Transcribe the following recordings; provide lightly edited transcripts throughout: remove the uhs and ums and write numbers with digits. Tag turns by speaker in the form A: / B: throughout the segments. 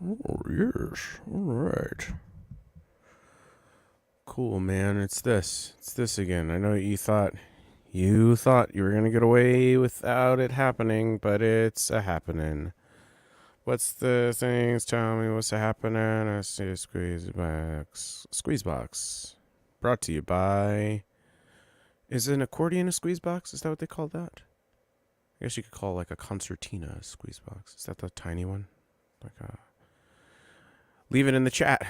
A: Oh, yes. All right. Cool, man. It's this. It's this again. I know you thought you were going to get away without it happening, but it's a happening. What's the things? Tell me what's a happening. I see a squeeze box. Squeeze box. Brought to you by. Is an accordion a squeeze box? Is that what they call that? I guess you could call like a concertina a squeeze box. Is that the tiny one? Leave it in the chat.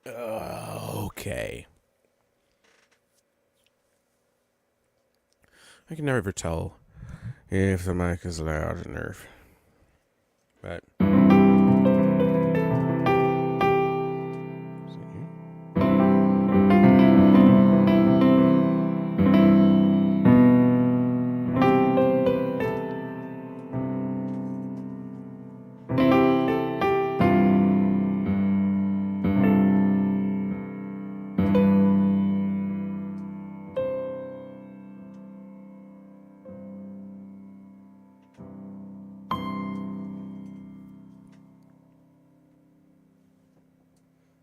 A: Okay. I can never tell if the mic is loud enough. But.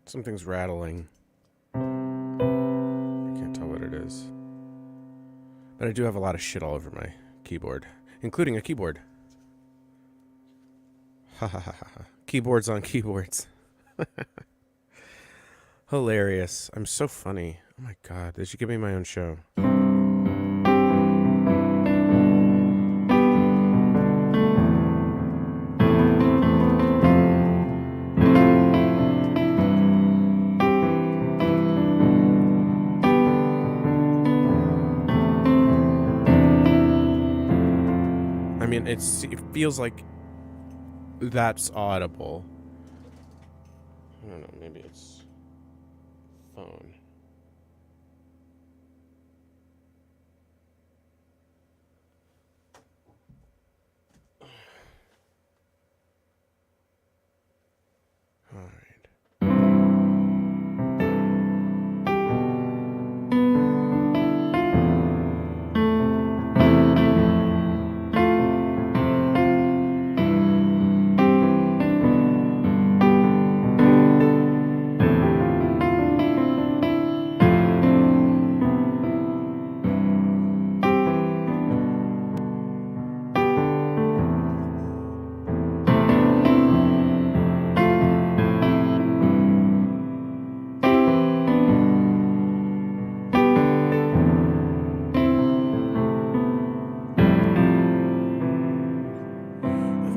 A: Something's rattling. I can't tell what it is. But I do have a lot of shit all over my keyboard, including a keyboard. Ha ha ha ha. Keyboards on keyboards. Hilarious. I'm so funny. Oh my god, they should give me my own show. It feels like that's audible. I don't know, maybe it's phone. All right.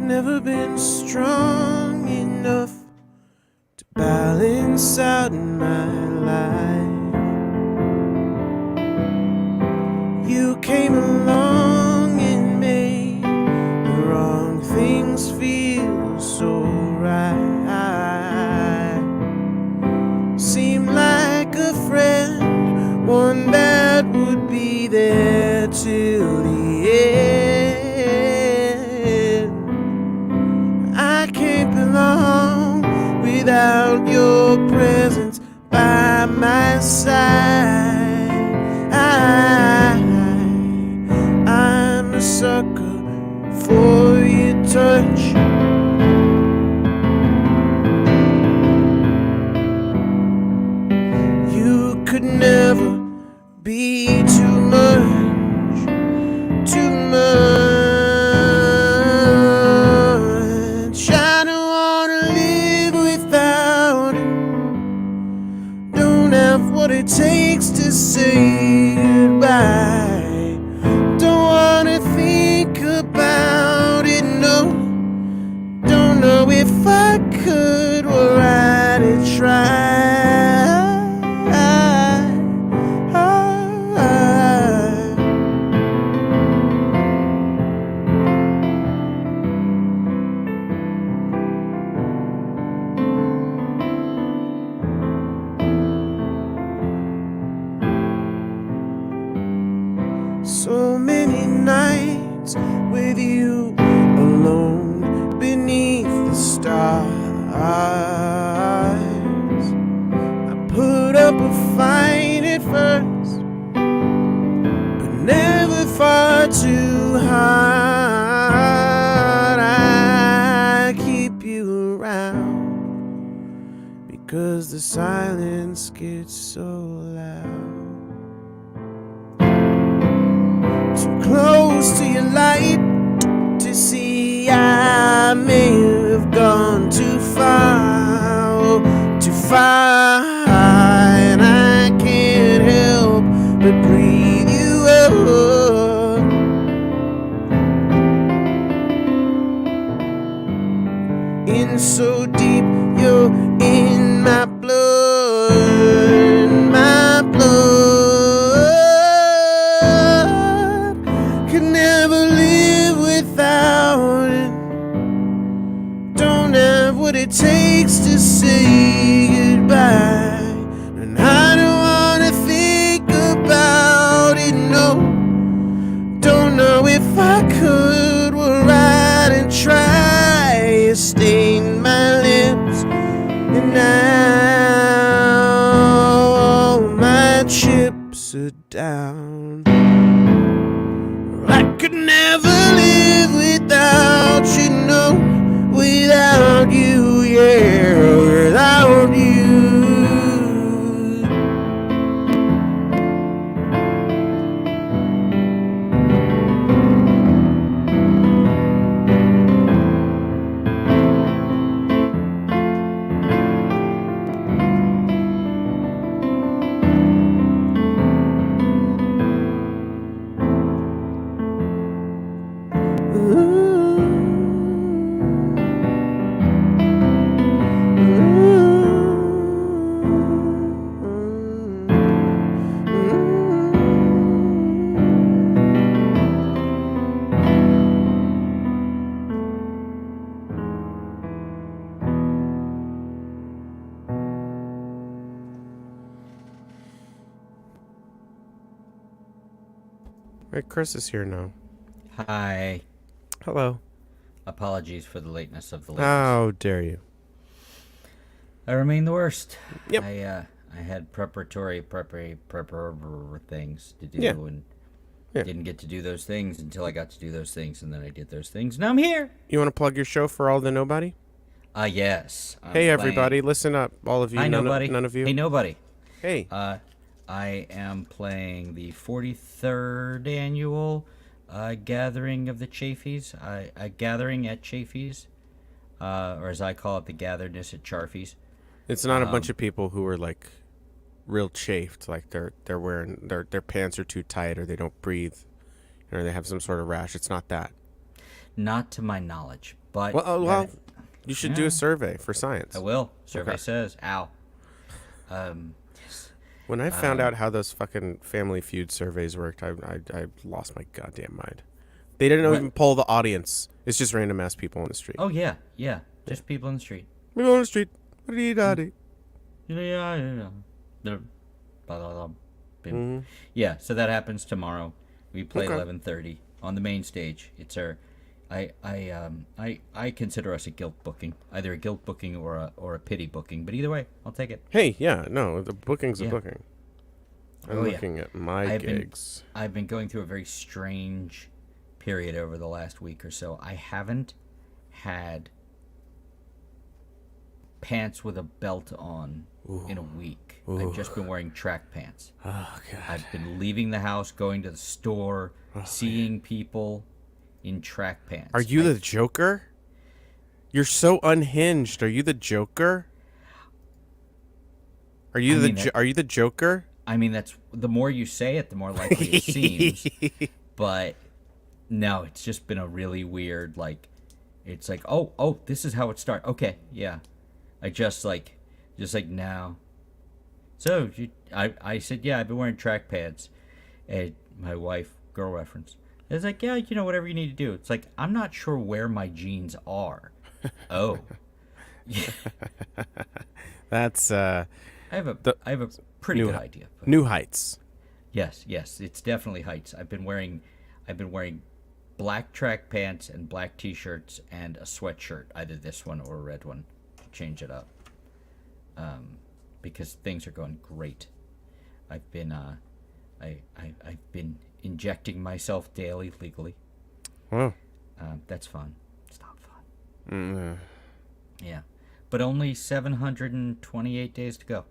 A: Never been strong enough to balance out my life. You came along and made the wrong things feel so right. Seemed like a friend, one that would be there till the end. Without your presence by my side, I'm a sucker for your touch. You could never be too much, too much. What it takes to say goodbye. Don't wanna think about it, no. Don't know if I could or I'd try. So many nights with you alone beneath the stars. I put up a fight at first, too hard, I keep you around because the silence gets so loud. Too close to your light to see I may have gone too far, too far, and I can't help but breathe you up. In so deep, you're in my blood, my blood. Could never live without it. Don't have what it takes to say goodbye. And I don't wanna think about it, no. Don't know if I could. We'll ride and try. You stained my lips, and now all my chips are down. I could never live without you, no. Without you, yeah, without you. Right, Chris is here now.
B: Hi.
A: Hello.
B: Apologies for the lateness of the latest.
A: How dare you?
B: I remain the worst.
A: Yep.
B: I had preparatory things to do and didn't get to do those things until I got to do those things, and then I did those things. Now I'm here.
A: You want to plug your show for all the nobody?
B: Yes.
A: Hey, everybody, listen up. All of you.
B: Hi, nobody.
A: None of you.
B: Hey, nobody.
A: Hey.
B: I am playing the 43rd annual gathering of the Chafies. A gathering at Chafies, or as I call it, the gatheredness at Charfies.
A: It's not a bunch of people who are like real chafed, like they're wearing their pants are too tight or they don't breathe, or they have some sort of rash. It's not that.
B: Not to my knowledge, but
A: well, you should do a survey for science.
B: I will. Survey says, ow.
A: When I found out how those fucking Family Feud surveys worked, I lost my goddamn mind. They didn't even poll the audience. It's just random ass people on the street.
B: Oh yeah, just people on the street.
A: People on the street.
B: Yeah, so that happens tomorrow. We play 11:30 on the main stage. It's our, I consider us a guilt booking, either a guilt booking or a pity booking. But either way, I'll take it.
A: Hey, yeah, no, the booking's a booking. I'm looking at my gigs.
B: I've been going through a very strange period over the last week or so. I haven't had pants with a belt on in a week. I've just been wearing track pants.
A: Oh, God.
B: I've been leaving the house, going to the store, seeing people in track pants.
A: Are you the Joker? You're so unhinged. Are you the Joker? Are you the Joker?
B: I mean, that's the more you say it, the more likely it seems. But no, it's just been a really weird, like, it's like, oh, this is how it starts. Okay, yeah. I just like now. So I said, yeah, I've been wearing track pants. And my wife, girl reference, is like, yeah, whatever you need to do. It's like, I'm not sure where my jeans are. Oh.
A: That's
B: I have a pretty good idea.
A: New heights.
B: Yes, it's definitely heights. I've been wearing black track pants and black t-shirts and a sweatshirt, either this one or a red one, to change it up. Because things are going great. I've been I've been injecting myself daily legally.
A: Well,
B: That's fun. It's not fun.
A: mm,
B: Yeah, but only 728 days to go.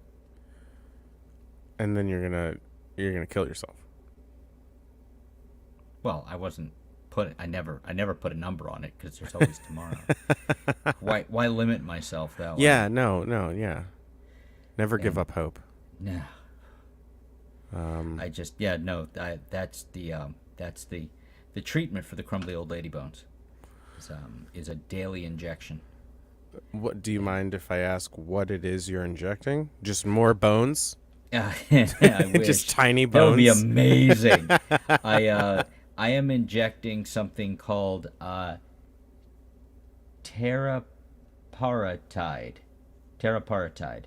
A: and then you're gonna kill yourself.
B: Well, I never put a number on it because there's always tomorrow. Why limit myself that way?
A: Yeah, no, yeah. Never give
B: And-
A: up hope.
B: No. I just no. That's the treatment for the crumbly old lady bones. Is a daily injection.
A: What do you mind if I ask what it is you're injecting? Just more bones?
B: I wish.
A: Just tiny
B: That would be
A: bones?
B: amazing. I am injecting something called teriparatide. Teriparatide.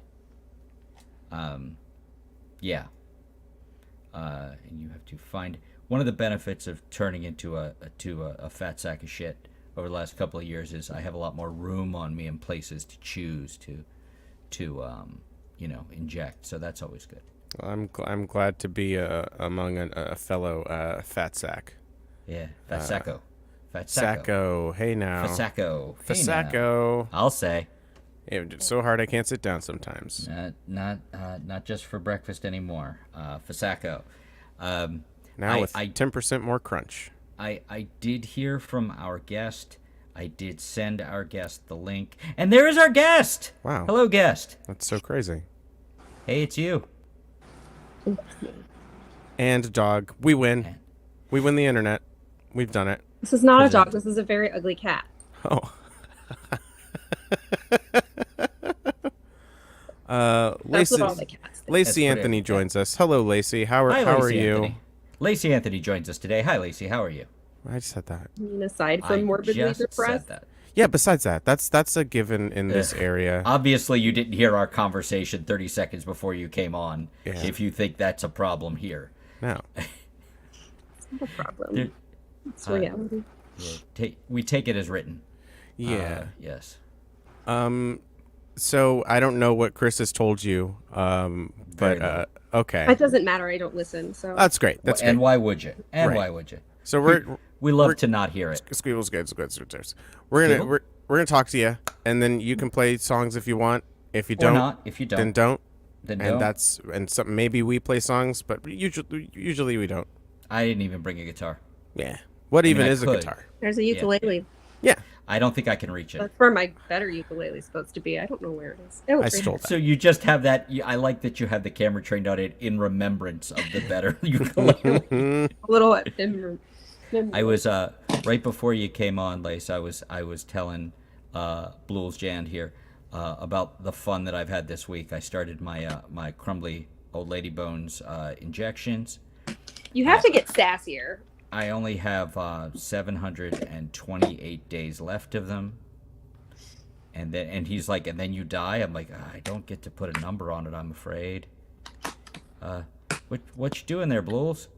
B: Yeah. And you have to find one of the benefits of turning into a fat sack of shit over the last couple of years is I have a lot more room on me and places to choose to inject. So that's always good.
A: I'm glad to be among a fellow fat sack.
B: Yeah, fat sacco. Fat
A: Sacco, hey now.
B: Fasacco.
A: Fasacco.
B: I'll say.
A: It's so hard I can't sit down sometimes.
B: Not just for breakfast anymore. Fasacco.
A: Now with 10% more crunch.
B: I did hear from our guest. I did send our guest the link. And there is our guest!
A: Wow.
B: Hello, guest.
A: That's so crazy.
B: Hey, it's you.
A: And dog. We win. We win the internet. We've done it.
C: This is not a dog. This is a very ugly cat.
A: Oh.
C: That's
A: Lacey,
C: what all the cats think.
A: Lacey
B: That's
A: Anthony
B: pretty-
A: joins us. Hello, Lacey. How
B: Hi,
A: are
B: Lacey
A: you?
B: Anthony. Lacey Anthony joins us today. Hi, Lacey. How are you?
A: I just said that.
C: I mean, aside
B: I
C: from morbidly
B: just
C: depressed,
B: said that.
A: Yeah, besides that, that's a given in this area.
B: Obviously, you didn't hear our conversation 30 seconds before you came on.
A: Yeah.
B: If you think that's a problem here,
A: No.
C: it's not a problem.
B: There-
C: It's reality.
B: we take it as written.
A: Yeah.
B: Yes.
A: So I don't know what Chris has told you.
B: Very
A: But okay.
C: It doesn't matter. I don't listen. So
A: That's great. That's
B: And
A: great.
B: why would you? And
A: Right.
B: why would you?
A: So we're
B: We love to not hear it.
A: Squeeble's good. We're gonna
B: Squeeble?
A: we're gonna talk to you, and then you can play songs if you want. If you
B: Or
A: don't,
B: not. If you don't,
A: then don't.
B: then
A: And
B: don't.
A: that's some maybe we play songs, but usually we don't.
B: I didn't even bring a guitar.
A: Yeah. What even
B: I
A: is a
B: could.
A: guitar?
C: there's a ukulele.
A: Yeah.
B: I don't think I can reach it.
C: That's where my better ukulele is supposed to be. I don't know where it is. Oh,
A: I
C: right
A: stole
C: here.
A: that.
B: So you just have that. I like that you have the camera trained on it in remembrance of the better ukulele.
C: A little.
B: I was right before you came on, Lace. I was telling Blues Jan here about the fun that I've had this week. I started my crumbly old lady bones injections.
C: You have to get sassier.
B: I only have 728 days left of them. And he's like, and then you die. I'm like, I don't get to put a number on it, I'm afraid. What you doing there, Blues?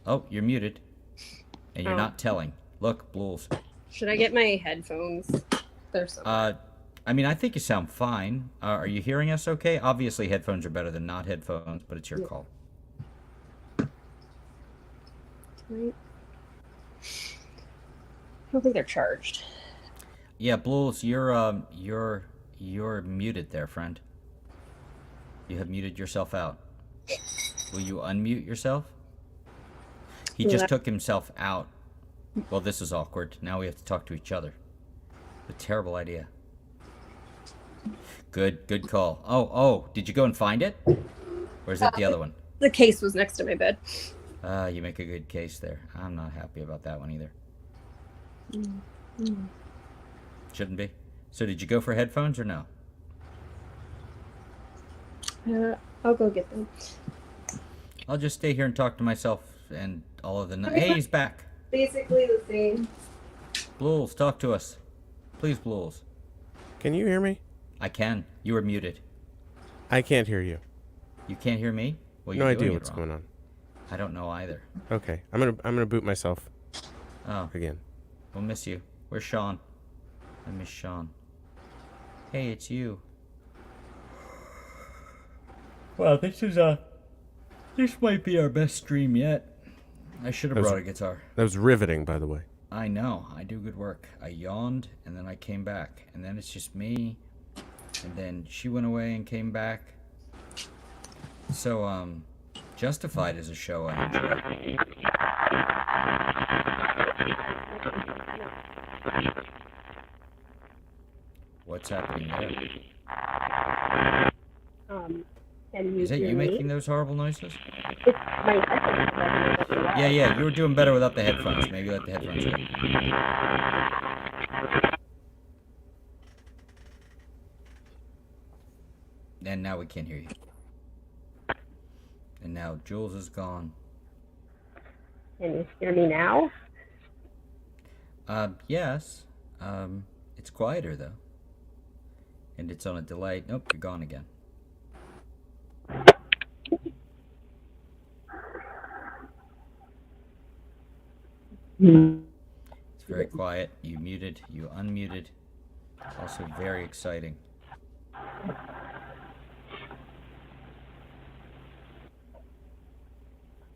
B: Oh, you're muted. And you're
C: Oh.
B: not telling. Look, Blues.
C: Should I get my headphones? There's some.
B: I mean, I think you sound fine. Are you hearing us okay? Obviously, headphones are better than not headphones, but it's your call.
C: Right. I don't think they're charged.
B: Yeah, Blues, you're muted there, friend. You have muted yourself out. Will you unmute yourself? He just took himself out. Well, this is awkward. Now we have to talk to each other. A terrible idea. Good call. Oh, did you go and find it? Or is that the other one?
C: The case was next to my bed.
B: You make a good case there. I'm not happy about that one either. Shouldn't be. So did you go for headphones or no?
C: I'll go get them.
B: I'll just stay here and talk to myself and all of the... Hey, he's back.
C: Basically the same.
B: Blues, talk to us. Please, Blues.
A: Can you hear me?
B: I can. You were muted.
A: I can't hear you.
B: You can't hear me? Well,
A: No
B: you're
A: idea
B: doing it
A: what's
B: wrong.
A: going on.
B: I don't know either.
A: Okay. I'm gonna boot myself
B: Oh,
A: again.
B: we'll miss you. Where's Sean? I miss Sean. Hey, it's you. Well, this is This might be our best stream yet. I should have brought a guitar.
A: That was riveting, by the way.
B: I know. I do good work. I yawned, and then I came back. And then it's just me. And then she went away and came back. So, Justified is a show I enjoy. What's happening there?
C: Can you
B: Is that
C: hear
B: you
C: me?
B: making those horrible noises?
C: It's my headphones.
B: Yeah, you were doing better without the headphones. Maybe let the headphones go. And now we can't hear you. And now Jules is gone.
C: Can you hear me now?
B: Yes. It's quieter though. And it's on a delay. Nope, you're gone again. It's very quiet. You muted, you unmuted. It's also very exciting.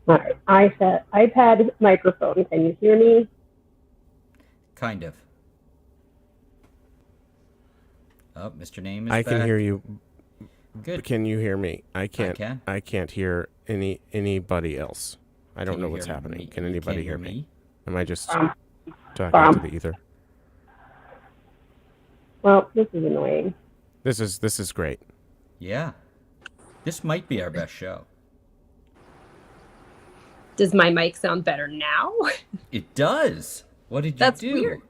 C: All right. I said iPad microphone. Can you hear me?
B: Kind of. Oh, Mr. Name is
A: I
B: back.
A: can hear you.
B: Good.
A: Can you hear me? I can't.
B: can.
A: I can't hear anybody else. I don't
B: Can
A: know
B: you
A: what's
B: hear
A: happening.
B: me?
A: Can
B: You
A: anybody
B: can't
A: hear me? Am I just talking to the ether?
C: Well, this is annoying.
A: This is great.
B: Yeah. This might be our best show.
C: Does my mic sound better now?
B: It does. What did you
C: That's
B: do?
C: weird.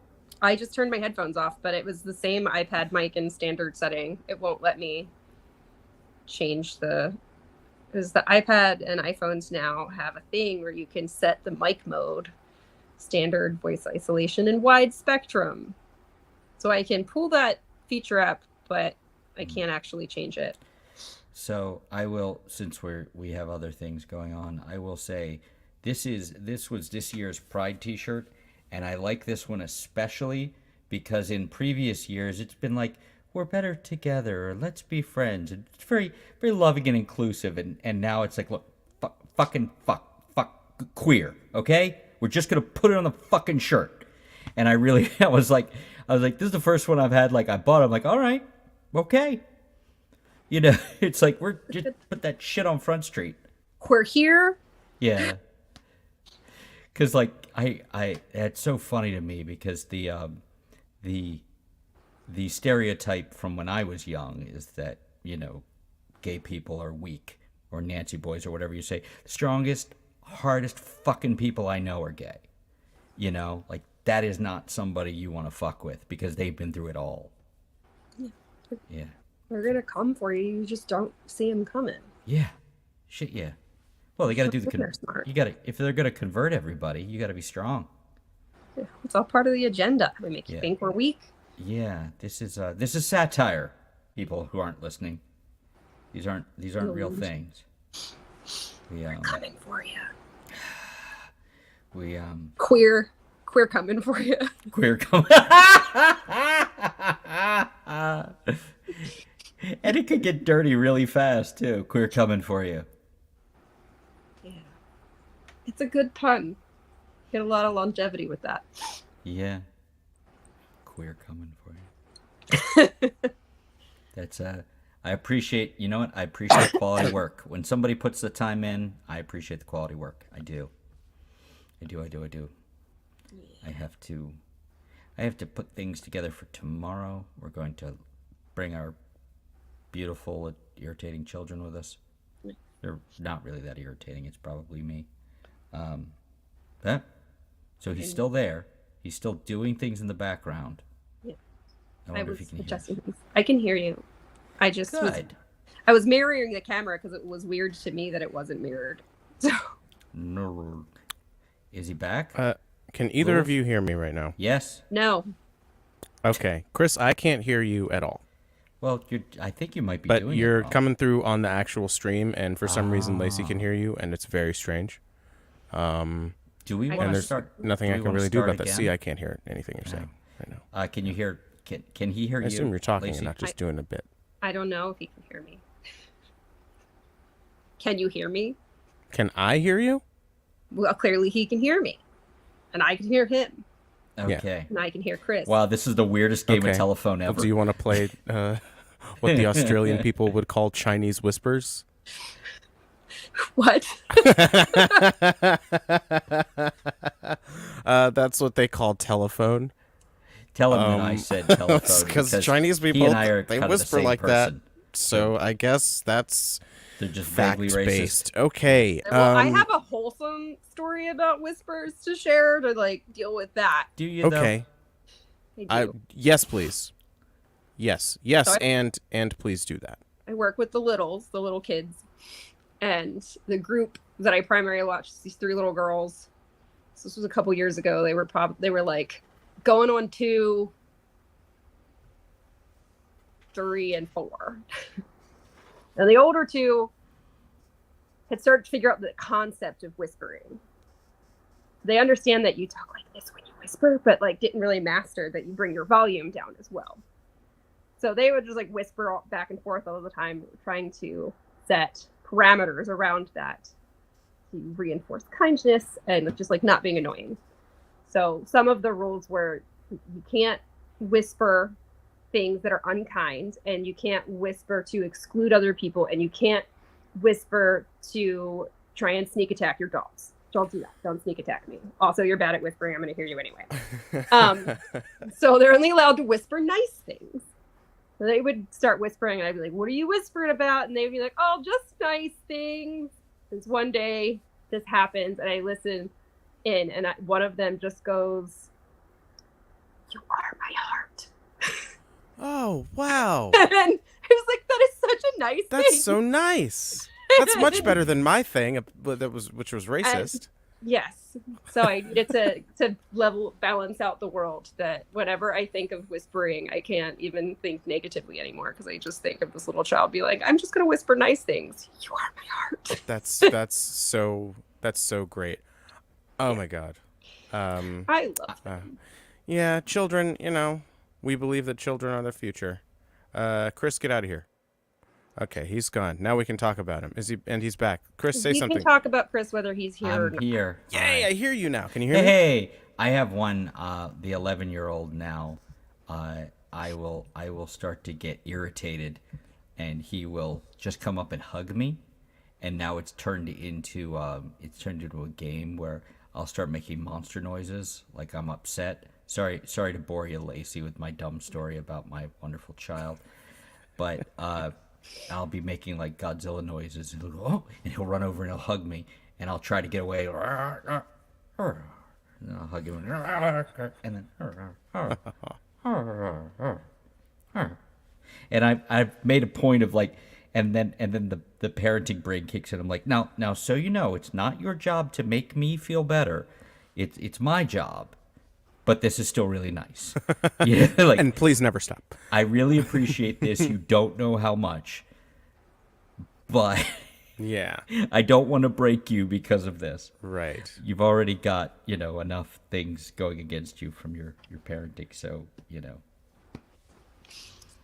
C: I just turned my headphones off, but it was the same iPad mic in standard setting. It won't let me change because the iPad and iPhones now have a thing where you can set the mic mode, standard voice isolation, and wide spectrum. So I can pull that feature up, but I can't actually change it.
B: So I will, since we have other things going on, I will say this was this year's Pride T-shirt, and I like this one especially because in previous years it's been like, we're better together, or let's be friends. It's very, very loving and inclusive, and now it's like, look, fuck, queer, okay? We're just gonna put it on the fucking shirt. And I was like, this is the first one I've had, like, I bought it, I'm like, all right, okay. You know, it's like, we're just put that shit on Front Street.
C: We're here.
B: Yeah. Because, like, it's so funny to me because the stereotype from when I was young is that, you know, gay people are weak, or Nancy boys, or whatever you say. The strongest, hardest fucking people I know are gay. You know, like, that is not somebody you want to fuck with because they've been through it all. Yeah.
C: They're going to come for you. You just don't see them coming.
B: Yeah. Shit, yeah. Well, they got to do
C: They're smart.
B: you got to, if they're going to convert everybody, you got to be strong.
C: Yeah, it's all part of the agenda. We make you think we're weak.
B: Yeah, this is satire. People who aren't listening, these aren't real things.
C: We're coming for you.
B: We
C: Queer coming for you.
B: queer coming. And it could get dirty really fast too. Queer coming for you.
C: Yeah, it's a good pun. Get a lot of longevity with that.
B: Yeah. Queer coming for you. That's I appreciate, you know what? I appreciate quality work. When somebody puts the time in, I appreciate the quality work. I do. I do. Yeah. I have to put things together for tomorrow. We're going to bring our beautiful, irritating children with us. They're not really that irritating. It's probably me. So he's still there. He's still doing things in the background.
C: Yeah.
B: I wonder if he can hear us.
C: I can hear you. I just I was mirroring the camera because it was weird to me that it wasn't mirrored. So.
B: No. Is he back?
A: Can either of you hear me right now?
B: Yes.
C: No.
A: Okay, Chris, I can't hear you at all.
B: Well, I think you might be
A: But
B: doing
A: you're
B: it wrong.
A: coming through on the actual stream, and for some reason Lacey can hear you, and it's very strange.
B: Do we want
A: And
B: to
A: there's
B: start?
A: nothing I can really do about that.
B: Again?
A: See, I can't hear anything you're saying right now.
B: Can you hear? Can he hear you?
A: I assume you're talking
B: Lacey?
A: and not just doing a bit.
C: I don't know if he can hear me. Can you hear me?
A: Can I hear you?
C: Well, clearly he can hear me, and I can hear him,
B: Okay.
C: and I can hear Chris.
B: Wow, this is the weirdest game
A: Okay.
B: of telephone ever.
A: Well, do you want to play what the Australian people would call Chinese whispers?
C: What?
A: That's what they call telephone.
B: Tell him that I said telephone
A: Because Chinese
B: he
A: people,
B: and I are
A: they
B: kind of the
A: whisper
B: same
A: like
B: person.
A: that. So I guess that's
B: They're just vaguely racist.
A: fact-based. Okay.
C: Well, I have a wholesome story about whispers to share to like deal with that.
B: Do you
A: Okay.
C: I do.
A: Yes, please. Yes,
C: So
A: and please do that.
C: I work with the little kids, and the group that I primarily watched, these 3 little girls. So this was a couple years ago. They were like going on 2, 3, and 4. And the older 2 had started to figure out the concept of whispering. They understand that you talk like this when you whisper, but like didn't really master that you bring your volume down as well. So they would just like whisper back and forth all the time, trying to set parameters around that to reinforce kindness and just like not being annoying. So some of the rules were you can't whisper things that are unkind, and you can't whisper to exclude other people, and you can't whisper to try and sneak attack your dogs. Don't do that. Don't sneak attack me. Also, you're bad at whispering. I'm going to hear you anyway. So they're only allowed to whisper nice things. So they would start whispering, and I'd be like, what are you whispering about? And they'd be like, oh, just nice things. And one day this happens, and I listen in, and one of them just goes, you are my heart.
A: Oh, wow.
C: And I was like, that is such a nice thing.
A: That's so nice. That's much better than my thing, which was racist.
C: Yes. So I needed to balance out the world, that whenever I think of whispering, I can't even think negatively anymore, because I just think of this little child be like, I'm just going to whisper nice things. You are my heart.
A: That's so great. Oh my God.
C: I love them.
A: Yeah, children, we believe that children are the future. Chris, get out of here. Okay, he's gone. Now we can talk about him. And he's back. Chris, say something.
C: We can talk about Chris, whether he's here or not.
B: I'm here.
A: Yay, I hear you now. Can you hear me?
B: Hey, I have one. The 11-year-old now. I will start to get irritated, and he will just come up and hug me. And now it's turned into a game where I'll start making monster noises, like I'm upset. Sorry to bore you, Lacey, with my dumb story about my wonderful child, but I'll be making like Godzilla noises, and he'll go, oh, and he'll run over and he'll hug me, and I'll try to get away, and I'll hug him, and then, and I've made a point of like, and then the parenting brain kicks in. I'm like, now, so it's not your job to make me feel better. It's my job. But this is still really nice. Yeah, like,
A: and please never stop.
B: I really appreciate this. You don't know how much. But
A: yeah,
B: I don't want to break you because of this.
A: Right.
B: You've already got, enough things going against you from your parenting, so,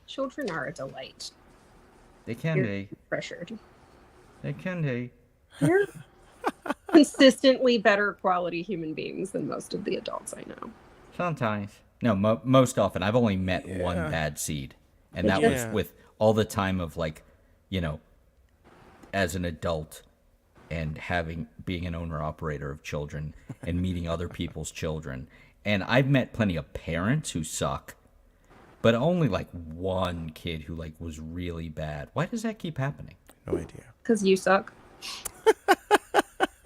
C: Children are a delight.
B: They can be.
C: Pressured.
B: They can be.
C: They're consistently better quality human beings than most of the adults I know.
B: Sometimes. No, most often. I've only met one bad seed. And that was with all the time of like, as an adult and being an owner-operator of children and meeting other people's children. And I've met plenty of parents who suck, but only like one kid who like was really bad. Why does that keep happening?
A: No idea.
C: Because you suck.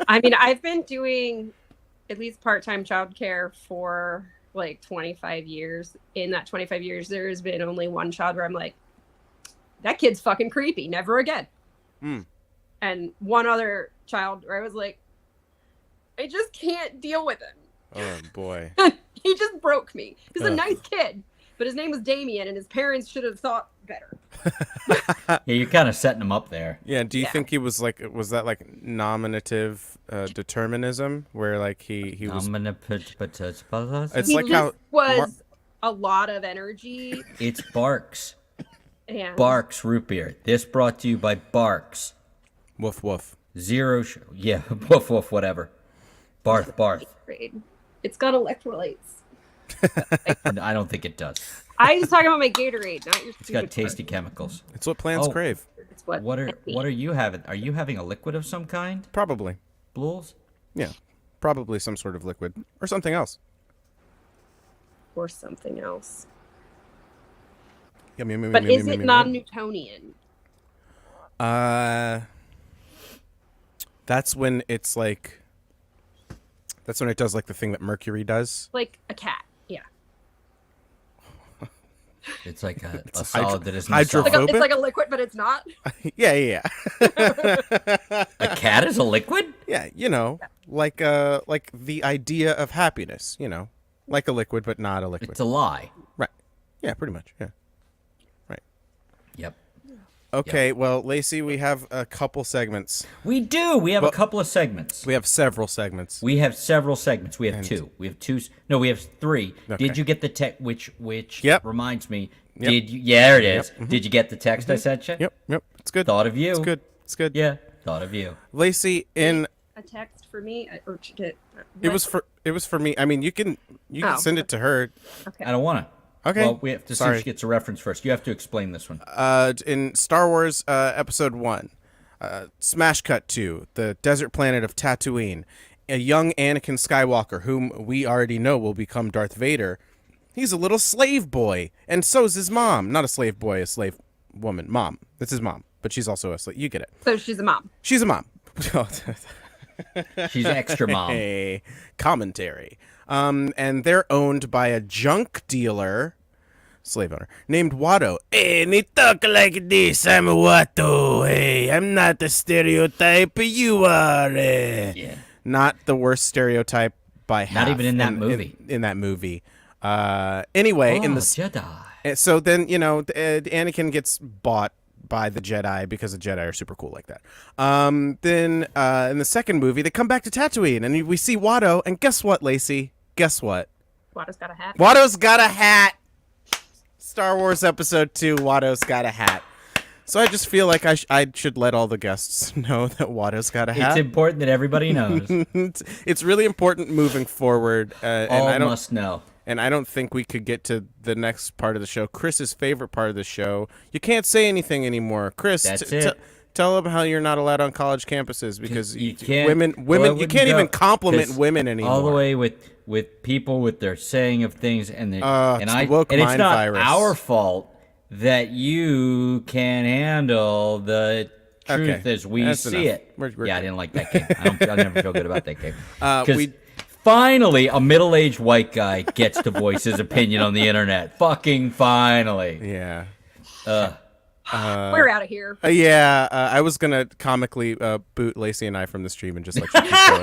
C: I mean, I've been doing at least part-time childcare for like 25 years. In that 25 years, there's been only one child where I'm like, that kid's fucking creepy. Never again. And one other child where I was like, I just can't deal with him.
A: Oh, boy.
C: He just broke me. He's a nice kid, but his name was Damien, and his parents should have thought better.
B: Yeah, you're kind of setting him up there.
A: Yeah, do you think he was that like nominative determinism, where like he was... It's
C: He
A: like how...
C: was a lot of energy.
B: It's Barks.
C: And
B: Barks root beer. This brought to you by Barks.
A: Woof, woof.
B: Zero. Yeah. Woof woof. Whatever. Barth.
C: Gatorade. It's got electrolytes.
B: I don't think it does.
C: I was talking about my Gatorade, not your.
B: It's got tasty chemicals.
A: It's what plants crave.
C: It's what.
B: What are you having? Are you having a liquid of some kind?
A: Probably.
B: Blues?
A: Yeah. Probably some sort of liquid or something else.
C: Or something else.
A: Yummy,
C: But is it non-Newtonian?
A: That's when it's like. That's when it does like the thing that Mercury does.
C: Like a cat. Yeah.
B: It's like a
A: It's
B: solid that isn't
A: hydrophobic?
C: It's like a liquid, but it's not.
A: Yeah.
B: A cat is a liquid?
A: Yeah, like the idea of happiness, like a liquid, but not a liquid.
B: It's a lie.
A: Right. Yeah, pretty much. Yeah. Right.
B: Yep.
A: Okay, well, Lacey, we have a couple segments.
B: We do. We have a couple of segments.
A: We have several segments.
B: We have several segments. We have two. We have two. No, we have three.
A: Okay.
B: Did you get the text? Which
A: Yep.
B: reminds me.
A: Yep.
B: Did you? Yeah, there it is.
A: Mm-hmm.
B: Did you get the text I sent you?
A: Yep. It's good.
B: Thought of you.
A: It's good.
B: Yeah. Thought of you.
A: Lacey, in
C: A text for me, or
A: it was for me. I mean, you can send it to her.
C: Okay.
B: I don't want to.
A: Okay.
B: Well, we have to see
A: Sorry.
B: if she gets a reference first. You have to explain this one.
A: In Star Wars Episode 1, Smash Cut 2, the desert planet of Tatooine, a young Anakin Skywalker, whom we already know will become Darth Vader, he's a little slave boy, and so's his mom. Not a slave boy, a slave woman. Mom. That's his mom, but she's also a slave. You get it.
C: So she's a mom.
A: She's a mom.
B: She's extra mom.
A: Hey, commentary. And they're owned by a junk dealer, slave owner, named Watto. Hey, me talk like this. I'm Watto. Hey, I'm not the stereotype. You are.
B: Yeah.
A: Not the worst stereotype by half.
B: Not even in that movie.
A: In that movie. Anyway, in the
B: Jedi.
A: so then Anakin gets bought by the Jedi because the Jedi are super cool like that. Then in the second movie, they come back to Tatooine and we see Watto. And guess what, Lacey? Guess what?
C: Watto's got a hat.
A: Watto's got a hat. Star Wars Episode 2, Watto's got a hat. So I just feel like I should let all the guests know that Watto's got a hat.
B: It's important that everybody knows.
A: It's really important moving forward.
B: All must know.
A: And I don't think we could get to the next part of the show. Chris's favorite part of the show. You can't say anything anymore. Chris,
B: That's it.
A: tell them how you're not allowed on college campuses because
B: You can't.
A: women.
B: well,
A: You can't even compliment
B: 'cause
A: women anymore.
B: All the way with people with their saying of things and
A: it's the woke
B: and it's
A: mind
B: not
A: virus.
B: our fault that you can handle the truth
A: Okay,
B: as we
A: that's
B: see
A: enough.
B: it.
A: We're
B: I
A: good.
B: didn't like that game. I never feel good about that game.
A: We-
B: Finally, a middle-aged white guy gets to voice his opinion on the internet. Fucking finally.
A: Yeah.
C: We're out of here.
A: Yeah, I was gonna comically boot Lacey and I from the stream and just let you keep going.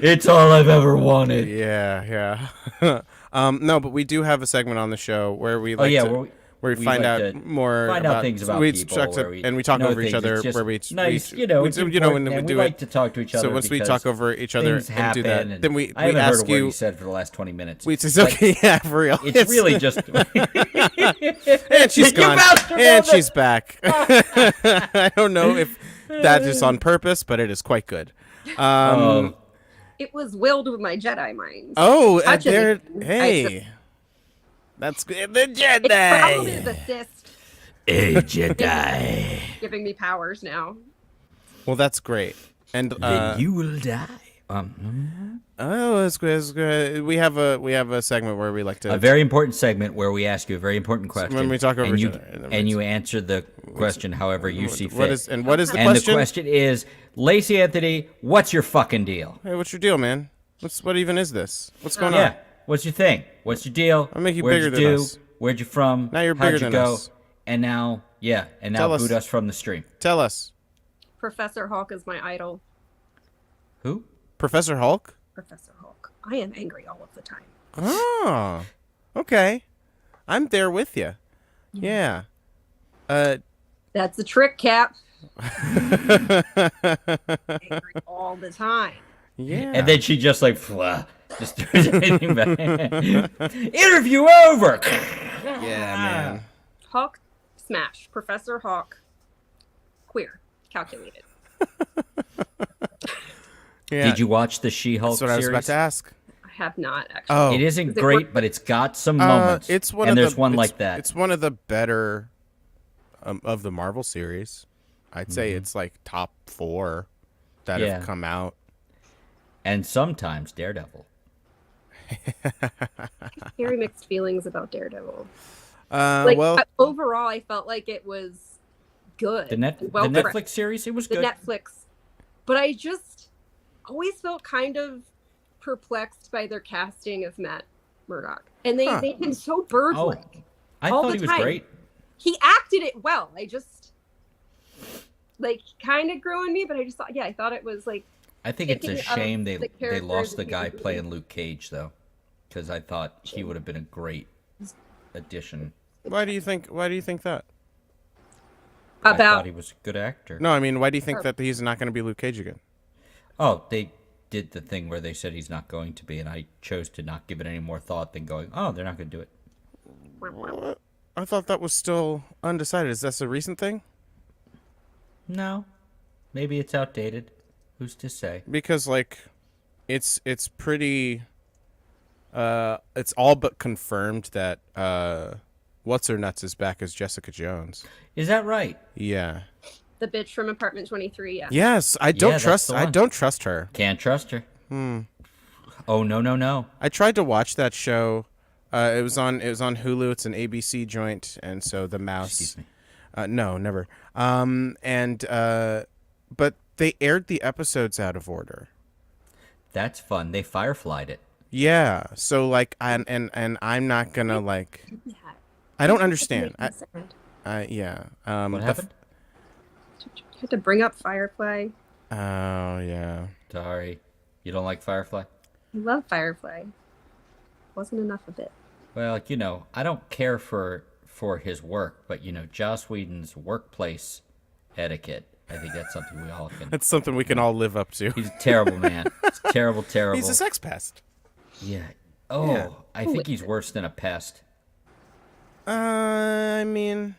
B: It's all I've ever wanted.
A: Yeah. No, but we do have a segment on the show where we like where we find
B: like
A: out
B: to
A: more
B: find out things about people,
A: and we talk
B: know
A: over each
B: things.
A: other.
B: It's just
A: Where we
B: nice,
A: we,
B: it's
A: and
B: important,
A: we
B: and
A: do
B: we
A: it.
B: like to talk to each other.
A: So once we
B: because
A: talk over each other
B: things
A: and do
B: happen,
A: that, then we
B: I haven't
A: ask
B: heard a word
A: you.
B: you said for the last 20 minutes.
A: It's okay, yeah, for real.
B: It's really just.
A: And she's
B: You
A: gone,
B: bastard
A: and
B: woman!
A: she's back. I don't know if that is on purpose, but it is quite good.
C: It was willed with my Jedi mind.
A: Oh,
C: Touch
A: there.
C: it.
A: Hey, that's good. The
C: It's probably
A: Jedi.
C: the Sith
B: Hey, Jedi.
C: giving me powers now.
A: Well, that's great. And
B: Then you will die.
A: oh, that's good. That's good. We have a segment where we like to
B: A very important segment where we ask you a very important question.
A: when we talk over
B: and
A: each
B: you,
A: other.
B: and you answer the question however you see fit.
A: What is the
B: and
A: question?
B: the question is, Lacey Anthony, what's your fucking deal?
A: Hey, what's your deal, man? What even is this? What's going
B: Yeah.
A: on?
B: What's your thing? What's your deal?
A: I'll make you
B: Where'd
A: bigger
B: you
A: than
B: do?
A: us.
B: Where'd you from?
A: Now you're
B: How'd
A: bigger
B: you
A: than
B: go?
A: us.
B: And now
A: Tell us.
B: boot us from the stream.
A: Tell us,
C: Professor Hulk is my idol.
B: Who?
A: Professor Hulk.
C: Professor Hulk. I am angry all of the time.
A: Oh, okay. I'm there with you. Yeah.
C: That's the trick, Cap. Angry all the time.
A: Yeah.
B: And then she just like, just turns everything back. Interview over.
A: yeah, man.
C: Hulk smash. Professor Hulk. Queer. calculated.
A: Yeah.
B: Did you watch the She-Hulk
A: That's what I was about
B: series?
A: to ask.
C: I have not actually.
A: Oh.
B: It isn't
C: Does it
B: great,
C: work?
B: but it's got some moments.
A: It's one
B: and
A: of
B: there's
A: the,
B: one
A: it's-
B: like that.
A: It's one of the better of the Marvel series. I'd say
B: Mm-hmm.
A: it's like top 4 that
B: Yeah.
A: have come out.
B: And sometimes Daredevil.
C: Very mixed feelings about Daredevil. Overall, I felt like it was good.
B: The Netflix series, it was
C: the
B: good.
C: Netflix, but I just always felt kind of perplexed by their casting of Matt Murdock, and they made him so bird-like.
B: I
C: all
B: thought
C: the
B: he was
C: time.
B: great.
C: He acted it well. I just kind of grew on me, but I just thought, I thought it was like.
B: I think it's a
C: Thinking of
B: shame
C: the
B: they
C: characters
B: lost the
C: in the
B: guy
C: movie.
B: playing Luke Cage though, because I thought he would have been a great addition.
A: Why do you think that?
B: I
C: About
B: thought he was a good actor.
A: No, I mean, why do you think that he's not going to be Luke Cage again?
B: Oh, they did the thing where they said he's not going to be, and I chose to not give it any more thought than going, oh, they're not going to do it.
A: What? I thought that was still undecided. Is that a recent thing?
B: No, maybe it's outdated. Who's to say?
A: Because like, it's pretty. It's all but confirmed that what's her nuts is back as Jessica Jones.
B: Is that right?
A: Yeah.
C: the bitch from Apartment 23. Yeah.
A: Yes, I don't
B: that's
A: trust.
B: the
A: I
B: one.
A: don't trust her.
B: Can't trust her. Oh no.
A: I tried to watch that show. It was on Hulu. It's an ABC joint, and so the mouse.
B: Excuse me.
A: No, never. But they aired the episodes out of order.
B: That's fun. They fireflied it.
A: Yeah. So like, and I'm not gonna like. I don't understand. Yeah.
B: What happened?
C: You had to bring up Firefly.
A: Oh yeah.
B: Sorry. You don't like Firefly?
C: I love Firefly. Wasn't enough of it.
B: Well, I don't care for his work, but Joss Whedon's workplace etiquette. I think that's something we all can.
A: That's something we can all live up to.
B: He's a terrible man. He's terrible.
A: He's a sex pest.
B: Yeah. Oh,
A: Yeah.
B: I think he's worse than a pest.
A: I mean,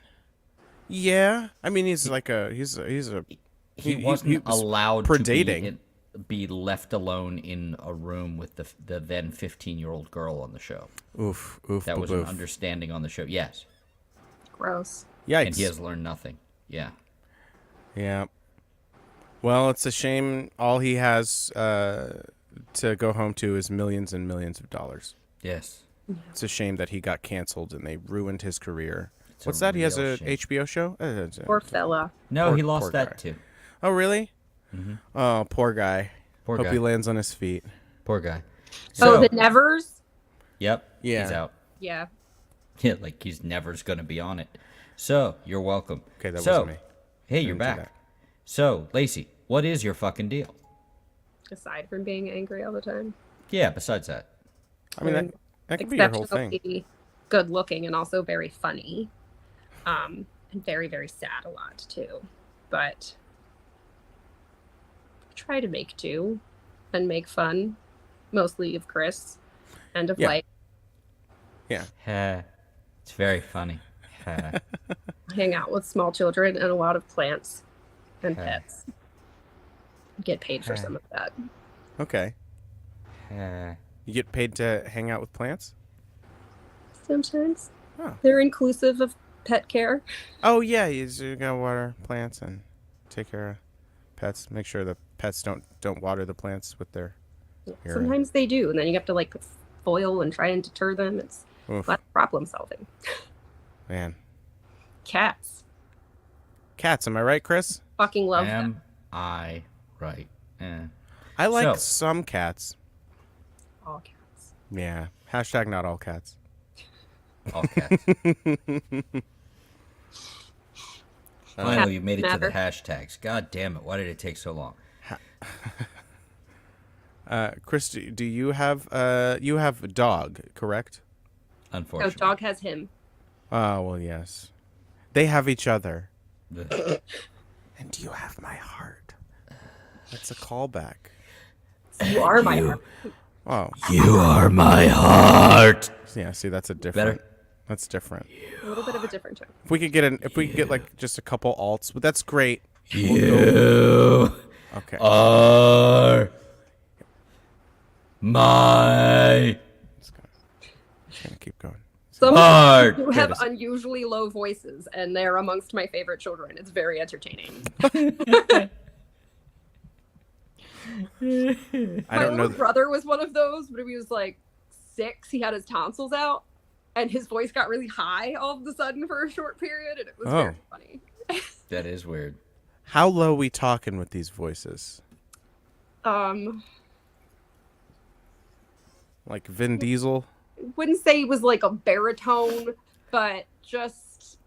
A: yeah. I mean, he's like a
B: He wasn't
A: was
B: allowed
A: predating.
B: to be left alone in a room with the then 15-year-old girl on the show.
A: Oof.
B: That was an understanding on the show. Yes.
C: Gross.
A: Yikes.
B: And he has learned nothing. Yeah.
A: Yeah. Well, it's a shame. All he has to go home to is millions and millions of dollars.
B: Yes.
A: It's a shame that he got canceled and they ruined his career.
B: It's a
A: What's that? He has
B: real
A: a
B: shame.
A: HBO show?
C: Poor fella.
B: No,
A: Poor-
B: he
A: poor
B: lost
A: guy.
B: that too.
A: Oh, really? Oh, poor guy.
B: Poor
A: Hope
B: guy.
A: he lands on his feet.
B: Poor guy.
C: Oh, the Nevers?
B: Yep.
A: Yeah.
B: He's out.
C: Yeah.
B: Yeah, like he's never's gonna be on it. So you're welcome.
A: Okay, that
B: so,
A: wasn't me.
B: Hey, you're
A: Didn't do
B: back.
A: that.
B: So, Lacey, what is your fucking deal?
C: Aside from being angry all the time.
B: Yeah, besides that.
A: I mean, that could be your whole thing.
C: Exceptionally good looking and also very funny. And very, very sad a lot too. But I try to make do and make fun, mostly of Chris and of
A: Yeah.
C: life.
A: Yeah.
B: Heh. It's very funny. Heh.
C: Hang out with small children and a lot of plants and
B: Okay.
C: pets. Get paid for some of that.
A: Okay.
B: Heh.
A: You get paid to hang out with plants?
C: Sometimes
A: Oh.
C: they're inclusive of pet care.
A: Oh, yeah. You gotta water plants and take care of pets. Make sure the pets don't water the plants with their urine.
C: Sometimes they do, and then you have to like put foil and try and deter them. It's
A: Oof,
C: a lot of problem solving.
A: man.
C: Cats.
A: Cats, am I right, Chris?
C: Fucking love them.
B: Am I right?
A: I like
B: So-
A: some cats.
C: All cats.
A: Yeah. Hashtag not all cats.
B: All cats. Finally, you made it to the
C: Matter.
B: hashtags. God damn it! Why did it take so long?
A: Chris, do you have a dog, correct?
C: Oh,
B: Unfortunately.
C: dog has him.
A: Oh, well, yes. They have each other.
B: The-
A: And do you have my heart? That's a callback.
C: You are my heart.
A: Oh,
B: You are my heart.
A: yeah. See, that's a different.
B: Better?
A: That's different.
C: A little bit of a different tone.
A: If we could get like just a couple alts, but that's great.
B: You
A: Okay.
B: are my
A: Just gonna keep going.
C: Some
B: heart.
C: who
A: There
C: have
A: it is.
C: unusually low voices, and they're amongst my favorite children. It's very entertaining.
A: I
C: My
A: don't know.
C: little brother was one of those. When he was like 6, he had his tonsils out, and his voice got really high all of a sudden for a short period, and it was very funny.
B: That is weird.
A: How low we talking with these voices? Like Vin Diesel?
C: Wouldn't say he was like a baritone, but just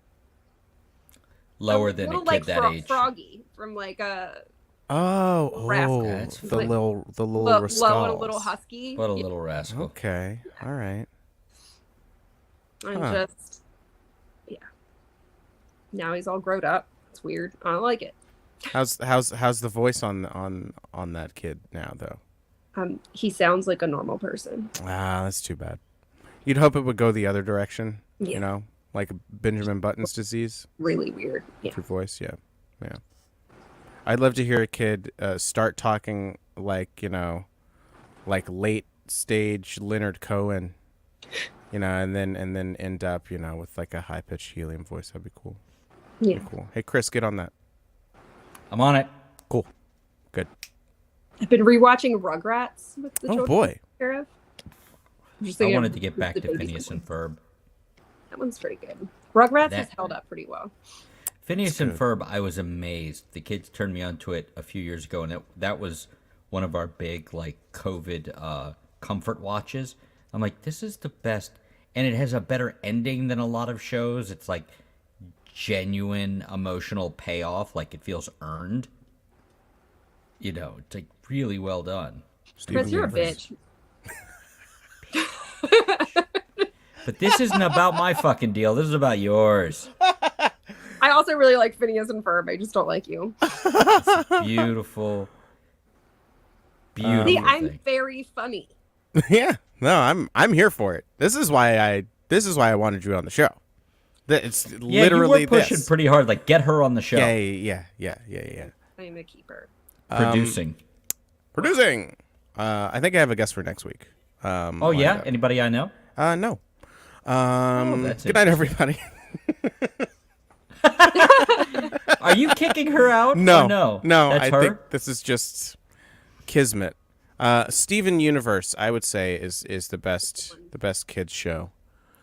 B: Lower than a
C: little
B: kid
C: like
B: that age.
C: Froggy from like a
A: Oh,
B: That's
A: the
C: like
A: little
C: low and a
A: rascals.
C: little husky.
B: What a little rascal.
A: Okay, all right.
C: And
A: Huh.
C: just now he's all grown up. It's weird. I don't like it.
A: How's the voice on that kid now though?
C: He sounds like a normal person.
A: Ah, that's too bad. You'd hope it would go the other direction.
C: Yeah.
A: You know, like Benjamin Button's disease.
C: Really weird. Yeah.
A: Your voice, yeah. I'd love to hear a kid start talking like, like late stage Leonard Cohen, and then end up, with like a high pitched helium voice. That'd be cool.
C: Yeah.
A: Cool. Hey, Chris, get on that.
B: I'm on it.
A: Cool. Good.
C: I've been rewatching Rugrats with the children.
A: Oh boy.
C: Care of. I'm just
B: I
C: thinking
B: wanted
C: of
B: to get
C: the
B: back to
C: baby
B: Phineas and
C: one.
B: Ferb.
C: That one's pretty good. Rugrats has
B: That-
C: held up pretty well.
B: Phineas and
A: good.
B: Ferb, I was amazed. The kids turned me onto it a few years ago, and that was one of our big like COVID comfort watches. I'm like, this is the best, and it has a better ending than a lot of shows. It's like genuine emotional payoff, like it feels earned. It's like really well done.
A: Steven
C: Chris, you're a
A: Universe.
C: bitch.
B: But this isn't about my fucking deal. This is about yours.
C: I also really like Phineas and Ferb. I just don't like you.
B: Beautiful, beautiful.
C: See, I'm
B: thing.
C: very funny.
A: Yeah. No, I'm here for it. This is why I wanted you on the show. It's
B: Yeah,
A: literally
B: you were pushing
A: this.
B: pretty hard. Like, get her on the show.
A: Yeah.
C: I'm a keeper.
B: Producing.
A: Producing. I think I have a guest for next week.
B: Oh yeah,
A: lined
B: anybody I know?
A: up. No.
B: that's
A: Good night, everybody.
B: Are you kicking her out?
A: No,
B: or no.
A: no.
B: That's
A: I
B: her.
A: think this is just kismet. Steven Universe, I would say, is the best kids show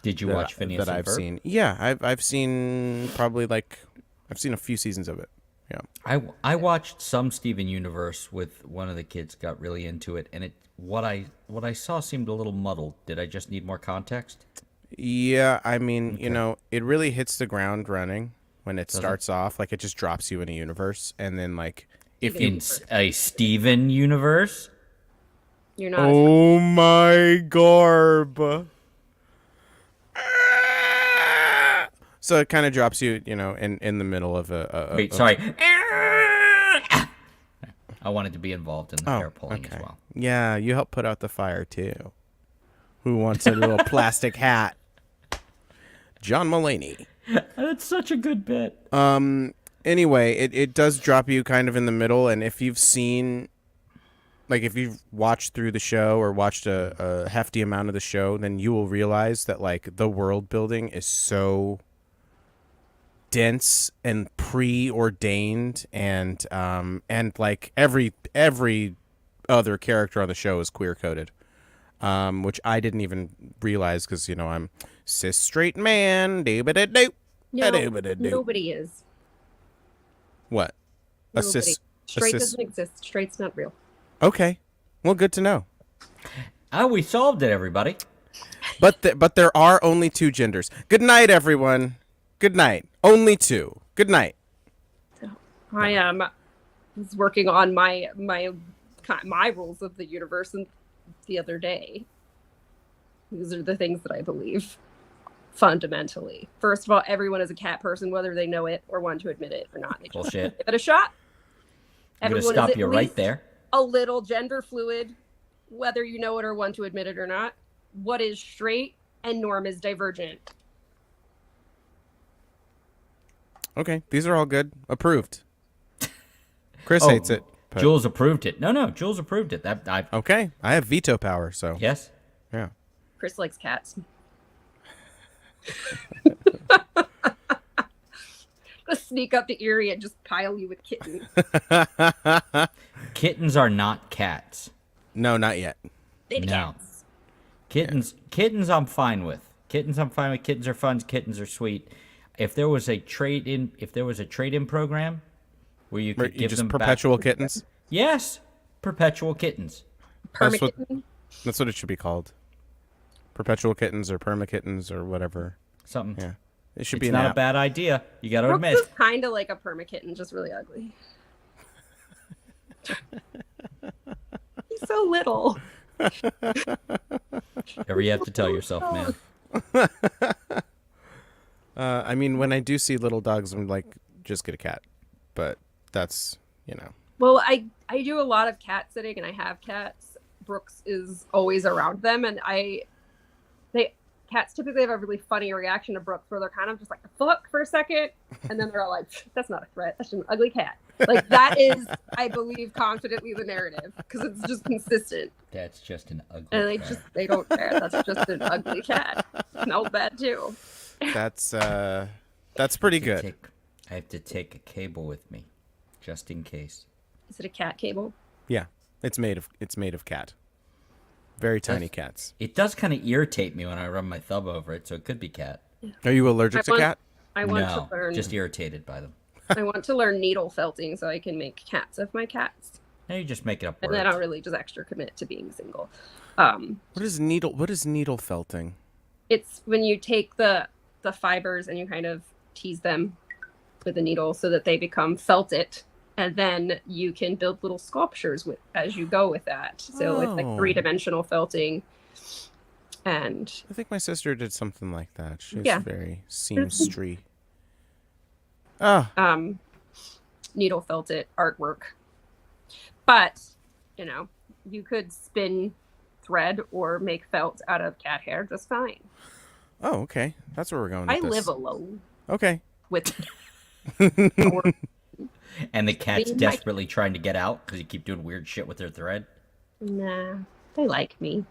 B: Did you watch Phineas
A: that
B: and
A: I've
B: Ferb?
A: seen. Yeah, I've seen probably I've seen a few seasons of it. Yeah.
B: I watched some Steven Universe with one of the kids. Got really into it, and what I saw seemed a little muddled. Did I just need more context?
A: Yeah, I mean, it really hits the ground running when it starts off. Like, it just drops you in a universe, and then like if you
B: In a Steven Universe?
C: You're not.
A: oh my garb. So it kind of drops you, in the middle of a
B: Wait, sorry. I wanted to be involved in the hair pulling as well.
A: Yeah, you help put out the fire too. Who wants a little plastic hat? John Mulaney.
B: That's such a good bit.
A: Anyway, it does drop you kind of in the middle, and if you've seen, like, if you've watched through the show or watched a hefty amount of the show, then you will realize that, like, the world building is so dense and preordained, and like every other character on the show is queer coded, which I didn't even realize because I'm cis straight man.
C: No, nobody is.
A: What? A
C: Nobody.
A: cis?
C: Straight
A: cis-
C: doesn't exist. Straight's not real.
A: Okay, well, good to know.
B: Oh, we solved it, everybody.
A: But there are only two genders. Good night, everyone. Good night. Only two. Good night.
C: I was working on my rules of the universe the other day. These are the things that I believe fundamentally. First of all, everyone is a cat person, whether they know it or want to admit it or not. They just
B: Bullshit.
C: give it a shot.
B: I'm going to
C: Everyone is
B: stop
C: at
B: you right
C: least
B: there.
C: a little gender fluid, whether you know it or want to admit it or not. What is straight and norm is divergent.
A: Okay, these are all good. Approved. Chris hates it. But...
B: Jules approved it. No, Jules approved it.
A: Okay, I have veto power, so
B: Yes.
A: yeah.
C: Chris likes cats. Let's sneak up to Erie and just pile you with kittens.
B: Kittens are not cats.
A: No, not yet.
C: They're
B: No.
C: cats.
B: Kittens I'm fine with. Kittens I'm fine with. Kittens are fun. Kittens are sweet. If there was a trade-in program where you could give
A: just
B: them
A: perpetual
B: back,
A: kittens.
B: yes, perpetual kittens.
A: That's what,
C: Permakitten?
A: that's what it should be called. Perpetual kittens or perma kittens or whatever.
B: Something.
A: Yeah, it should
B: It's
A: be an
B: not
A: app.
B: a bad idea. You got to
C: Brooks
B: admit.
C: is kind of like a permakitten, just really ugly. He's so little.
B: Whatever you have to tell yourself, man.
A: I mean, when I do see little dogs, I'm like, just get a cat. But that's,
C: Well, I do a lot of cat sitting, and I have cats. Brooks is always around them, and cats typically have a really funny reaction to Brooks, where they're kind of just like, fuck for a second, and then they're all like, that's not a threat, that's just an ugly cat. Like, that is, I believe, confidently the narrative, because it's just consistent.
B: That's just an ugly
C: And
B: cat.
C: they don't care. That's just an ugly cat. Smells bad too.
A: that's pretty good.
B: I have to take a cable with me, just in case.
C: Is it a cat cable?
A: Yeah, it's made of cat. Very tiny cats.
B: It does kind of irritate me when I run my thumb over it, so it could be cat.
A: Are you allergic to cat?
C: I want
B: No,
C: to learn.
B: just irritated by them.
C: I want to learn needle felting so I can make cats of my cats,
B: Now you just make it up
C: and
B: words.
C: then I'll really just extra commit to being single.
A: What is needle felting?
C: It's when you take the fibers and you kind of tease them with a needle so that they become felted, and then you can build little sculptures as you go with that. So it's like
A: Oh.
C: 3-dimensional felting. And
A: I think my sister did something like that. She's
C: Yeah.
A: very seamstress. Ah,
C: needle felted artwork. But, you could spin thread or make felt out of cat hair just fine.
A: oh, okay. That's where we're going.
C: I
A: With
C: live
A: this.
C: alone
A: Okay.
C: with
B: And the cat's
C: Me and
B: desperately trying to get out because you keep doing weird shit with their thread.
C: Nah, they like me.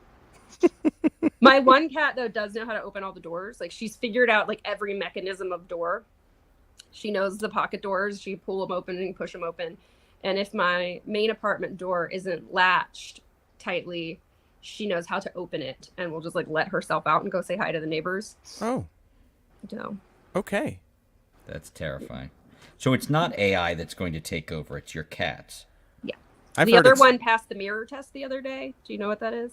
C: My one cat, though, does know how to open all the doors. Like, she's figured out, like, every mechanism of door. She knows the pocket doors. She pull them open and push them open. And if my main apartment door isn't latched tightly, she knows how to open it and will just, like, let herself out and go say hi to the neighbors.
A: Oh,
C: So,
A: okay.
B: That's terrifying. So it's not AI that's going to take over. It's your cats.
C: yeah.
A: I've
C: The
A: heard
C: other
A: it's-
C: one passed the mirror test the other day. Do you know what that is?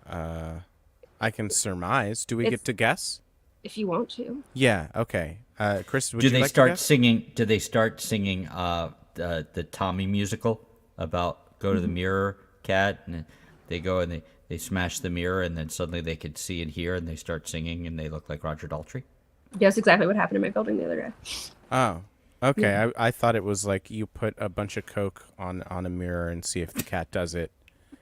A: I can surmise. Do we
C: It's-
A: get to guess?
C: If you want to.
A: Yeah. Okay. Chris, would
B: Do
A: you
B: they
A: like to
B: start
A: guess?
B: singing? Do they start singing the Tommy musical about go to the mirror, cat, and they go and they smash the mirror, and then suddenly they could see and hear, and they start singing, and they look like Roger Daltrey?
C: That's exactly what happened in my building the other day.
A: Oh, okay. I thought it was like you put a bunch of Coke on a mirror and see if the cat does it.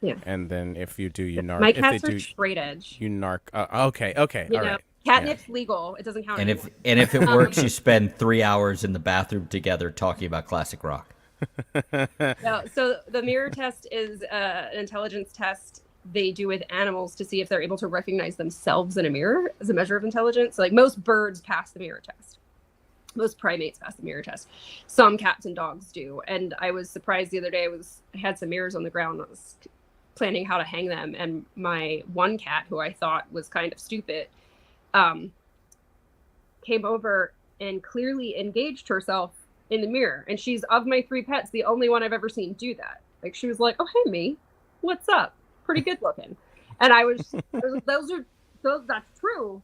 C: Yeah.
A: And then if you do, you narc.
C: My
A: if
C: cats
A: they
C: are
A: do,
C: straight edge.
A: you narc. Okay. Okay.
C: You
A: All
C: know,
A: right.
C: catnip's legal. It doesn't count.
B: And
C: anymore.
B: if it works, you spend 3 hours in the bathroom together talking about classic rock.
C: No, so the mirror test is an intelligence test they do with animals to see if they're able to recognize themselves in a mirror as a measure of intelligence. So, like, most birds pass the mirror test. Most primates pass the mirror test. Some cats and dogs do. And I was surprised the other day. I had some mirrors on the ground. I was planning how to hang them, and my one cat, who I thought was kind of stupid, came over and clearly engaged herself in the mirror. And she's, of my 3 pets, the only one I've ever seen do that. Like, she was like, "Oh, hey, me, what's up? Pretty good looking." And I was that's true.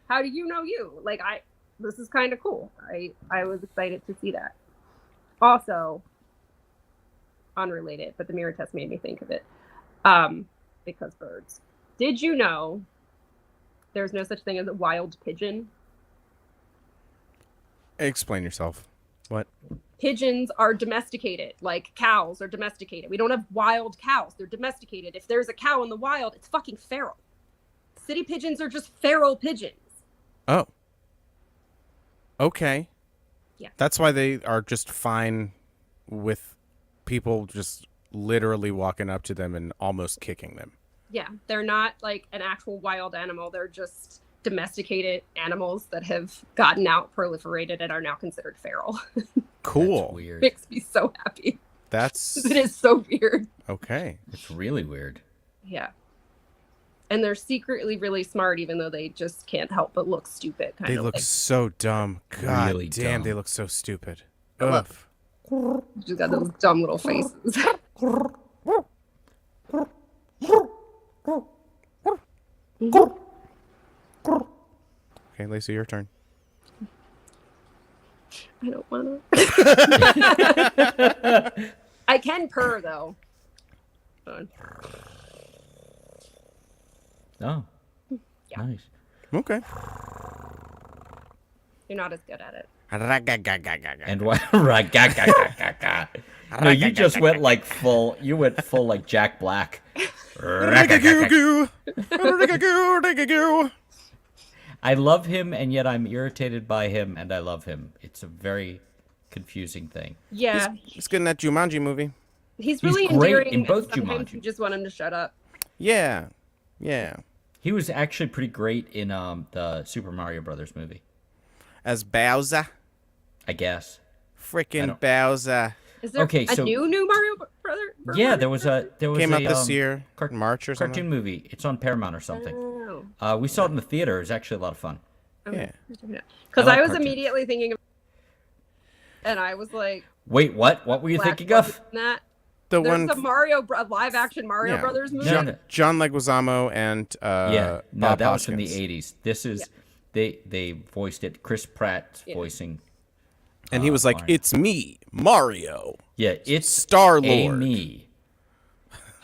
C: How do you know you? Like, this is kind of cool. I was excited to see that. Also, unrelated, but the mirror test made me think of it. Because birds. Did you know there's no such thing as a wild pigeon?
A: Explain yourself. What?
C: Pigeons are domesticated, like cows are domesticated. We don't have wild cows. They're domesticated. If there's a cow in the wild, it's fucking feral. City pigeons are just feral pigeons.
A: Oh. Okay.
C: Yeah.
A: That's why they are just fine with people just literally walking up to them and almost kicking them.
C: Yeah, they're not like an actual wild animal. They're just domesticated animals that have gotten out, proliferated, and are now considered feral.
A: Cool.
B: That's weird.
C: Makes me so happy.
A: That's
C: It is so weird.
A: okay.
B: It's really weird.
C: Yeah. And they're secretly really smart, even though they just can't help but look stupid.
A: They look so dumb. God
B: Really
A: damn, they
B: dumb.
A: look so stupid.
C: Look.
A: Ugh.
C: Just got those dumb little faces.
A: Okay, Lacey, your turn.
C: I don't want to. I can purr, though. Hold on.
B: Oh.
C: Yeah.
B: Nice.
A: Okay.
C: You're not as good at it.
B: And what? No, you just went like full. You went full like Jack Black. I love him, and yet I'm irritated by him, and I love him. It's a very confusing thing.
C: Yeah.
A: It's good in that Jumanji movie.
C: He's really
B: great
C: endearing.
B: in both
C: and sometimes
B: Jumanji.
C: you just want him to shut up.
A: Yeah. Yeah.
B: He was actually pretty great in the Super Mario Brothers movie,
A: As Bowser.
B: I guess.
A: Freaking Bowser.
C: Is there
B: Okay,
C: a
B: so-
C: new Mario Brother?
B: Yeah, there was
A: Came out
B: a
A: this year. March or something.
B: cartoon movie. It's on Paramount or something.
C: Oh.
B: We saw it in the theater. It was actually a lot of fun.
A: Yeah.
C: Because
B: I like
C: I was
B: cartoons.
C: immediately thinking of, and I was like,
B: Wait, what? What were you
C: Black
B: thinking of?
C: wasn't in that.
A: The
C: There's
A: one
C: a live action Mario
A: Yeah.
C: Brothers movie.
B: No.
A: John Leguizamo and
B: Yeah, no,
A: Bob
B: that was from
A: Hoskins.
B: the '80s. This is they voiced it. Chris Pratt voicing.
A: And he was like,
B: Mario.
A: "It's me, Mario."
B: Yeah, it's
A: Star-Lord.
B: me.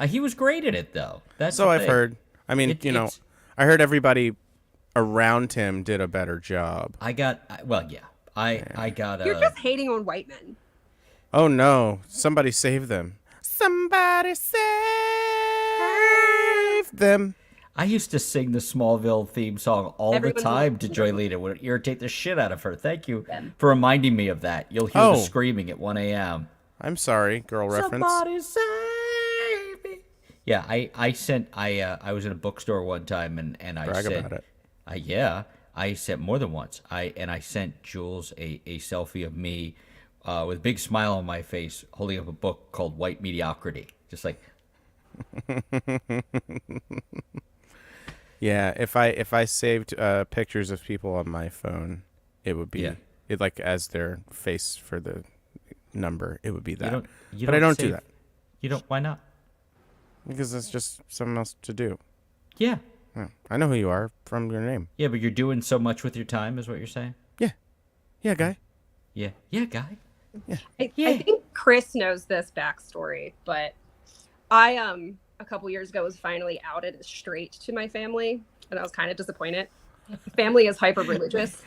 B: He was great at it though. That's
A: So
B: the
A: I've
B: thing.
A: heard. I mean,
B: It's-
A: I heard everybody around him did a better job.
B: I got I got
C: You're just hating on white men.
A: Oh no! Somebody save them! Somebody save them!
B: I used to sing the Smallville theme song all
C: Everyone
B: the time
C: loves
B: to Joylene. It would irritate the shit out of her. Thank you for reminding me of that. You'll hear the screaming at 1 a.m.
A: I'm sorry, girl reference.
B: Somebody save me. Yeah, I was in a bookstore one time and I
A: Brag
B: said,
A: about it.
B: I sent more than once. I sent Jules a selfie of me with a big smile on my face, holding up a book called White Mediocrity, just like.
A: Yeah, if I saved pictures of people on my phone, it would be it like as their face for the number. It would be that. But I don't do that
B: You don't. Why not?
A: because it's just something else to do.
B: Yeah.
A: Yeah, I know who you are from your name.
B: Yeah, but you're doing so much with your time, is what you're saying.
A: Yeah, guy.
B: Yeah. Yeah, guy.
C: I think Chris knows this backstory, but I a couple years ago was finally outed as straight to my family, and I was kind of disappointed. My family is hyper religious,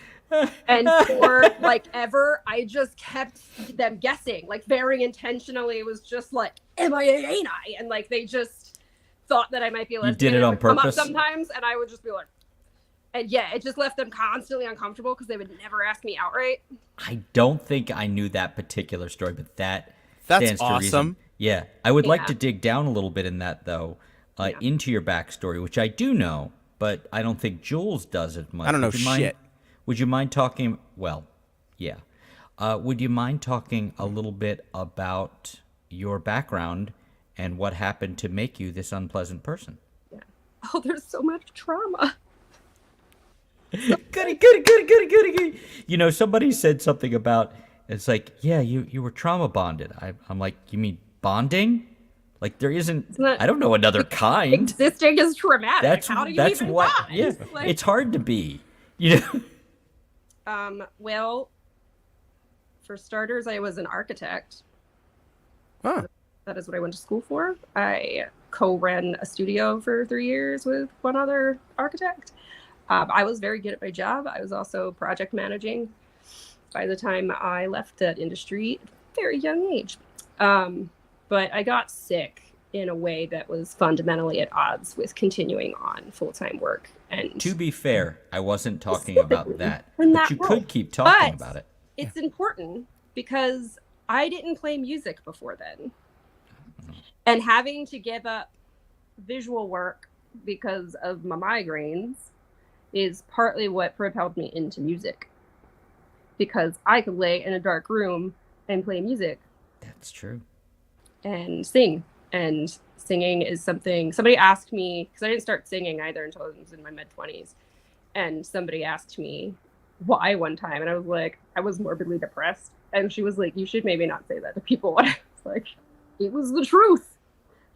C: and for like ever, I just kept them guessing, like very intentionally. It was just like, am I? Ain't I? And like they just thought that I might be a lesbian.
B: did it
C: and
B: on
C: would come up
B: purpose?
C: sometimes, and I would just be like, and yeah, it just left them constantly uncomfortable because they would never ask me outright.
B: I don't think I knew that particular story, but that's
A: That's
B: stands to reason.
A: awesome.
B: Yeah, I would like
C: Yeah.
B: to dig down a little bit in that though, into your backstory, which I do know, but I don't think Jules does it much.
A: I don't know
B: Would you mind-
A: shit.
B: Would you mind talking? Well, yeah. Would you mind talking a little bit about your background and what happened to make you this unpleasant person?
C: Oh, there's so much trauma.
B: Goody. You know, somebody said something about, it's like, yeah, you were trauma bonded. I'm like, you mean bonding? Like there isn't,
C: not-
B: I don't know another kind.
C: Existing is traumatic.
B: That's
C: How do you
B: that's
C: even
B: what.
C: bond?
B: Yeah,
C: Like,
B: it's hard to be. You know.
C: Well, for starters, I was an architect.
A: Huh.
C: That is what I went to school for. I co-ran a studio for 3 years with one other architect. I was very good at my job. I was also project managing by the time I left that industry at a very young age. But I got sick in a way that was fundamentally at odds with continuing on full-time work. And
B: To be fair, I wasn't talking about that,
C: In
B: but
C: that
B: you
C: role.
B: could keep talking
C: But
B: about it.
C: it's important because I didn't play music before then. And having to give up visual work because of my migraines is partly what propelled me into music. Because I could lay in a dark room and play music.
B: That's true.
C: And sing. And singing is something, somebody asked me, because I didn't start singing either until I was in my mid-20s. And somebody asked me why one time. And I was like, I was morbidly depressed. And she was like, you should maybe not say that to people. And I was like, it was the truth.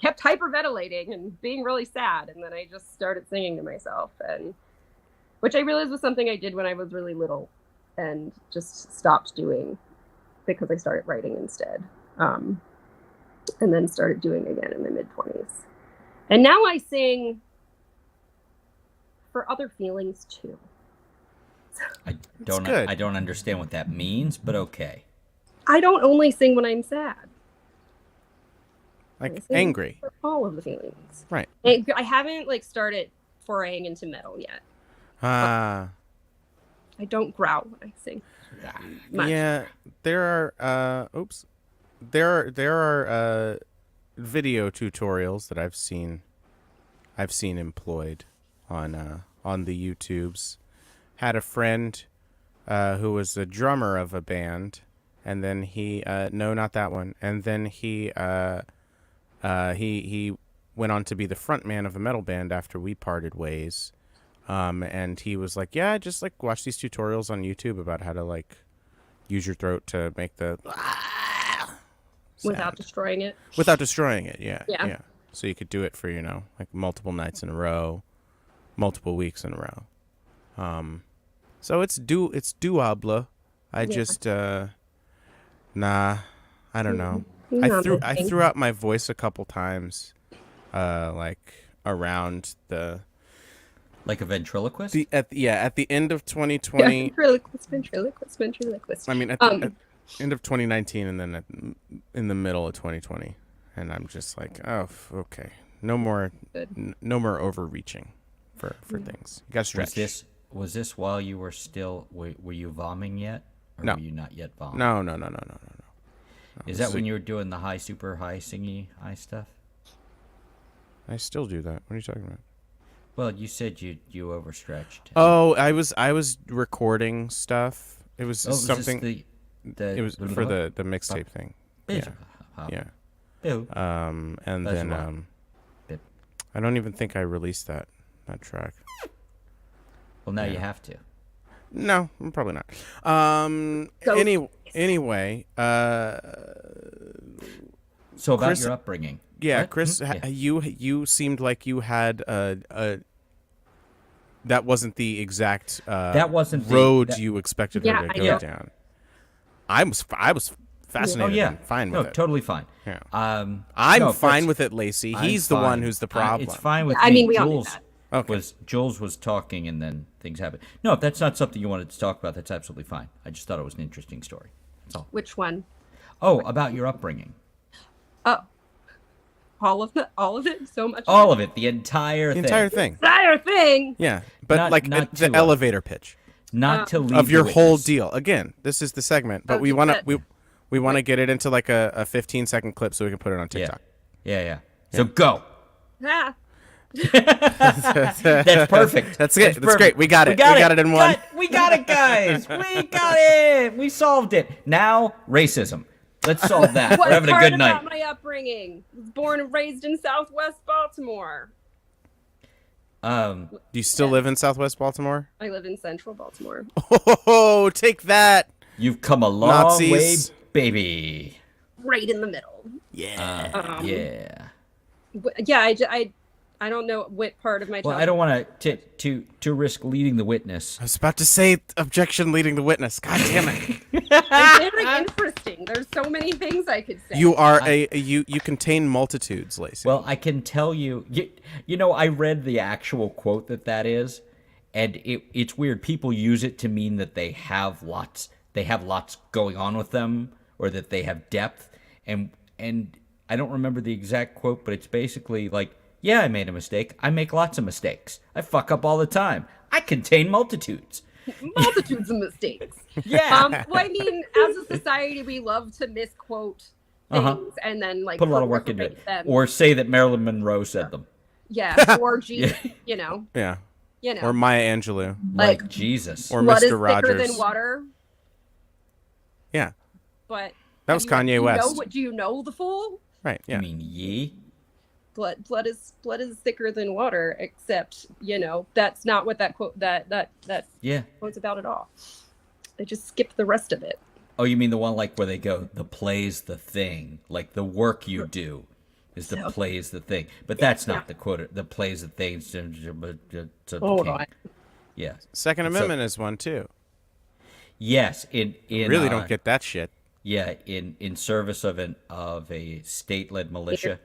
C: Kept hyperventilating and being really sad. And then I just started singing to myself, and which I realized was something I did when I was really little and just stopped doing because I started writing instead. And then started doing again in my mid-20s. And now I sing for other feelings too.
B: I don't understand what that means, but okay.
C: I don't only sing when I'm sad.
A: Like angry.
C: For all of the feelings.
A: Right.
C: I haven't like started foraying into metal yet.
A: Ah.
C: I don't growl when I sing. Much.
A: Yeah, there are video tutorials that I've seen employed on the YouTubes. Had a friend who was a drummer of a band, and then he no, not that one. And then he went on to be the front man of a metal band after we parted ways. And he was like, yeah, just like watch these tutorials on YouTube about how to like use your throat to make the
C: without destroying it.
A: Without destroying it, yeah.
C: Yeah.
A: So you could do it for, like multiple nights in a row, multiple weeks in a row. So it's doable. I just I don't know. I threw out my voice a couple times, like around the.
B: Like a ventriloquist?
A: At the end of 2020.
C: Ventriloquist.
A: I mean, at the end of 2019, and then in the middle of 2020, and I'm just like, oh, okay, no more overreaching for things. You got to stretch.
B: Was this while you were still? Were you vomiting yet? Or
A: No.
B: Were you not yet vomiting?
A: No.
B: Is that when you were doing the super high singy high stuff?
A: I still do that. What are you talking about?
B: Well, you said you overstretched.
A: Oh, I was recording stuff. It was something. It was for the mixtape thing. Yeah. And then I don't even think I released that track.
B: Well, now you have to.
A: No, probably not. Anyway.
B: So about
A: Chris,
B: your upbringing.
A: Yeah,
B: what?
A: Chris, you seemed like you had that wasn't the exact road you expected her to go down. I was fascinated and fine with it.
B: Totally fine.
A: Yeah. I'm fine with it, Lacey. He's the one who's the problem.
B: It's fine with me.
C: I mean, we all knew that.
A: Okay.
B: Jules was talking and then things happened. No, if that's not something you wanted to talk about, that's absolutely fine. I just thought it was an interesting story. That's all.
C: Which one?
B: Oh, about your upbringing.
C: Oh. All of it? So much?
B: All of it. The entire thing.
A: Entire thing.
C: Entire thing!
A: Yeah, but
B: not
A: the elevator pitch.
B: Not to leave
A: of your
B: the
A: whole
B: witness.
A: deal. Again, this is the segment, but we want to get it into like a 15-second clip so we can put it on TikTok.
B: Yeah. So go.
C: Ah.
B: That's perfect.
A: That's it. That's great. We got it.
B: We got it
A: in one.
B: We got it, guys. We got it. We solved it. Now, racism. Let's solve that. We're having a good night.
C: What part about my upbringing? I was born and raised in Southwest Baltimore.
A: Do you still live in Southwest Baltimore?
C: I live in Central Baltimore.
A: Oh, take that.
B: You've come a long
A: Nazis.
B: way, baby.
C: Right in the middle.
A: Yeah.
B: Yeah.
C: I don't know what part of my
B: Well, I don't want to risk leading the witness.
A: I was about to say objection leading the witness. God damn it.
C: It's very interesting. There's so many things I could say.
A: You are you contain multitudes, Lacey.
B: Well, I can tell you, I read the actual quote that is, and it's weird. People use it to mean that they have lots going on with them, or that they have depth. And I don't remember the exact quote, but it's basically like, yeah, I made a mistake. I make lots of mistakes. I fuck up all the time. I contain multitudes.
C: Multitudes of mistakes.
B: Yeah.
C: Well, I mean, as a society, we love to misquote things and then like
B: put a lot of work into it,
C: proliferate them.
B: or say that Marilyn Monroe said them.
C: Yeah, or Jesus,
A: Yeah.
C: you know,
A: Or Maya Angelou.
B: Like Jesus.
A: Or
C: blood is
A: Mr.
C: thicker
A: Rogers.
C: than water.
A: Yeah.
C: But
A: That was Kanye West.
C: Do you know the full?
A: Right. Yeah.
B: You mean ye?
C: Blood is thicker than water, except that's not what that quote that
B: Yeah.
C: quote's about at all. They just skip the rest of it.
B: Oh, you mean the one like where they go, the play's the thing, like the work you do is the play's the thing, but that's not the quote. The play's the thing.
C: Hold on.
B: Yeah.
A: Second Amendment is one too.
B: Yes. In
A: Really don't get that shit.
B: Yeah. In service of a state-led militia.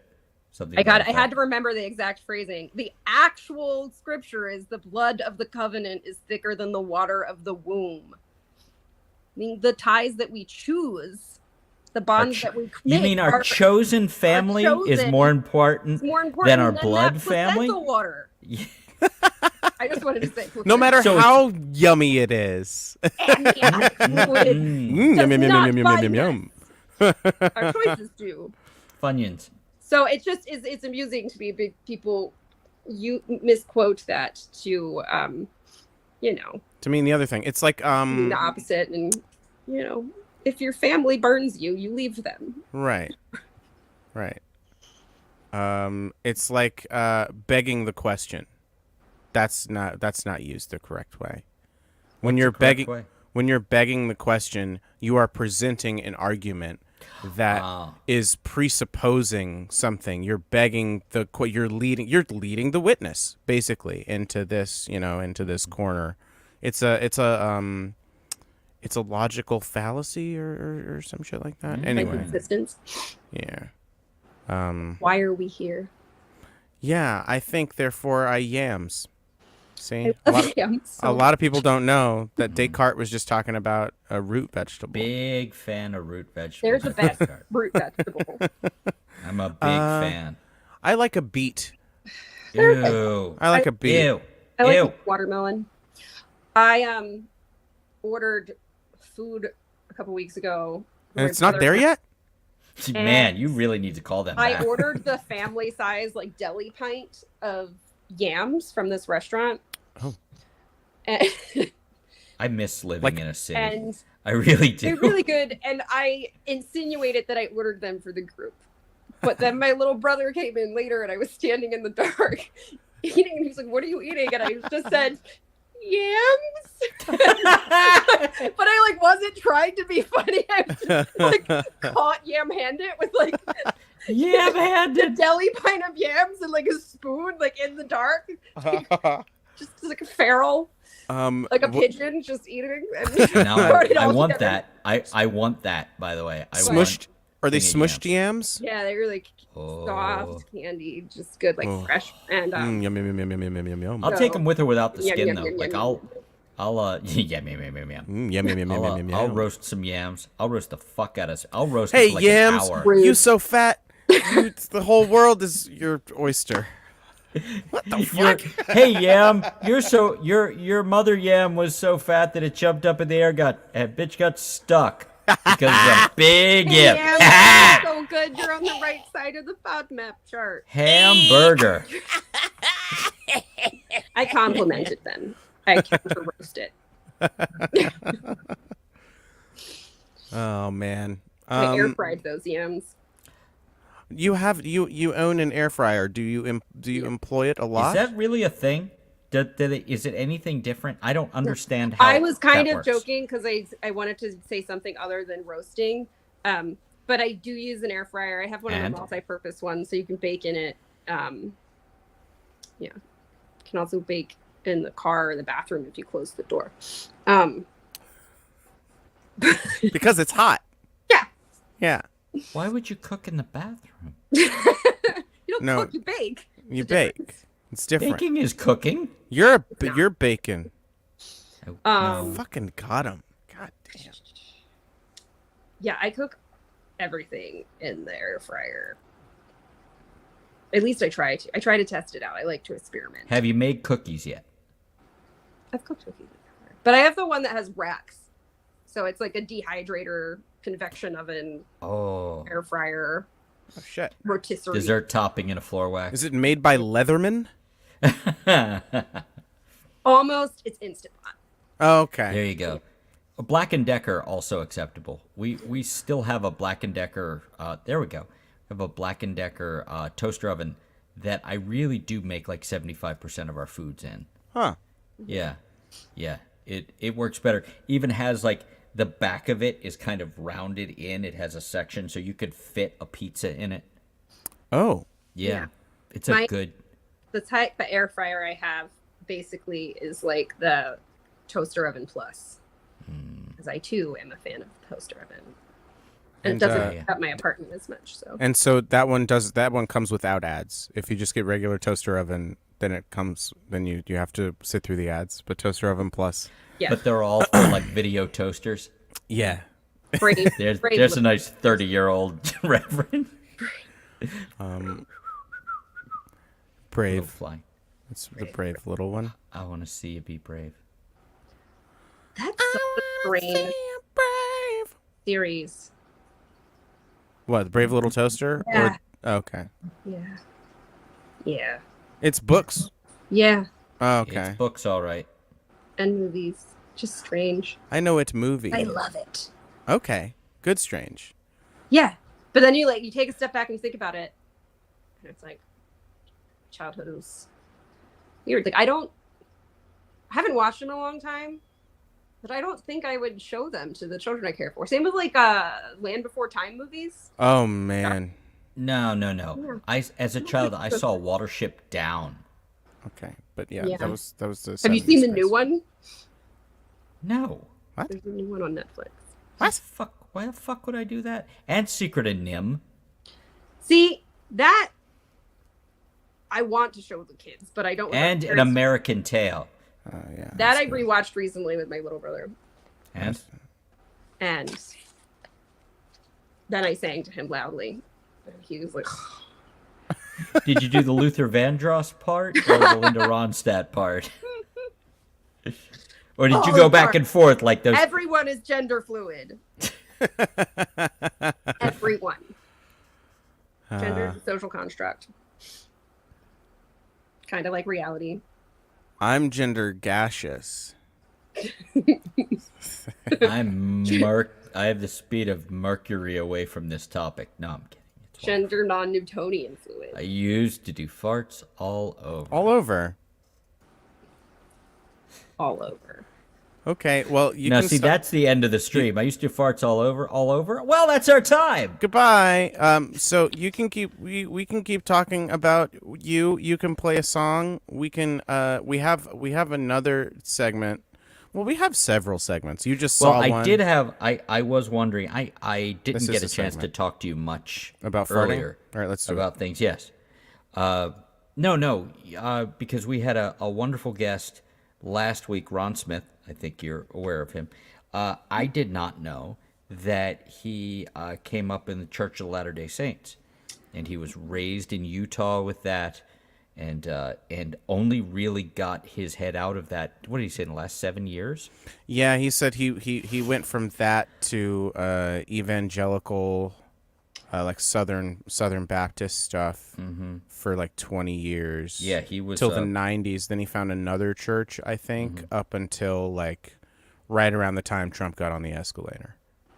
B: Something.
C: I had to remember the exact phrasing. The actual scripture is the blood of the covenant is thicker than the water of the womb. I mean, the ties that we choose, the bonds that we make.
B: You mean our chosen family is more important than our blood family?
C: Water.
B: Yeah.
C: I just wanted to say.
A: No matter how yummy it is.
C: Yum,
A: Yum, yum, yum, yum, yum, yum.
C: Our choices do.
B: Funyuns.
C: So it's just it's amusing to me. People misquote that to
A: to mean the other thing. It's like
C: the opposite, and if your family burns you, you leave them.
A: Right. It's like begging the question. That's not used the correct way. When you're begging the question, you are presenting an argument that is presupposing something. You're begging you're leading the witness basically into this, into this corner. It's a logical fallacy or some shit like that. Anyway.
C: Insistence.
A: Yeah.
C: Why are we here?
A: Yeah, I think therefore I yams. See,
C: Yams.
A: a lot of people don't know that Descartes was just talking about a root vegetable.
B: Big fan of root vegetables.
C: There's the best root vegetable.
B: I'm a big fan.
A: I like a beet.
B: Ew.
A: I like a beet.
B: Ew.
C: I like watermelon. I ordered food a couple weeks ago.
A: And it's not there yet?
B: Man, you really need to call them back.
C: I ordered the family size deli pint of yams from this restaurant.
A: Oh.
C: And
B: I miss living in a city.
C: And
B: I really do.
C: they're really good. And I insinuated that I ordered them for the group. But then my little brother came in later and I was standing in the dark eating. And he was like, "What are you eating?" And I just said, "Yams." But I wasn't trying to be funny. I just caught yam-handed with
B: yam-handed
C: the deli pint of yams and a spoon in the dark. Just like a feral. A pigeon just eating. And
B: now I want that. I want that, by the way.
A: Smushed. Are they smushed yams?
C: Yeah, they're soft candy, just good, fresh. And
A: yum, yum, yum, yum, yum, yum, yum.
B: I'll take them with or without the skin though. I'll I'll roast some yams. I'll roast the fuck out of. I'll roast.
A: Hey,
B: it for
A: yams!
B: an hour.
A: You so fat. The whole world is your oyster. What the fuck?
B: Hey, yam! Your mother yam was so fat that it jumped up in the air. Bitch got stuck because of a big yam.
C: Yam, so good. You're on the right side of the FODMAP chart.
B: Hamburger.
C: I complimented them. I counter roast it.
A: Oh man!
C: I air fried those yams.
A: You own an air fryer. Do you employ it a lot?
B: Is that really a thing? Is it anything different? I don't understand how.
C: I was kind of
B: works.
C: joking because I wanted to say something other than roasting. But I do use an air fryer. I have one of the multi-purpose ones, so you can bake in it. Yeah, you can also bake in the car or the bathroom if you close the door.
A: Because it's hot.
C: Yeah.
A: Yeah.
B: Why would you cook in the bathroom?
C: You don't cook, you bake.
A: You bake. It's different.
B: Baking is cooking.
A: You're baking. Fucking got him. God damn.
C: Yeah, I cook everything in the air fryer. At least I try to. I try to test it out. I like to experiment.
B: Have you made cookies yet?
C: I've cooked cookies before. But I have the one that has racks. So it's like a dehydrator convection oven,
B: Oh.
C: air fryer,
A: Oh shit.
C: rotisserie.
B: Dessert topping in a floor wax.
A: Is it made by Leatherman?
C: Almost, it's Instant Pot.
A: Oh, okay.
B: There you go. A Black and Decker also acceptable. We still have a Black and Decker. There we go. We have a Black and Decker toaster oven that I really do make like 75% of our foods in.
A: Huh.
B: Yeah, yeah. It works better. Even has like the back of it is kind of rounded in. It has a section so you could fit a pizza in it.
A: Oh.
B: Yeah,
C: Yeah.
B: it's a good.
C: The type of air fryer I have basically is like the toaster oven plus. Because I too am a fan of the toaster oven. And it doesn't take up my apartment as much. So.
A: And so that one comes without ads. If you just get regular toaster oven, then you have to sit through the ads. But toaster oven plus.
C: Yeah.
B: But they're all for like video toasters.
A: Yeah.
C: Brave,
B: There's a nice 30-year-old reverend.
A: Brave.
B: Little fly.
A: It's the brave little one.
B: I want to see you be brave.
C: That's such a strange
A: Brave.
C: series.
A: What, the Brave Little Toaster?
C: Yeah.
A: Okay.
C: Yeah. Yeah.
A: It's books.
C: Yeah.
A: Oh, okay.
B: It's books, all right.
C: And movies. Just strange.
A: I know it's movie.
C: I love it.
A: Okay. Good strange.
C: Yeah. But then you take a step back and you think about it. And it's like childhood was weird. Like I haven't watched them in a long time. But I don't think I would show them to the children I care for. Same with like Land Before Time movies.
A: Oh man.
B: No.
C: Yeah.
B: As a child, I saw Watership Down.
A: Okay. But yeah,
C: Yeah.
A: that was the
C: Have you
A: 70s
C: seen the
A: space.
C: new one?
B: No.
A: What?
C: There's a new one on Netflix.
B: Why the fuck would I do that? And Secret of Nim.
C: See, that I want to show the kids, but I don't want
B: And
C: my
B: An
C: parents-
B: American Tale.
A: Yeah.
C: That I rewatched recently with my little brother.
B: And
C: And then I sang to him loudly. And he was like,
B: did you do the Luther Vandross part or the Linda Ronstadt part? Or did you
C: Oh,
B: go back
C: sorry.
B: and forth like those?
C: everyone is gender fluid. Everyone. Gender is a social construct. Kind of like reality.
A: I'm gender gaseous.
B: I have the speed of Mercury away from this topic. No, I'm kidding. It's fine.
C: Gender non-Newtonian fluid.
B: I used to do farts all over.
A: All over.
C: All over.
A: Okay. Well, you
B: Now,
A: can
B: see,
A: stop-
B: that's the end of the stream. I used to do farts all over. Well, that's our time.
A: Goodbye. So you can we can keep talking about you. You can play a song. We can we have another segment. Well, we have several segments. You just saw
B: Well,
A: one.
B: I did have. I was wondering. I didn't
A: This
B: get a
A: is a
B: chance to
A: segment.
B: talk to you much
A: About farting?
B: earlier.
A: All right, let's do
B: about things. Yes. No. Because we had a wonderful guest last week, Ron Smith. I think you're aware of him. I did not know that he came up in the Church of Latter-day Saints, and he was raised in Utah with that, and only really got his head out of that. What did he say in the last 7 years?
A: Yeah, he said he went from that to evangelical, like Southern Baptist stuff for like 20 years.
B: Yeah, he was
A: till the 90s. Then he found another church, I think, up until like right around the time Trump got on the escalator.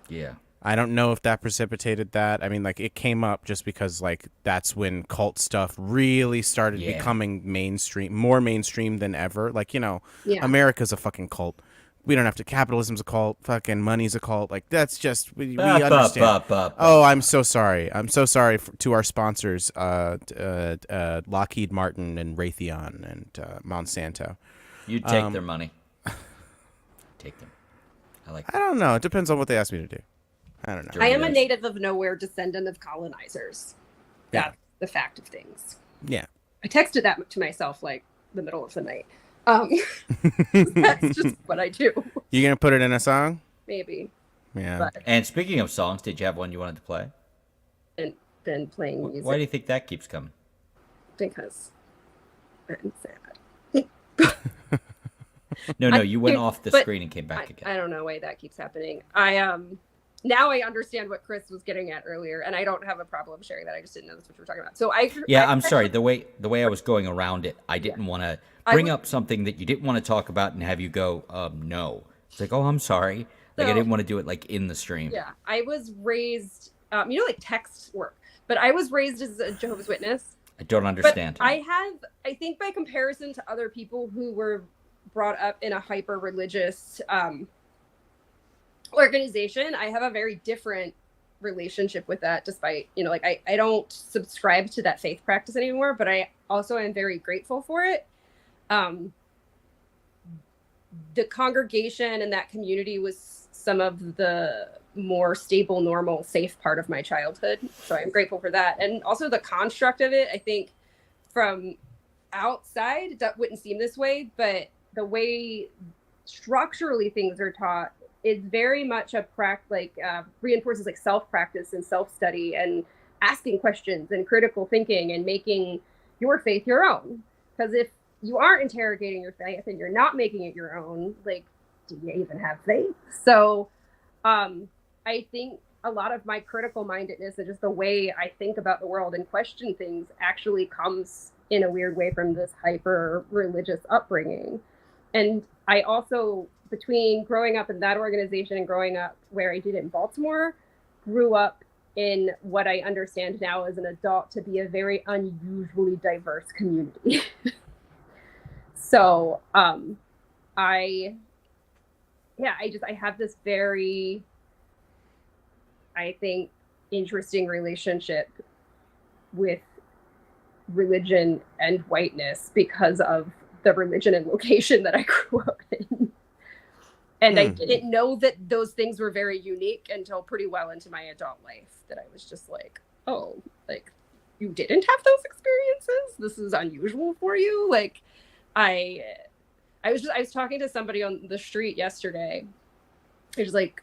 B: Yeah.
A: I don't know if that precipitated that. I mean, like, it came up just because, like, that's when cult stuff really started becoming mainstream, more mainstream than ever. Like, you know, America's a fucking cult. We don't have to. Capitalism's a cult. Fucking money's a cult. Like, that's just we understand. Oh, I'm so sorry. I'm so sorry to our sponsors, Lockheed Martin and Raytheon and Monsanto.
B: You take their money. Take them. I
A: don't know. It depends on what they ask me to do. I don't know.
C: I am a native of nowhere, descendant of colonizers. That's the fact of things.
A: Yeah.
C: I texted that to myself like the middle of the night. That's just what I do.
A: You gonna put it in a song?
C: Maybe.
A: Yeah.
C: But
B: And speaking of songs, did you have one you wanted to play?
C: been playing music
B: Why do you think that keeps coming?
C: because I'm sad.
B: No, you went off the
C: but
B: screen and came back again.
C: I don't know why that keeps happening. I now I understand what Chris was getting at earlier, and I don't have a problem sharing that. I just didn't know that's what you were talking about. So
B: I'm sorry. The way I was going around it, I didn't want to bring up something that you didn't want to talk about and have you go, no. It's like, oh, I'm sorry. Like, I didn't want to do it like in the stream.
C: Yeah, I was raised, like text work, but I was raised as a Jehovah's Witness.
B: I don't understand.
C: But I think by comparison to other people who were brought up in a hyper religious organization, I have a very different relationship with that, despite, I don't subscribe to that faith practice anymore, but I also am very grateful for it. The congregation and that community was some of the more stable, normal, safe part of my childhood. So I'm grateful for that. And also the construct of it, I think from outside, that wouldn't seem this way, but the way structurally things are taught is very much a reinforces like self-practice and self-study and asking questions and critical thinking and making your faith your own. Because if you aren't interrogating your faith and you're not making it your own, like, do you even have faith? So I think a lot of my critical mindedness and just the way I think about the world and question things actually comes in a weird way from this hyper religious upbringing. And I also, between growing up in that organization and growing up where I did in Baltimore, grew up in what I understand now as an adult to be a very unusually diverse community. So I have this very, I think, interesting relationship with religion and whiteness because of the religion and location that I grew up in. And I didn't know that those things were very unique until pretty well into my adult life, that I was just like, oh, like, you didn't have those experiences? This is unusual for you? Like, I was talking to somebody on the street yesterday. It was like,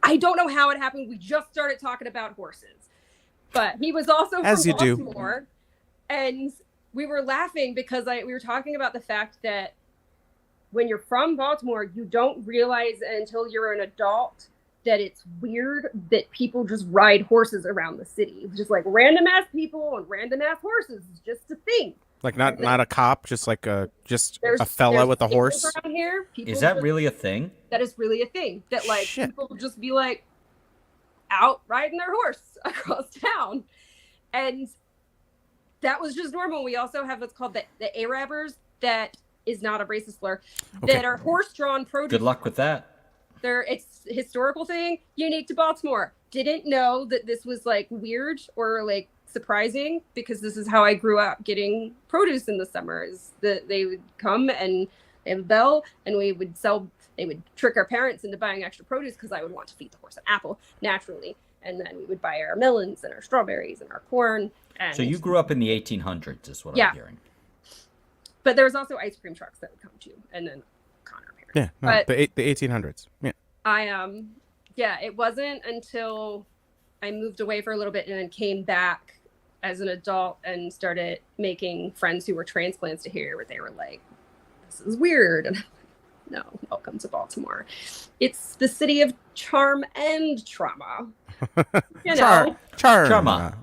C: I don't know how it happened. We just started talking about horses, but he was also
A: As
C: from
A: you do.
C: Baltimore, and we were laughing because we were talking about the fact that when you're from Baltimore, you don't realize until you're an adult that it's weird that people just ride horses around the city. Just like random ass people and random ass horses is just a thing.
A: Like not a cop, just like a fella with a horse.
C: Around here,
B: is that really a thing?
C: That is really a thing. That like
A: Shit.
C: People just be like out riding their horse across town, and that was just normal. We also have what's called the Arabers. That is not a racist slur. Okay. That are horse-drawn produce.
B: Good luck with that.
C: It's a historical thing unique to Baltimore. Didn't know that this was like weird or like surprising, because this is how I grew up getting produce in the summer. Is that they would come and they have a bell, and we would sell. They would trick our parents into buying extra produce because I would want to feed the horse an apple naturally, and then we would buy our melons and our strawberries and our corn. And
B: so you grew up in the 1800s, is what I'm hearing.
C: But there was also ice cream trucks that would come too, and then Connor parents.
A: Yeah, no, but the 1800s. Yeah.
C: It wasn't until I moved away for a little bit and then came back as an adult and started making friends who were transplants to here, where they were like, this is weird. And no, welcome to Baltimore. It's the city of charm and trauma. You know,
B: Charma.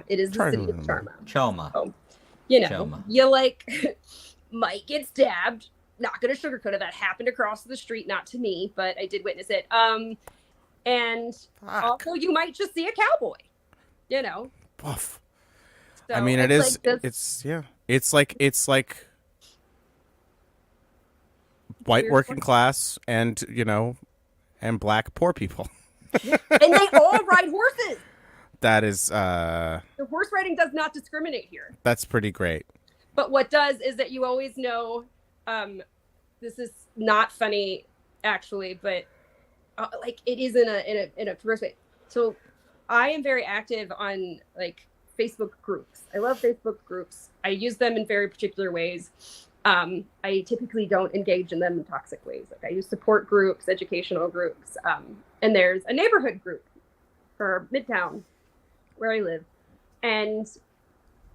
C: It is the city of Charma.
B: Chalma.
C: So, you like might get stabbed. Not gonna sugarcoat it. That happened across the street, not to me, but I did witness it. And also you might just see a cowboy.
A: Buff.
C: So
A: I mean, it's like white working class and and black poor people.
C: And they all ride horses.
A: That is
C: the horse riding does not discriminate here.
A: That's pretty great.
C: But what does is that you always know, this is not funny actually, but like it is in a perverse way. So I am very active on like Facebook groups. I love Facebook groups. I use them in very particular ways. I typically don't engage in them in toxic ways. Like I use support groups, educational groups, and there's a neighborhood group for Midtown where I live, and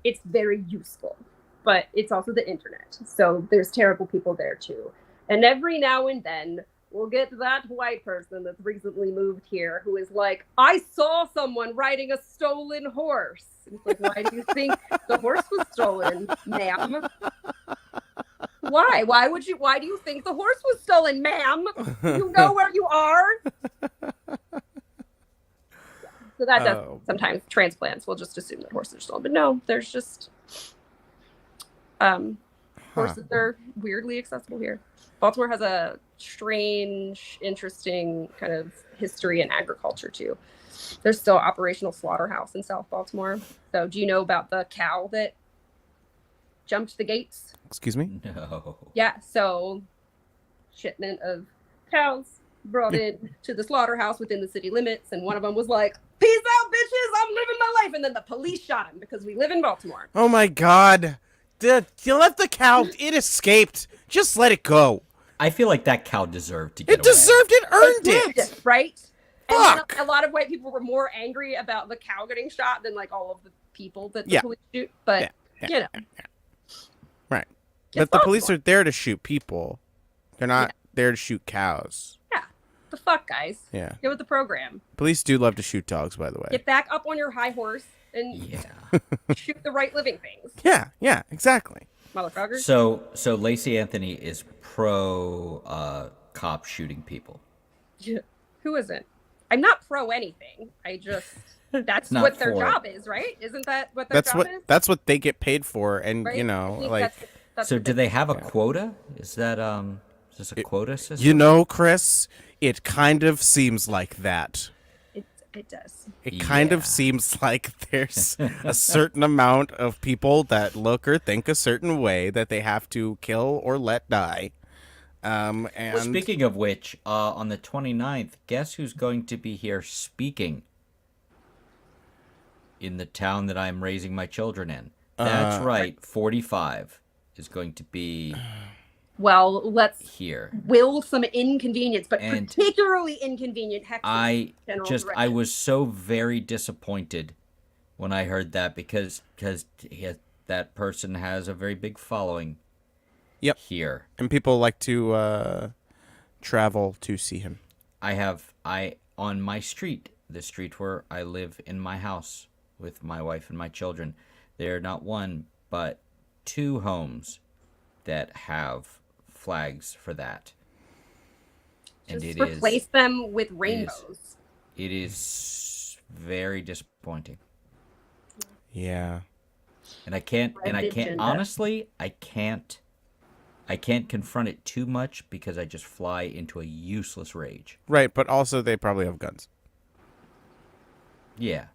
C: it's very useful, but it's also the internet. So there's terrible people there too. And every now and then we'll get to that white person that's recently moved here who is like, I saw someone riding a stolen horse. And it's like, why do you think the horse was stolen, ma'am? Why? Why do you think the horse was stolen, ma'am? You know where you are? So that does sometimes transplants will just assume that horses are stolen. But no, there's just horses are weirdly accessible here. Baltimore has a strange, interesting kind of history in agriculture too. There's still operational slaughterhouse in South Baltimore. So do you know about the cow that jumped the gates?
A: Excuse me?
B: No.
C: Yeah, so shipment of cows brought in to the slaughterhouse within the city limits, and one of them was like, peace out, bitches, I'm living my life. And then the police shot him because we live in Baltimore.
A: Oh my God. You left the cow. It escaped. Just let it go.
B: I feel like that cow deserved to get
A: It deserved it, earned
C: It did,
A: it.
C: right?
A: Fuck.
C: And a lot of white people were more angry about the cow getting shot than like all of the people that the
A: Yeah.
C: police shoot. But, you know.
A: Right.
C: It's
A: But the police
C: Baltimore.
A: are there to shoot people. They're not there to shoot cows.
C: Yeah. The fuck, guys.
A: Yeah.
C: Get with the program.
A: Police do love to shoot dogs, by the way.
C: Get back up on your high horse and
B: Yeah.
C: shoot the right living things.
A: Yeah, exactly.
C: Motherfuckers.
B: So Lacey Anthony is pro cop shooting people.
C: Yeah. Who isn't? I'm not pro anything. I just that's
B: Not
C: what their
B: for it.
C: job is, right? Isn't that what their job is?
A: That's what they get paid for, and
C: Right?
A: you
C: I
A: know,
C: think
A: like
C: that's
B: So
C: what
B: do they have a quota? Is that is this a quota system?
A: you know, Chris, it kind of seems like that.
C: it does.
A: It kind of
B: Yeah.
A: seems like there's a certain amount of people that look or think a certain way that they have to kill or let die. And
B: Well, speaking of which, on the 29th, guess who's going to be here speaking in the town that I'm raising my children in? That's right, 45 is going to be
C: Well, let's
B: here.
C: will some inconvenience, but
B: And
C: particularly inconvenient hexes.
B: I
C: General
B: I was so very disappointed when I heard that because that person has a very big following.
A: Yep.
B: Here.
A: and people like to travel to see him.
B: I on my street, the street where I live in my house with my wife and my children, there are not one but two homes that have flags for that. And
C: Just
B: it
C: replace them with rainbows.
B: it is very disappointing.
A: Yeah.
B: And I can't
C: Agenda.
B: honestly, I can't confront it too much because I just fly into a useless rage.
A: Right, but also they probably have guns.
B: Yeah.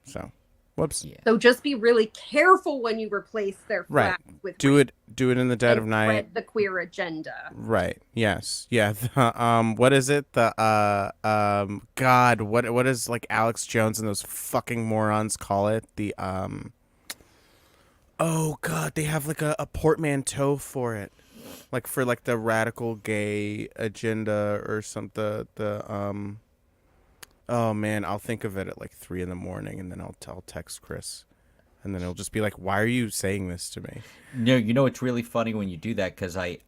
A: So, whoops.
B: Yeah.
C: So just be really careful when you replace their
A: Right.
C: flags with
A: Do it in the dead of
C: and
A: night.
C: spread the queer agenda.
A: Right. Yes. Yeah. What is it? The God. What is like Alex Jones and those fucking morons call it? The Oh God, they have like a portmanteau for it, like for like the radical gay agenda or something. Oh man, I'll think of it at like 3 a.m, and then I'll text Chris, and then he'll just be like, "Why are you saying this to me?"
B: No, you know it's really funny when you do that because I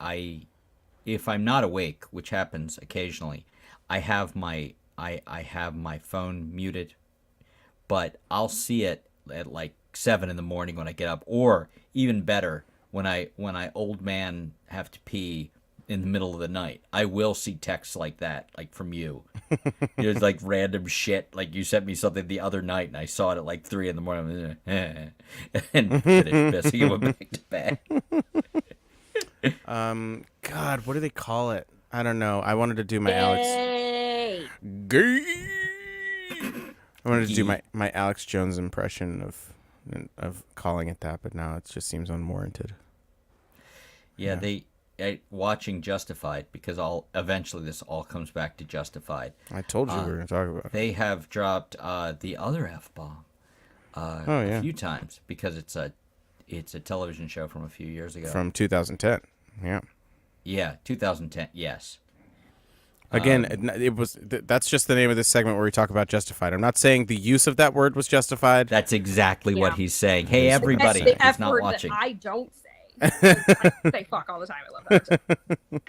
B: if I'm not awake, which happens occasionally, I have my phone muted, but I'll see it at like 7 a.m. when I get up, or even better, when I old man have to pee in the middle of the night. I will see texts like that, like from you. It's like random shit. Like you sent me something the other night, and I saw it at like 3 a.m, and finished pissing and went back to bed.
A: God, what do they call it? I don't know. I wanted to do my Alex.
C: Yay!
A: Gay. I wanted to do my Alex Jones impression of calling it that, but now it just seems unwarranted.
B: Yeah, watching Justified, because eventually this all comes back to Justified.
A: I told you we were going to talk about it.
B: They have dropped the other F-bomb a few times because it's a television show from a few years ago.
A: From 2010. Yeah.
B: Yeah, 2010. Yes.
A: Again, it was. That's just the name of this segment where we talk about Justified. I'm not saying the use of that word was justified.
B: That's exactly what
C: Yeah.
B: he's saying. Hey, everybody
C: That's the
B: who's
C: F
B: not
C: word
B: watching.
C: that I don't say. I say fuck all the time. I love that.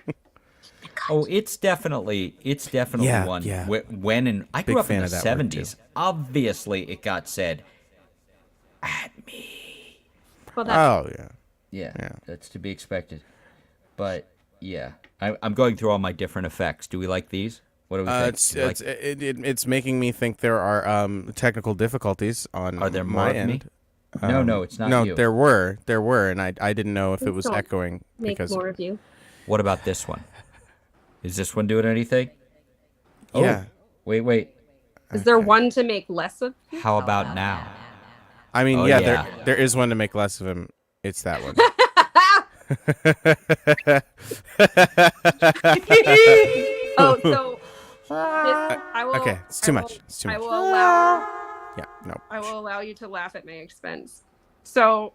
B: Oh, it's definitely
A: Yeah,
B: one.
A: yeah.
B: When I
A: Big
B: grew up
A: fan
B: in the
A: of that word, too.
B: 70s, obviously it got said at me.
C: Well, that
A: Oh yeah.
B: Yeah,
A: Yeah.
B: that's to be expected. But yeah, I'm going through all my different effects. Do we like these? What do we think? Do you like?
A: It's making me think there are technical difficulties on
B: Are there more
A: my
B: of me?
A: end.
B: No, it's not
A: No,
B: you.
A: there were, and I didn't know if it
C: Please
A: was
C: don't
A: echoing
C: make
A: because
C: more of you.
B: What about this one? Is this one doing anything?
A: yeah.
B: Oh, wait.
C: Is there
A: Okay.
C: one to make less of?
B: How about now?
A: I mean,
B: Oh,
A: yeah,
B: yeah.
A: there is one to make less of him. It's that one.
C: Oh, so this, I will.
A: Okay, it's too much. It's too
C: I
A: much.
C: will allow.
A: Yeah, no.
C: I will allow you to laugh at my expense. So,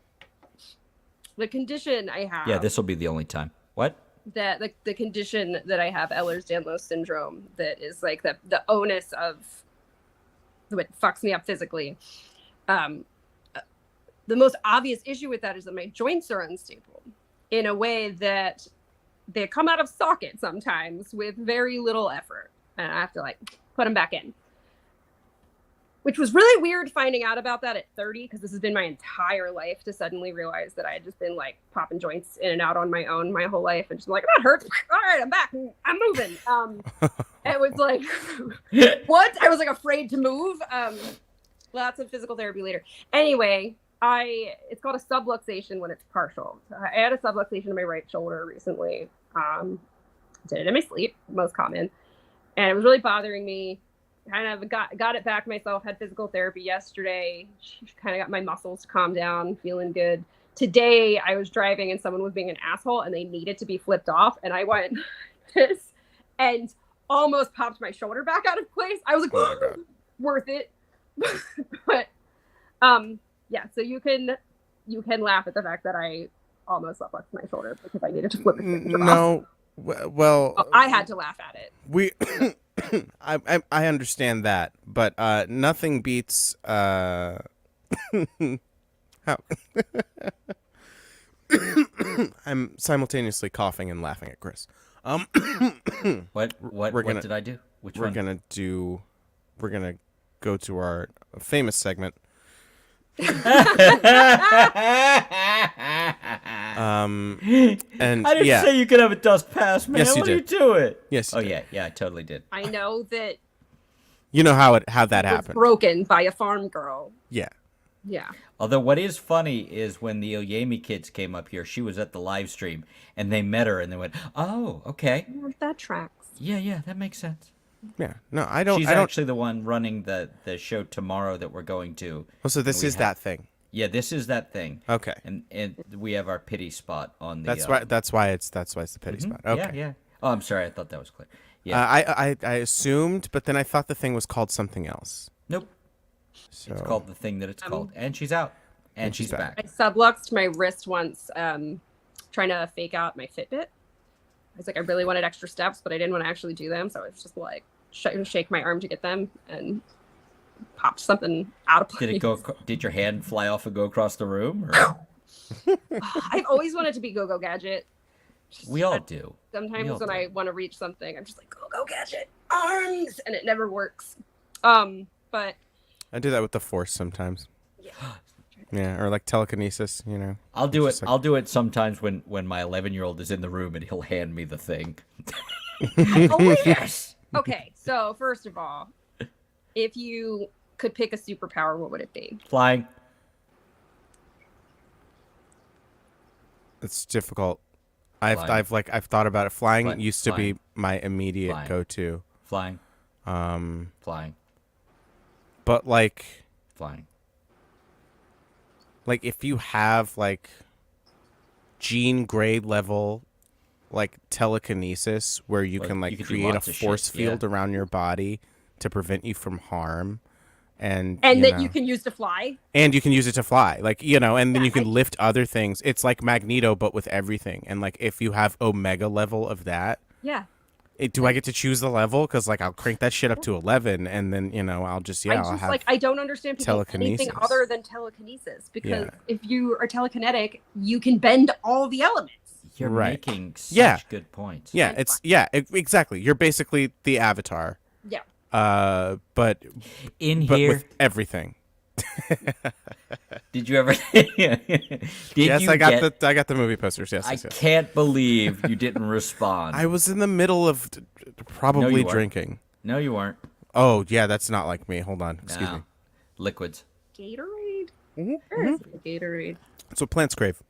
C: the condition I have.
B: Yeah, this will be the only time. What?
C: That the condition that I have, Ehlers-Danlos syndrome, that is like the onus of what fucks me up physically. The most obvious issue with that is that my joints are unstable in a way that they come out of socket sometimes with very little effort, and I have to like put them back in. Which was really weird finding out about that at 30, because this has been my entire life to suddenly realize that I had just been like popping joints in and out on my own my whole life and just like, that hurts. All right, I'm back. I'm moving. It was like, what? I was like afraid to move. Lots of physical therapy later. Anyway, it's called a subluxation when it's partial. So I had a subluxation in my right shoulder recently. Did it in my sleep, most common. And it was really bothering me. Kind of got it back myself, had physical therapy yesterday. Kind of got my muscles to calm down, feeling good. Today I was driving and someone was being an asshole and they needed to be flipped off, and I went this and almost popped my shoulder back out of place. I was like,
A: Oh my God.
C: worth it. But yeah, so you can laugh at the fact that I almost subluxed my shoulder because I needed to flip it off.
A: No, well,
C: I had to laugh at it.
A: we I understand that, but nothing beats how I'm simultaneously coughing and laughing at Chris.
B: What did I do? Which
A: We're
B: one?
A: gonna go to our famous segment. And
B: I didn't
A: yeah,
B: say you could have a dust pass, man.
A: Yes, you
B: what are you
A: did.
B: doing?
A: Yes, you
B: Oh
A: did.
B: yeah, I totally did.
C: I know that
A: You know how that
C: it was
A: happened.
C: broken by a farm girl.
A: Yeah.
C: Yeah.
B: Although what is funny is when the Oyemi kids came up here, she was at the live stream, and they met her, and they went, "Oh, okay,
C: That tracks.
B: yeah, that makes sense."
A: Yeah. No, I don't.
B: She's
A: I don't.
B: actually the one running the show tomorrow that we're going to.
A: Oh, so this
B: we
A: is
B: have-
A: that thing.
B: Yeah, this is that thing.
A: Okay.
B: And we have our pity spot on the.
A: That's why. That's why it's the pity spot. Okay.
B: Yeah. Oh, I'm sorry. I thought that was clear. Yeah.
A: I assumed, but then I thought the thing was called something else.
B: Nope.
A: So
B: It's called the thing that it's called, and she's out, and she's back.
C: I subluxed my wrist once, trying to fake out my Fitbit. I was like, I really wanted extra steps, but I didn't want to actually do them, so I was just like, shake my arm to get them, and popped something out of place.
B: Did it go? Did your hand fly off and go across the room? Or?
C: I've always wanted to be Go-Go Gadget.
B: We all do.
C: Sometimes
B: We all
C: when
B: do.
C: I want to reach something, I'm just like, Go-Go Gadget, arms, and it never works. But
A: I do that with the Force sometimes.
C: yeah.
A: Yeah, or like telekinesis. You know.
B: I'll do it.
A: Just like-
B: I'll do it sometimes when my 11-year-old is in the room and he'll hand me the thing.
C: Oh, yes. Okay, so first of all, if you could pick a superpower, what would it be?
B: Flying.
A: It's difficult.
B: Flying.
A: I've thought about it. Flying
B: Fly-
A: used to
B: flying.
A: be my immediate
B: Flying.
A: go-to.
B: Flying. Flying.
A: But like
B: Flying.
A: if you have like Jean Grey level like telekinesis where you
B: Well,
A: can
B: you
A: like
B: could do
A: create a
B: lots of shit,
A: force
B: yeah.
A: field around your body to prevent you from harm, and
C: And that
A: know,
C: you can use to fly?
A: and you can use it to fly, like, you know, and then
C: Yeah,
A: you can lift other things. It's like Magneto but with everything. And like if you have Omega level of that,
C: Yeah.
A: do I get to choose the level? Because like I'll crank that shit up to 11, and then, you know, I'll just
C: I
A: I'll
C: just
A: have
C: I don't understand people anything
A: telekinesis.
C: other than telekinesis, because
A: Yeah.
C: if you are telekinetic, you can bend all the elements.
B: You're
A: Right.
B: making such
A: Yeah.
B: good points.
A: Yeah, exactly. You're basically the Avatar.
C: Yeah.
A: But
B: In
A: but
B: here,
A: with everything.
B: did you ever? Did
A: Yes,
B: you
A: I got
B: get?
A: the movie posters. Yes,
B: I
A: yes, yes.
B: can't believe you didn't respond.
A: I was in the middle of probably
B: you weren't.
A: drinking.
B: No, you weren't.
A: Oh, yeah, that's not like me. Hold on. Excuse
B: No.
A: me.
C: Gatorade.
A: Mm-hmm.
C: Where is the Gatorade?
A: That's what plants crave.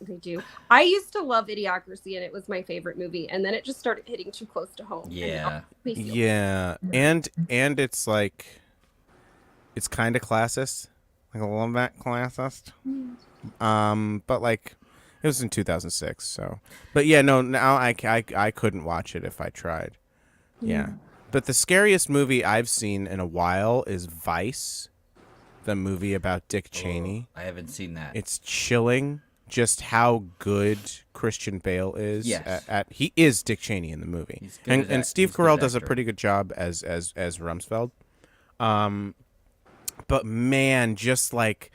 C: They do. I used to love Idiocracy, and it was my favorite movie. And then it just started hitting too close to home.
B: Yeah.
A: Yeah, and it's like, it's kind of classist, like a little bit classist. But like, it was in 2006, so. But yeah, no, now I couldn't watch it if I tried. Yeah, but the scariest movie I've seen in a while is Vice, the movie about Dick Cheney.
B: I haven't seen that.
A: It's chilling. Just how good Christian Bale is.
B: Yes.
A: He is Dick Cheney in the movie,
B: He's good at
A: and
B: that.
A: Steve
B: He's good
A: Carell
B: at
A: does a
B: actor.
A: pretty good job as Rumsfeld. But man, just like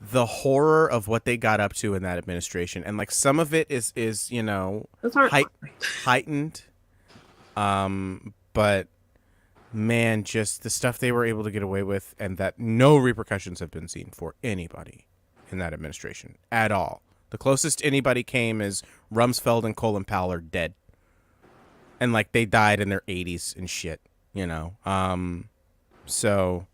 A: the horror of what they got up to in that administration, and like some of it is
C: Those aren't
A: heightened. But man, just the stuff they were able to get away with, and that no repercussions have been seen for anybody in that administration at all. The closest anybody came is Rumsfeld and Colin Powell are dead, and like they died in their 80s and shit, So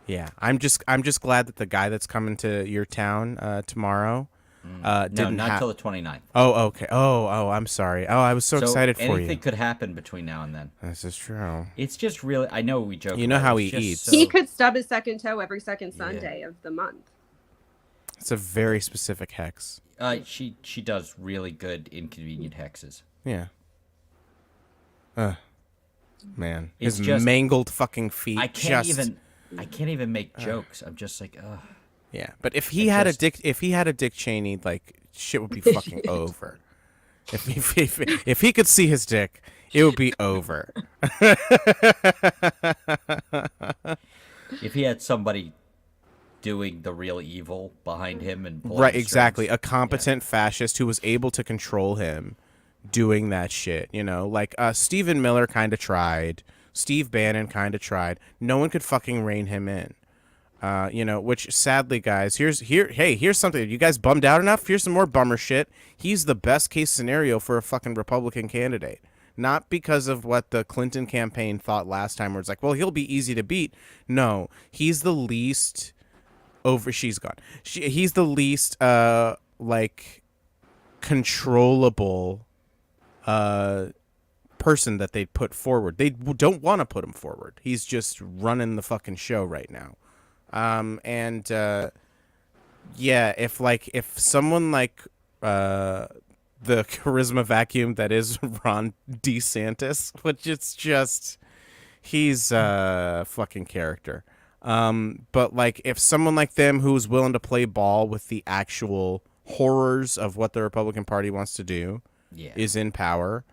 A: yeah, I'm just glad that the guy that's coming to your town tomorrow
B: No,
A: didn't
B: not till the 29th.
A: Oh, okay. Oh, I'm sorry. Oh, I was so excited for you.
B: Anything could happen between now and then.
A: This is true.
B: It's just really. I know we joke.
A: You know
B: about it,
A: how
B: it's
A: he
B: just
A: eats.
C: He could stub his second toe every second
B: Yeah.
C: Sunday of the month.
A: It's a very specific hex.
B: She does really good inconvenient hexes.
A: Yeah. Man,
B: It's
A: his
B: just-
A: mangled fucking feet.
B: I can't even make jokes. I'm just like, ugh.
A: Yeah, but if he had
B: just-
A: a Dick Cheney, like shit would be fucking over. If he could see his dick, it would be over.
B: If he had somebody doing the real evil behind him and pulling
A: Right,
B: the
A: exactly.
B: strings.
A: A competent fascist who was able to control him doing that shit, like Stephen Miller kind of tried. Steve Bannon kind of tried. No one could fucking rein him in. Which sadly, guys, here's something. You guys bummed out enough? Here's some more bummer shit. He's the best case scenario for a fucking Republican candidate. Not because of what the Clinton campaign thought last time, where it's like, well, he'll be easy to beat. No, he's the least she's gone. He's the least controllable person that they'd put forward. They don't want to put him forward. He's just running the fucking show right now. If someone like the charisma vacuum that is Ron DeSantis, which it's just, he's a fucking character. But like if someone like them who's willing to play ball with the actual horrors of what the Republican Party wants to do is in power,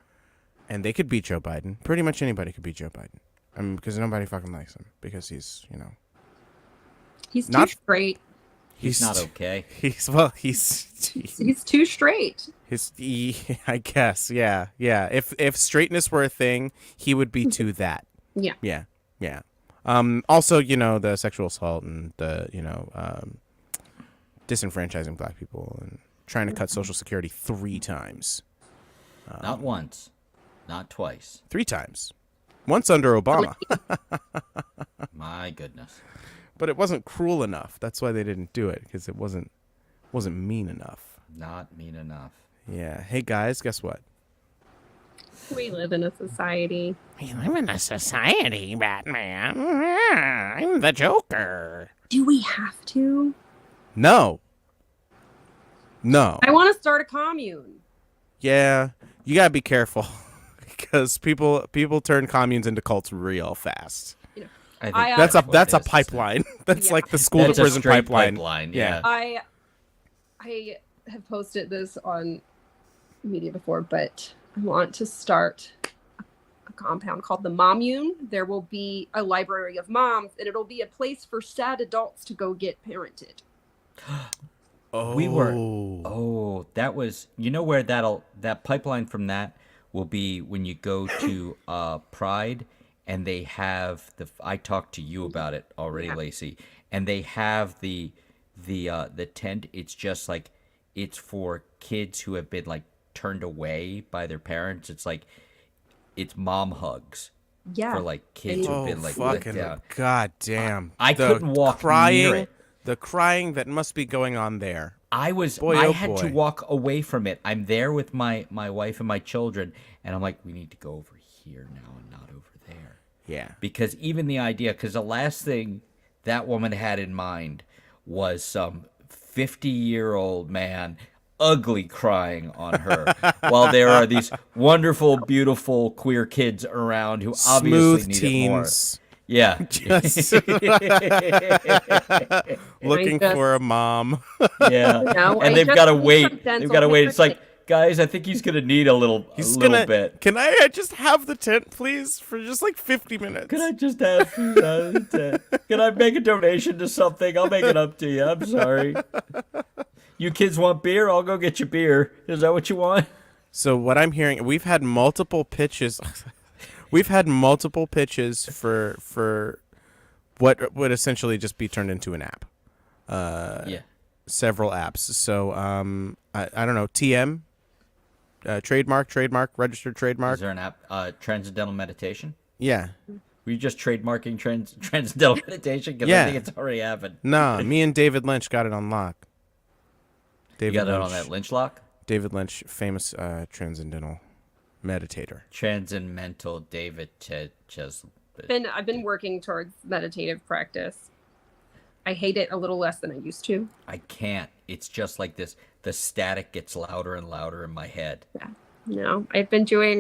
A: and they could beat Joe Biden. Pretty much anybody could beat Joe Biden. I mean, because nobody fucking likes him because he's,
C: He's
A: Not-
C: too straight.
B: He's not okay.
A: He's
C: Too straight.
A: I guess, yeah. If straightness were a thing, he would be to that.
C: Yeah.
A: Yeah. Also, the sexual assault and the, disenfranchising black people and trying to cut Social Security 3 times.
B: Not once, not twice.
A: 3 times. Once under Obama.
B: My goodness.
A: But it wasn't cruel enough. That's why they didn't do it, because it wasn't mean enough.
B: Not mean enough.
A: Yeah. Hey, guys, guess what?
C: We live in a society.
A: We live in a society, Batman. I'm the Joker.
C: Do we have to?
A: No.
C: I want to start a commune.
A: Yeah, you gotta be careful because people turn communes into cults real fast.
B: I think
C: I,
A: That's a
B: what it is,
A: pipeline. That's
C: Yeah.
A: like the school to
B: That's a
A: prison
B: straight
A: pipeline.
B: Yeah.
C: I have posted this on media before, but I want to start a compound called the Mommune. There will be a library of moms, and it'll be a place for sad adults to go get parented.
B: We were. Oh, that was. You know where that pipeline from that will be when you go to Pride, and they have the. I talked to you about it already, Lacey, and they have the tent. It's just like it's for kids who have been like turned away by their parents. It's like it's mom hugs.
C: Yeah.
B: For like kids who've been like let
A: fucking
B: down.
A: god damn!
B: I couldn't walk near it.
A: The crying that must be going on there.
B: I had to walk away from it. I'm there with my wife and my children, and I'm like, we need to go over here now and not over there.
A: Yeah.
B: Because even the idea, because the last thing that woman had in mind was some 50-year-old man ugly crying on her while there are these wonderful, beautiful queer kids around who obviously
A: Smooth
B: need
A: teens.
B: it more. Yeah.
A: Just looking for a mom.
B: Yeah.
C: No,
B: And
C: I
B: they've
C: just
B: got to
C: need
B: wait.
C: some
B: They've
C: dental
B: got to wait. It's
C: care.
B: like, guys, I think he's going to need a little bit.
A: Can I just have the tent, please, for just like 50 minutes?
B: Can I just have Can I make a donation to something? I'll make it up to you. I'm sorry. You kids want beer? I'll go get you beer. Is that what you want?
A: So what I'm hearing, we've had multiple pitches. We've had multiple pitches for what would essentially just be turned into an app.
B: Yeah.
A: Several apps. So I don't know. TM, trademark, registered trademark.
B: Is there an app? Transcendental meditation?
A: Yeah.
B: Were you just trademarking transcendental meditation? Because
A: Yeah.
B: I think it's already happened.
A: Nah, me and David Lynch got it on lock.
B: You
A: David
B: got it
A: Lynch,
B: on that Lynch lock?
A: David Lynch, famous transcendental meditator.
B: Transcendental David
C: I've been working towards meditative practice. I hate it a little less than I used to.
B: I can't. It's just like this. The static gets louder and louder in my head.
C: Yeah. No, I've been doing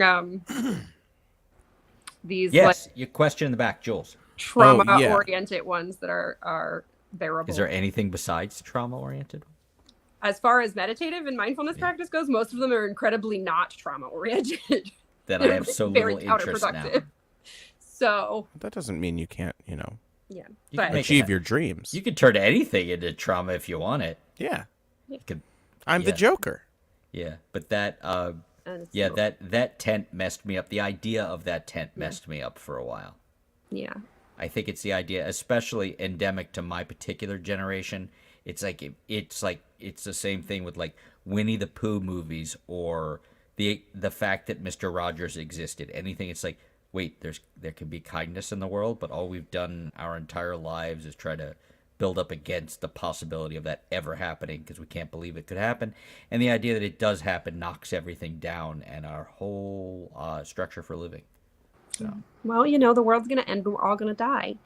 C: these
B: Yes, your question in the back, Jules.
C: trauma oriented ones that are bearable.
B: Is there anything besides trauma oriented?
C: As far as meditative and mindfulness practice goes, most of them are incredibly not trauma oriented.
B: That I have so little
C: very
B: interest now.
C: counterproductive. So
A: That doesn't mean you can't,
B: You
C: but
B: can make
A: achieve
B: it-
A: your dreams.
B: You could turn anything into trauma if you want it.
A: Yeah.
B: You could,
A: I'm the
B: Yeah.
A: Joker.
B: yeah. But that,
C: and it's
B: yeah,
C: still-
B: that tent messed me up. The idea of that tent messed me up for a while.
C: yeah.
B: I think it's the idea, especially endemic to my particular generation. It's like it's the same thing with like Winnie the Pooh movies or the fact that Mr. Rogers existed. Anything, it's like, wait, there can be kindness in the world, but all we've done our entire lives is try to build up against the possibility of that ever happening because we can't believe it could happen. And the idea that it does happen knocks everything down and our whole structure for living. So.
C: Well, the world's gonna end. We're all gonna die,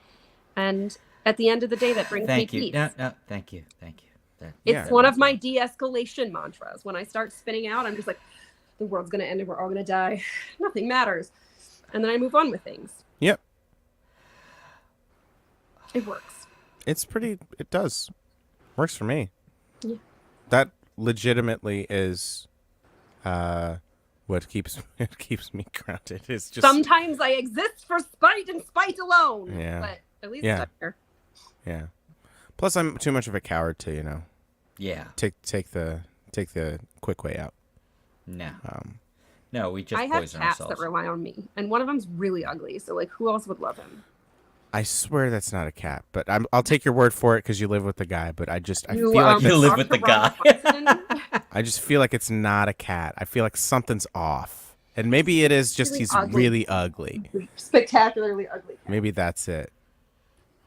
C: and at the end of the day, that brings
B: Thank
C: me
B: you.
C: peace.
B: No, thank you.
C: It's
A: Yeah.
C: one of my de-escalation mantras. When I start spinning out, I'm just like, the world's gonna end and we're all gonna die. Nothing matters, and then I move on with things.
A: Yep.
C: It works.
A: It does. Works for me.
C: Yeah.
A: That legitimately is what keeps me grounded. It's just
C: Sometimes I exist for spite and spite alone.
A: Yeah.
C: But at least
A: Yeah.
C: I'm here.
A: Yeah. Plus I'm too much of a coward to,
B: Yeah.
A: take the quick way out.
B: No. No, we just
C: I have
B: poison
C: cats
B: ourselves.
C: that rely on me, and one of them's really ugly. So, like, who else would love him?
A: I swear that's not a cat, but I'll take your word for it because you live with the guy. But I feel
C: You,
A: like
B: You
A: that's-
B: live
C: talk
B: with
C: to
B: the guy.
C: Ron Swanson.
A: I just feel like it's not a cat. I feel like something's off, and maybe it is just
C: Really
A: he's
C: ugly.
A: really ugly.
C: Spectacularly ugly cat.
A: Maybe that's it.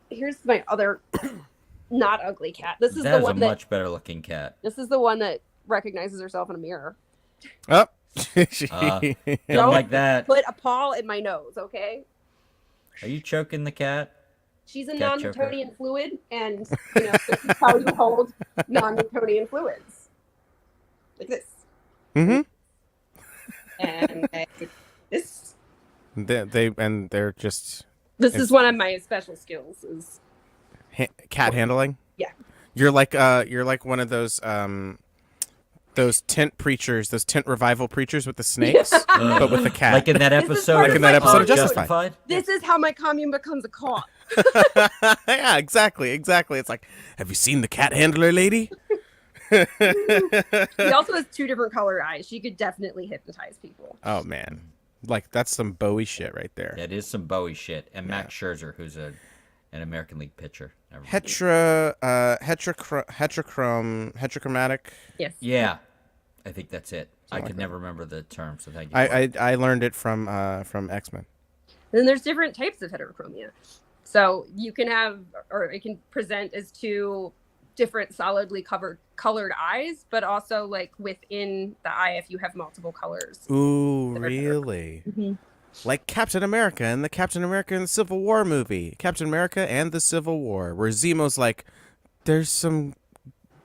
C: Here's my other not ugly cat. This is
B: That
C: the
B: is a
C: one that
B: much better looking cat.
C: this is the one that recognizes herself in a mirror.
A: Oh,
B: Don't
C: Don't
B: like that.
C: Put a paw in my nose, okay?
B: Are you choking the cat?
C: She's a
B: Cat choker.
C: non-Newtonian fluid, and this is how you hold non-Newtonian fluids, like this,
A: mm-hmm.
C: and this.
A: They're just
C: This is one of my special skills. Is
A: cat handling.
C: Yeah.
A: You're like one of those tent preachers, those tent revival preachers with the snakes, but with the cat.
B: Like in that
C: This is
B: episode.
C: part of
A: in that
C: my
A: episode of
C: commune.
A: Justified.
C: This is how my commune becomes a cop.
A: Yeah, exactly. It's like, have you seen the cat handler lady?
C: He also has 2 different colored eyes. She could definitely hypnotize people.
A: Oh man, like that's some Bowie shit right there.
B: That is some Bowie shit. And Max Scherzer, who's an American League pitcher.
A: Heterochromatic.
C: Yes.
B: Yeah, I think that's it. I could never remember the term, so thank you.
A: I learned it from X-Men.
C: Then there's different types of heterochromia. So you can have, or it can present as 2 different solidly colored eyes, but also like within the eye if you have multiple colors.
A: Ooh, really?
C: Mm-hmm.
A: Like Captain America and the Captain America and the Civil War movie. Captain America and the Civil War, where Zemo's like, there's some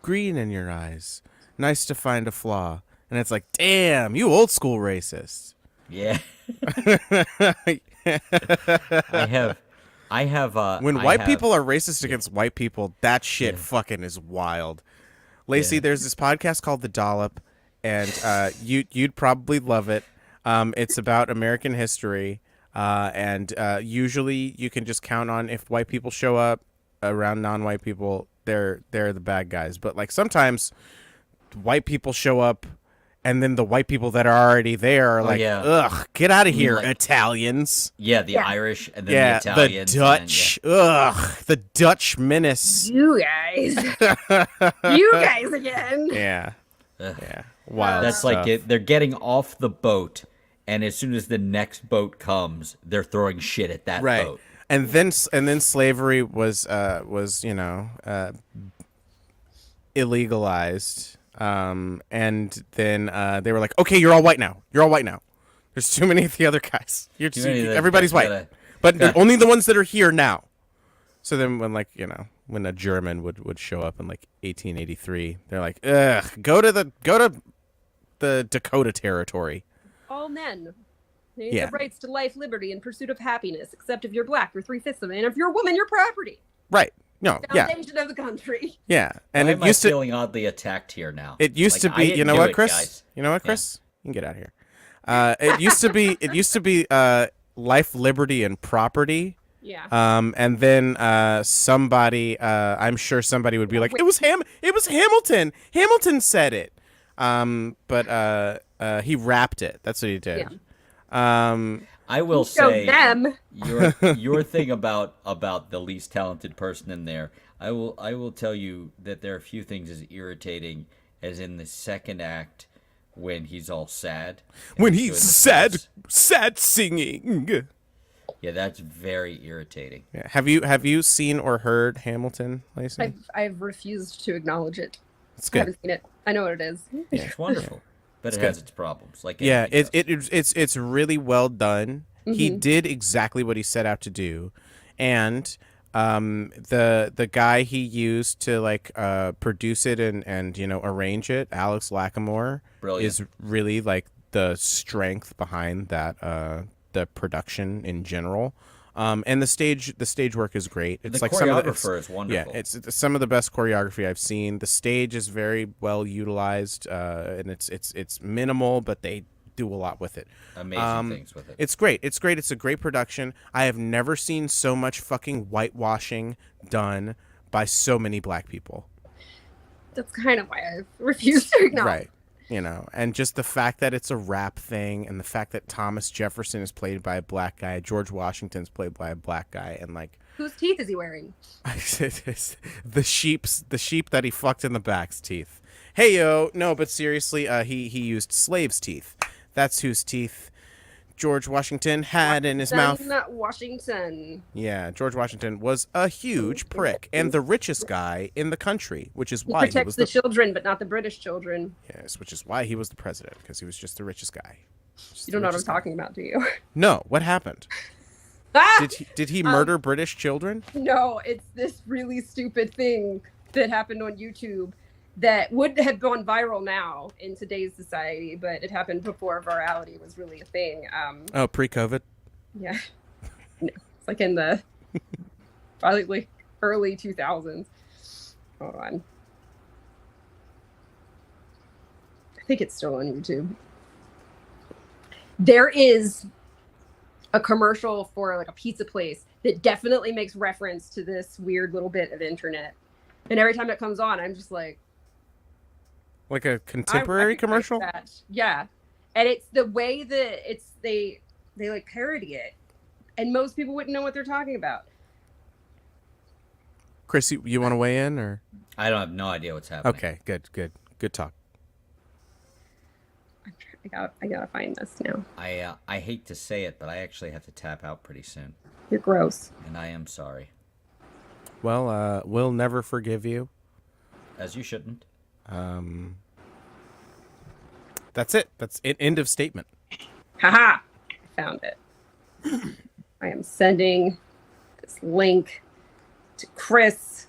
A: green in your eyes. Nice to find a flaw. And it's like, damn, you old school racist.
B: Yeah. I have
A: when white people are racist against white people, that shit fucking is wild. Lacey, there's this podcast called The Dollop, and you'd probably love it. It's about American history, and usually you can just count on if white people show up around non-white people, they're the bad guys. But like sometimes white people show up, and then the white people that are already there are ugh, get out of here, like, Italians.
B: Yeah, the Irish and then the Italians.
A: The Dutch. Ugh, the Dutch menace.
C: You guys. You guys again.
A: Yeah.
B: Ugh.
A: Yeah. Wild
B: That's
A: stuff.
B: like they're getting off the boat, and as soon as the next boat comes, they're throwing shit at that boat.
A: And then slavery was illegalized. And then they were like, okay, you're all white now. There's too many of the other guys. Everybody's white, but only the ones that are here now. So then when a German would show up in like 1883, they're like, ugh, go to the Dakota Territory.
C: All men. They have rights to life, liberty, and pursuit of happiness, except if you're black, you're 3/5 of it, and if you're a woman, you're property.
A: Right. No.
C: Foundation of the country.
A: Yeah. And
B: Why am I feeling oddly attacked here now?
A: It used to be. You know what, Chris?
B: Guys.
A: You know what, Chris? You can get out of here. It used to be. It used to be life, liberty, and property.
C: Yeah.
A: And then somebody, I'm sure somebody would be like, it was Hamilton. Hamilton said it. But he rapped it. That's what he did.
C: Yeah.
B: I will say
C: them.
B: your thing about the least talented person in there. I will tell you that there are a few things as irritating as in the second act when he's all sad.
A: When he's sad singing.
C: Yeah,
B: that's very irritating.
A: Yeah. Have you seen or heard Hamilton, Lacey?
C: I've refused to acknowledge it.
A: It's good.
C: I haven't seen it. I know what it is.
A: Yeah.
B: It's wonderful, but it has its problems. Like
A: it's really well done. Mm-hmm. He did exactly what he set out to do, and the guy he used to produce it and arrange it, Alex Lacamoire, is really like the strength behind that the production in general. And the stage work is great. It's
B: the
A: like
B: choreographer is wonderful.
A: Yeah, it's some of the best choreography I've seen. The stage is very well utilized, and it's minimal, but they do a lot with it.
B: Amazing things with it.
A: It's great. It's great. It's a great production. I have never seen so much fucking whitewashing done by so many black people.
C: That's kind of why I refuse to acknowledge.
A: Right. And just the fact that it's a rap thing, and the fact that Thomas Jefferson is played by a black guy, George Washington's played by a black guy, and like,
C: whose teeth is he wearing?
A: the sheep that he fucked in the back's teeth. Hey yo, no, but seriously, he used slaves' teeth. That's whose teeth George Washington had in his mouth.
C: Not Washington.
A: Yeah, George Washington was a huge prick and the richest guy in the country, which is why
C: he protects the children, but not the British children.
A: Yes, which is why he was the president, because he was just the richest guy.
C: You don't know what I'm talking about, do you?
A: No, what happened? Did he murder British children?
C: No, it's this really stupid thing that happened on YouTube that would have gone viral now in today's society, but it happened before virality was really a thing.
A: Pre-COVID?
C: Yeah. No, it's like in the probably like early 2000s. Hold on. I think it's still on YouTube. There is a commercial for like a pizza place that definitely makes reference to this weird little bit of internet. And every time it comes on, I'm just like,
A: Like a
C: I
A: contemporary
C: recognize
A: commercial?
C: that. Yeah, and it's the way that they like parody it, and most people wouldn't know what they're talking about.
A: Chris, you want to weigh in or?
B: I don't have no idea what's happening.
A: Okay, good talk.
C: I gotta find this now.
B: I hate to say it, but I actually have to tap out pretty soon,
C: You're gross.
B: and I am sorry.
A: Well, we'll never forgive you.
B: As you shouldn't.
A: That's it. That's it. End of statement.
C: Haha! I found it. I am sending this link to Chris.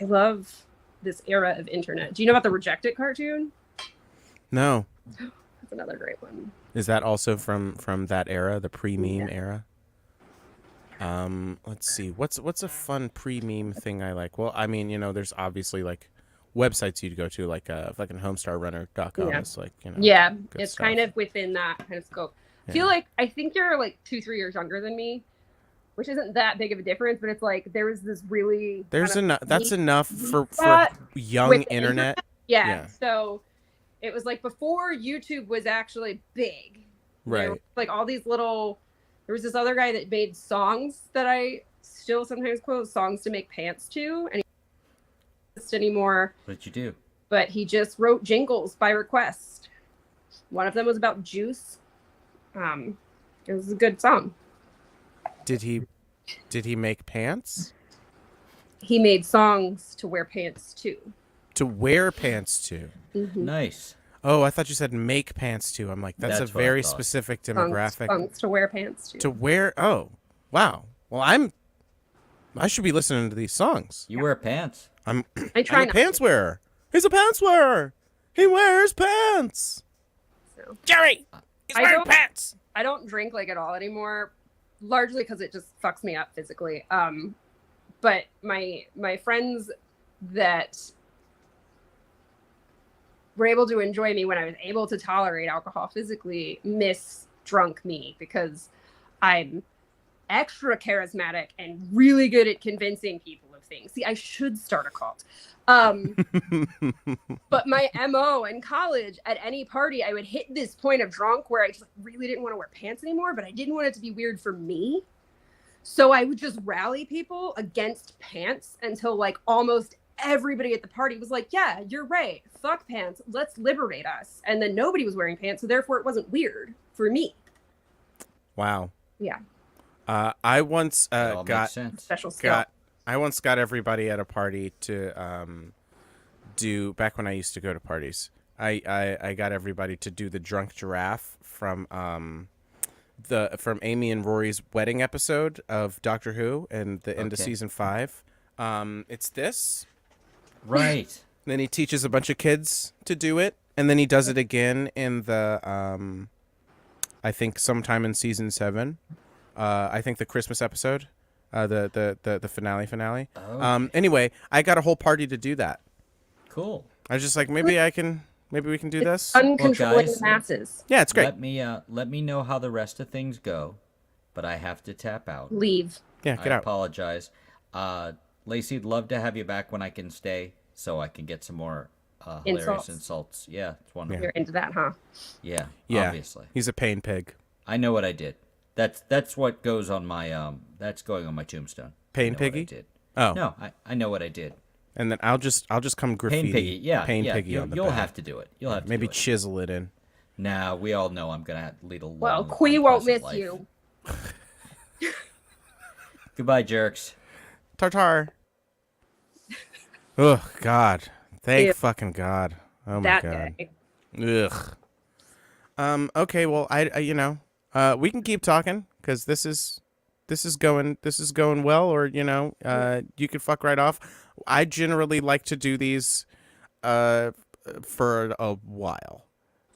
C: I love this era of internet. Do you know about the Reject It cartoon?
A: No.
C: That's another great one.
A: Is that also from that era, the pre-meme era? Let's see. What's a fun pre-meme thing I like? Well, I mean, there's obviously like websites you'd go to, like fucking homestarrunner.com
C: Yeah.
A: is like,
C: Yeah,
A: good
C: it's
A: stuff.
C: kind of within that kind of scope.
A: Yeah.
C: I think you're like 2-3 years younger than me, which isn't that big of a difference, but it's like there was this really
A: There's
C: kind of
A: enough. That's
C: neat
A: enough for
C: spot
A: young
C: with the
A: internet.
C: Yeah.
A: Yeah.
C: So it was like before YouTube was actually big. There
A: Right.
C: were, like all these little. There was this other guy that made songs that I still sometimes quote, songs to make pants to, and he doesn't exist anymore.
B: What did you do?
C: But he just wrote jingles by request. One of them was about juice. It was a good song.
A: Did he make pants?
C: He made songs to wear pants to.
A: To wear pants to?
C: Mm-hmm.
B: Nice.
A: Oh, I thought you said make pants to. I'm like, that's a
B: That's what I
A: very
B: thought.
A: specific demographic.
C: Songs to wear pants to.
A: To wear? Oh, wow. Well, I should be listening to these songs.
B: You wear pants.
A: I'm
C: I try
A: a
C: not
A: pants wearer. He's a pants wearer. He wears pants.
C: to. So.
A: Jerry, he's
C: I
A: wearing
C: don't-
A: pants.
C: I don't drink like at all anymore, largely because it just fucks me up physically. But my friends that were able to enjoy me when I was able to tolerate alcohol physically miss drunk me because I'm extra charismatic and really good at convincing people of things. See, I should start a cult. But my MO in college, at any party, I would hit this point of drunk where I just really didn't want to wear pants anymore, but I didn't want it to be weird for me. So I would just rally people against pants until like almost everybody at the party was like, yeah, you're right. Fuck pants. Let's liberate us. And then nobody was wearing pants. So therefore it wasn't weird for me.
A: Wow.
C: Yeah.
A: I once
B: It all
A: got
B: makes sense.
C: Special skill.
A: I once got everybody at a party to do, back when I used to go to parties. I got everybody to do the drunk giraffe from Amy and Rory's wedding episode of Doctor Who and the end of
B: Okay.
A: season 5. It's this.
B: Right.
A: Then he teaches a bunch of kids to do it, and then he does it again in the I think sometime in season 7. I think the Christmas episode, the finale.
B: Oh,
A: Anyway, I got a whole party to do that.
B: cool.
A: I was just like, maybe we can do this.
C: Uncontrolling
B: guys,
C: the masses.
A: Yeah, it's great.
B: Let me know how the rest of things go, but I have to tap out.
C: Leave.
A: Yeah,
B: I
A: get out.
B: apologize. Lacey, I'd love to have you back when I can stay, so I can get some more hilarious insults. Yeah, it's wonderful.
C: You're into that, huh?
B: Yeah,
A: Yeah,
B: obviously.
A: he's a pain pig.
B: I know what I did. That's what goes on my that's going on my tombstone.
A: Pain
B: I know what
A: piggy?
B: I did.
A: Oh,
B: No, I know what I do.
A: and then I'll just come graffiti.
B: Pain piggy, yeah,
A: pain
B: yeah.
A: piggy on the
B: You'll
A: back.
B: have to do it. You'll have to
A: Maybe
B: do it.
A: chisel it in.
B: Nah, we all know I'm gonna have to lead a long.
C: Well, Quee won't miss
B: unpleasant life.
C: you.
B: Goodbye, jerks.
A: Tartar. Oh God! Thank
C: Ew.
A: fucking God! Oh my
C: That
A: God!
C: guy.
A: Ugh. Okay. Well, we can keep talking because this is going well, or you can fuck right off. I generally like to do these for a while.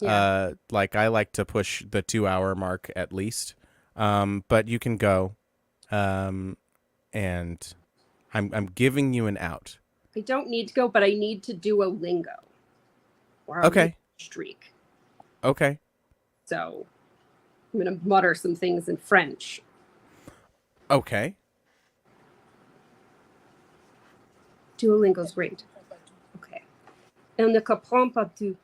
C: Yeah.
A: Like I like to push the 2-hour mark at least. But you can go. And I'm giving you an out.
C: I don't need to go, but I need to do a lingo. Or
A: Okay.
C: Streak.
A: Okay.
C: So I'm gonna mutter some things in French.
A: Okay.
C: Duolingo's great. Okay. Elle ne comprend pas tout.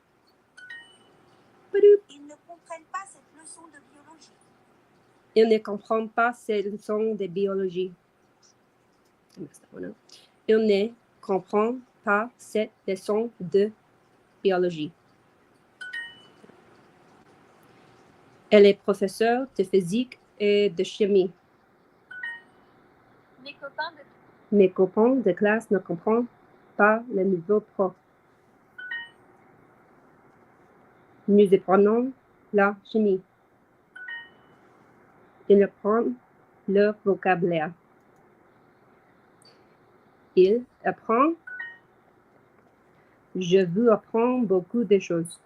D: Ils ne comprennent pas cette leçon de biologie.
C: Il ne comprend pas ces leçons de biologie. Il ne comprend pas cette leçon de biologie. Elle est professeure de physique et de chimie. Mes copains de classe ne comprennent pas le nouveau prof. Nous apprenons la chimie. Ils apprennent leur vocabulaire. Il apprend. Je vous apprends beaucoup de choses.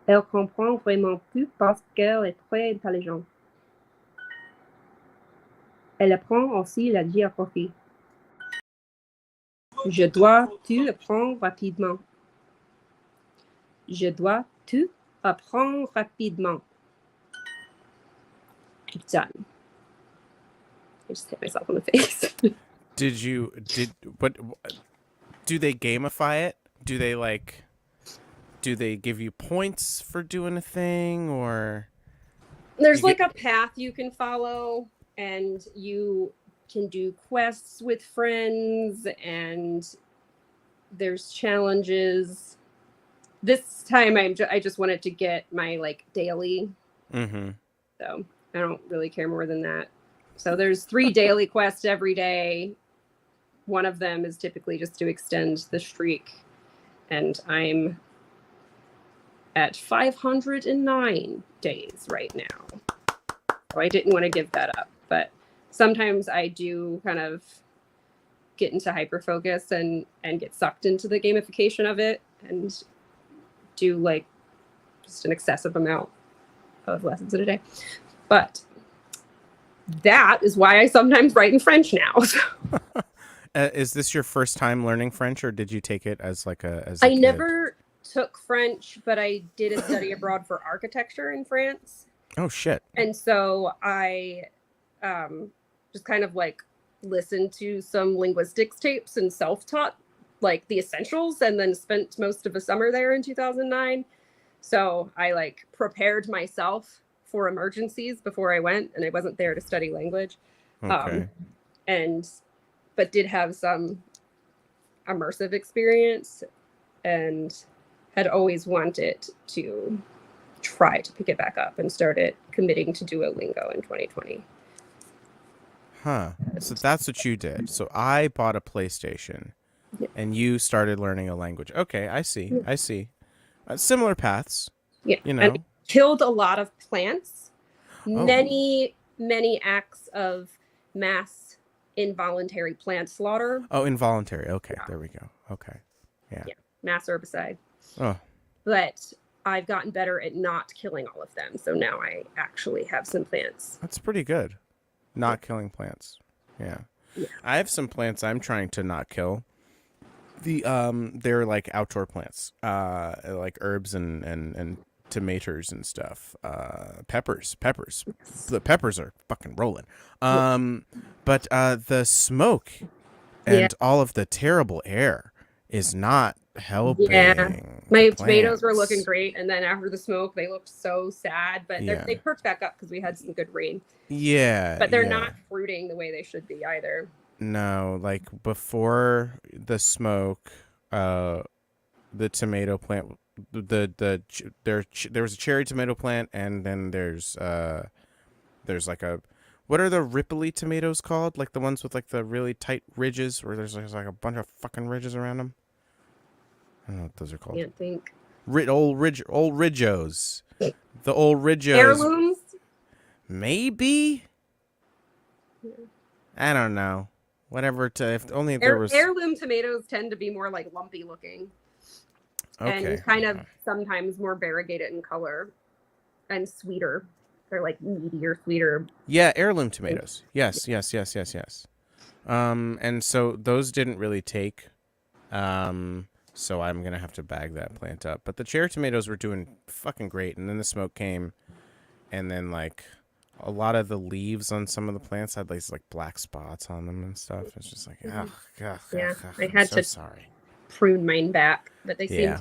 C: Elle comprend vraiment tout parce qu'elle est très intelligente. Elle apprend aussi la géographie. Je dois tout apprendre rapidement. Je dois tout apprendre rapidement. Done. I just hit myself in the face.
A: What do they gamify it? Do they give you points for doing a thing, or
C: There's like a path you can follow, and you can do quests with friends, and there's challenges. This time I just wanted to get my like daily.
A: Mm-hmm.
C: So I don't really care more than that. So there's 3 daily quests every day. One of them is typically just to extend the streak. And I'm at 509 days right now. So I didn't want to give that up. But sometimes I do kind of get into hyperfocus and get sucked into the gamification of it and do like just an excessive amount of lessons in a day. But that is why I sometimes write in French now.
A: Is this your first time learning French, or did you take it as like a?
C: I never took French, but I did a study abroad for architecture in France.
A: Oh shit!
C: And so I just kind of like listened to some linguistics tapes and self-taught like the essentials, and then spent most of a summer there in 2009. So I like prepared myself for emergencies before I went, and I wasn't there to study language.
A: Okay.
C: But did have some immersive experience and had always wanted to try to pick it back up, and started committing to Duolingo in 2020.
A: Huh. So that's what you did. So I bought a PlayStation, and you started learning a language. Okay, I see.
C: Yeah.
A: I see. Similar paths.
C: Yeah.
A: You know.
C: And I killed a lot of plants. Many acts of mass involuntary plant slaughter.
A: Oh, involuntary. Okay,
C: Yeah.
A: There we go. Okay. Yeah.
C: Mass herbicide.
A: Oh.
C: But I've gotten better at not killing all of them. So now I actually have some plants.
A: That's pretty good. Not killing plants. Yeah. I have some plants I'm trying to not kill. They're like outdoor plants. Like herbs and tomatoes and stuff. Peppers. The peppers are fucking rolling. But the smoke and all of the terrible air is not helping.
C: Yeah. My tomatoes were
A: plants.
C: looking great, and then after the smoke, they looked so sad. But they perked back up because we had some good rain.
A: Yeah.
C: But they're not fruiting the way they should be either.
A: No, like before the smoke, the tomato plant, there was a cherry tomato plant, and then there's like a, what are the ripply tomatoes called? Like the ones with like the really tight ridges, where there's like a bunch of fucking ridges around them. I don't know what those are called.
C: Can't think.
A: Old ridgeos. The old ridgeos.
C: Heirlooms?
A: Maybe.
C: Yeah.
A: I don't know. Whatever. If only there was.
C: Heirloom tomatoes tend to be more like lumpy looking.
A: Okay.
C: And kind of sometimes more variegated in color and sweeter. They're like meatier, sweeter.
A: Yeah, heirloom tomatoes. Yes. And so those didn't really take. So I'm gonna have to bag that plant up. But the cherry tomatoes were doing fucking great, and then the smoke came, and then like a lot of the leaves on some of the plants had these like black spots on them and stuff. It's just like,
C: Yeah,
A: ugh,
C: I had
A: I'm so
C: to
A: sorry.
C: prune mine back, but they
A: Yeah.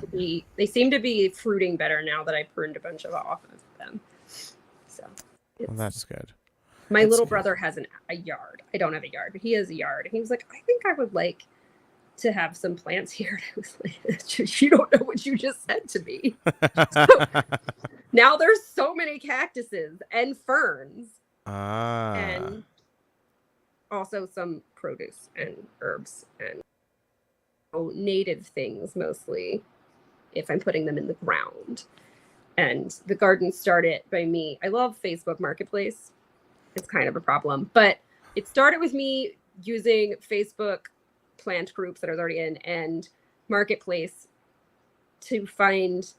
C: seem to be fruiting better now that I pruned a bunch off of them. So
A: Well, that's good.
C: my
A: That's
C: little
A: good.
C: brother has a yard. I don't have a yard, but he has a yard. And he was like, I think I would like to have some plants here. And I was like, you don't know what you just said to me. Now there's so many cactuses and ferns and also some produce and herbs and native things mostly if I'm putting them in the ground. And the garden started by me. I love Facebook Marketplace. It's kind of a problem, but it started with me using Facebook plant groups that I was already in and Marketplace to find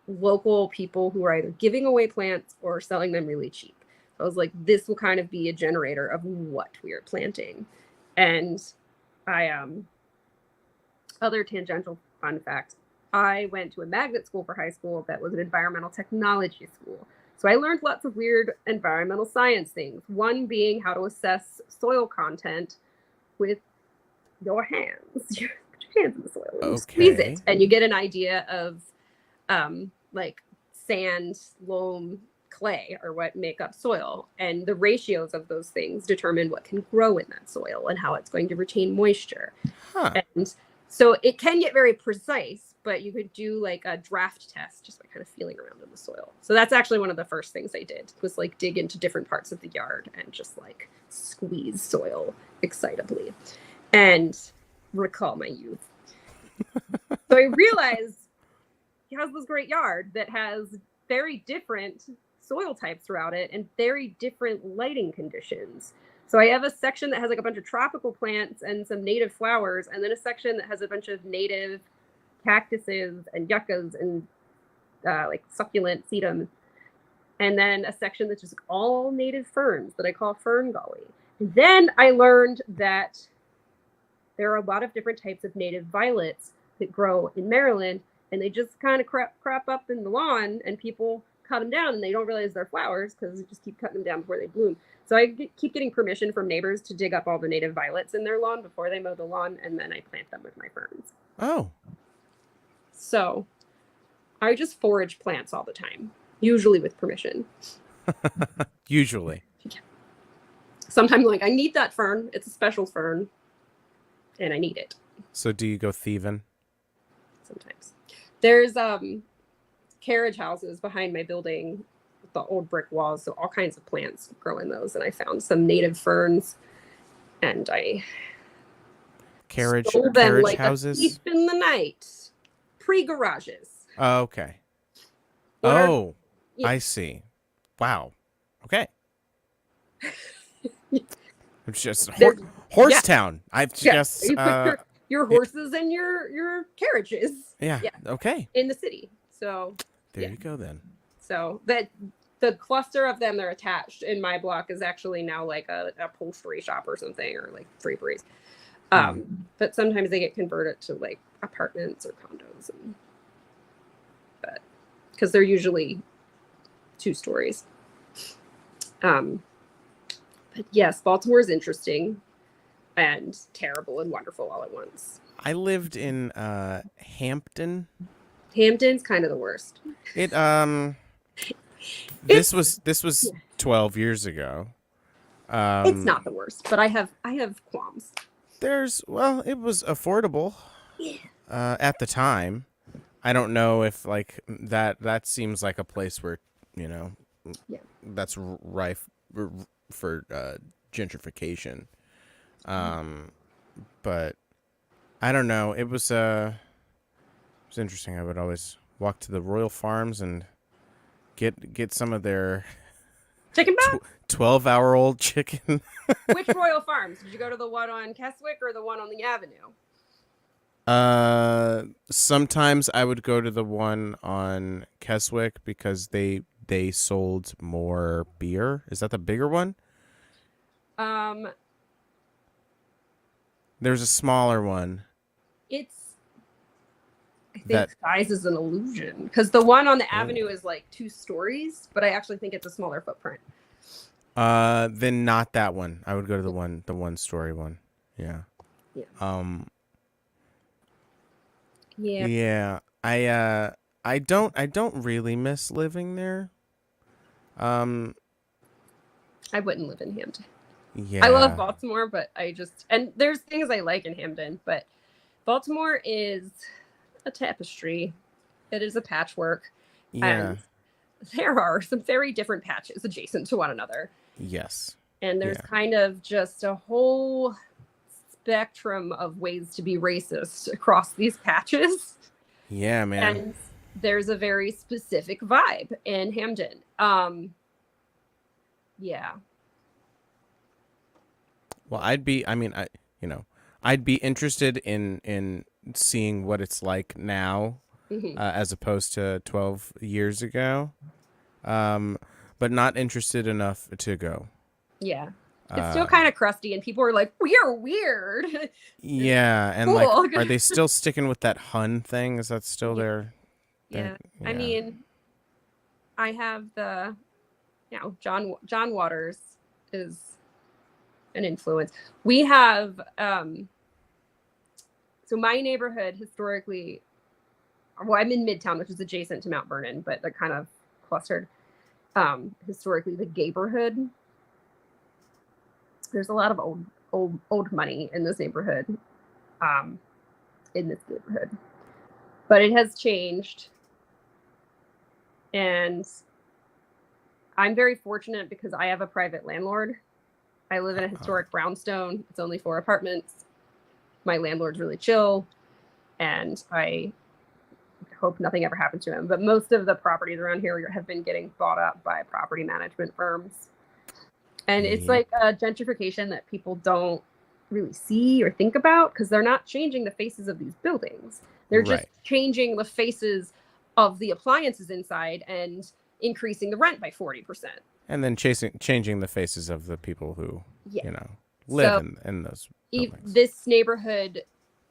C: local people who are either giving away plants or selling them really cheap. So I was like, this will kind of be a generator of what we are planting. And I other tangential fun fact, I went to a magnet school for high school that was an environmental technology school. So I learned lots of weird environmental science things. One being how to assess soil content with your hands. You put your hands in the soil and you squeeze it, and you get an idea of like sand, loam, clay are what make up soil, and the ratios of those things determine what can grow in that soil and how it's going to retain moisture. And so it can get very precise, but you could do like a draft test just by kind of feeling around in the soil. So that's actually one of the first things I did was like dig into different parts of the yard and just like squeeze soil excitably and recall my youth. So I realized he has this great yard that has very different soil types throughout it and very different lighting conditions. So I have a section that has like a bunch of tropical plants and some native flowers, and then a section that has a bunch of native cactuses and yuccas and like succulent sedum. And then a section that's just all native ferns that I call Fern Gully. And then I learned that there are a lot of different types of native violets that grow in Maryland, and they just kind of crop up in the lawn, and people cut them down, and they don't realize they're flowers because they just keep cutting them down before they bloom. So I keep getting permission from neighbors to dig up all the native violets in their lawn before they mow the lawn, and then I plant them with my ferns.
A: Oh.
C: So I just forage plants all the time, usually with permission.
A: Usually.
C: Sometimes like, I need that fern. It's a special fern, and I need it.
A: So do you go thieving?
C: Sometimes. There's carriage houses behind my building, the old brick walls, so all kinds of plants grow in those, and I found some native ferns, and I stole them like
A: houses?
C: a thief in the night. Pre-garages.
A: Oh, okay. I see. Wow. Okay. It's just Horsetown. I've just
C: you put your horses and your carriages.
A: Yeah. Okay.
C: In the city. So
A: there you go then.
C: So that the cluster of them that are attached in my block is actually now like a upholstery shop or something, or like draperies. But sometimes they get converted to like apartments or condos, but because they're usually 2 stories. But yes, Baltimore is interesting and terrible and wonderful all at once.
A: I lived in Hampton.
C: Hampton's kind of the worst.
A: This was 12 years ago.
C: It's not the worst, but I have qualms.
A: It was affordable.
C: Yeah.
A: At the time. I don't know if like that seems like a place where, that's rife for gentrification. But I don't know. It was interesting. I would always walk to the Royal Farms and get some of their
C: chicken back?
A: 12-hour-old chicken.
C: Which Royal Farms? Did you go to the one on Keswick or the one on the Avenue?
A: Sometimes I would go to the one on Keswick because they sold more beer. Is that the bigger one? There's a smaller one.
C: I think size is an illusion because the one on the Avenue is like 2 stories, but I actually think it's a smaller footprint.
A: Then not that one. I would go to the 1-story one. Yeah.
C: Yeah,
A: Yeah. I don't really miss living there. Um
C: I wouldn't live in Hamden. I love
A: yeah.
C: Baltimore, but and there's things I like in Hamden, but Baltimore is a tapestry. It is a patchwork,
A: Yeah.
C: and there are some very different patches adjacent to one another.
A: Yes.
C: And there's
A: Yeah.
C: kind of just a whole spectrum of ways to be racist across these patches.
A: Yeah, man.
C: And there's a very specific vibe in Hamden. Yeah.
A: Well, I'd be interested in seeing what it's like now,
C: Hmm.
A: as opposed to 12 years ago. Um, but not interested enough to go.
C: Yeah. It's still
A: Uh,
C: kind of crusty, and people are like, "We're weird." It's
A: yeah, and like,
C: cool.
A: are they still sticking with that Hun thing? Is that still
C: Yeah.
A: their
C: Yeah. I
A: yeah.
C: mean, I have John Waters is an influence. We have so my neighborhood historically, well, I'm in Midtown, which is adjacent to Mount Vernon, but they're kind of clustered. Historically, the neighborhood, there's a lot of old money in this neighborhood. Um, in this neighborhood, but it has changed, and I'm very fortunate because I have a private landlord. I live in a historic brownstone. It's only 4 apartments. My landlord's really chill, and I hope nothing ever happens to him. But most of the properties around here have been getting bought up by property management firms. And it's
A: Yep.
C: like a gentrification that people don't really see or think about because they're not changing the faces of these buildings. They're just
A: Right.
C: changing the faces of the appliances inside and increasing the rent by 40%.
A: And then changing the faces of the people who,
C: Yeah.
A: live
C: So
A: in those buildings.
C: this neighborhood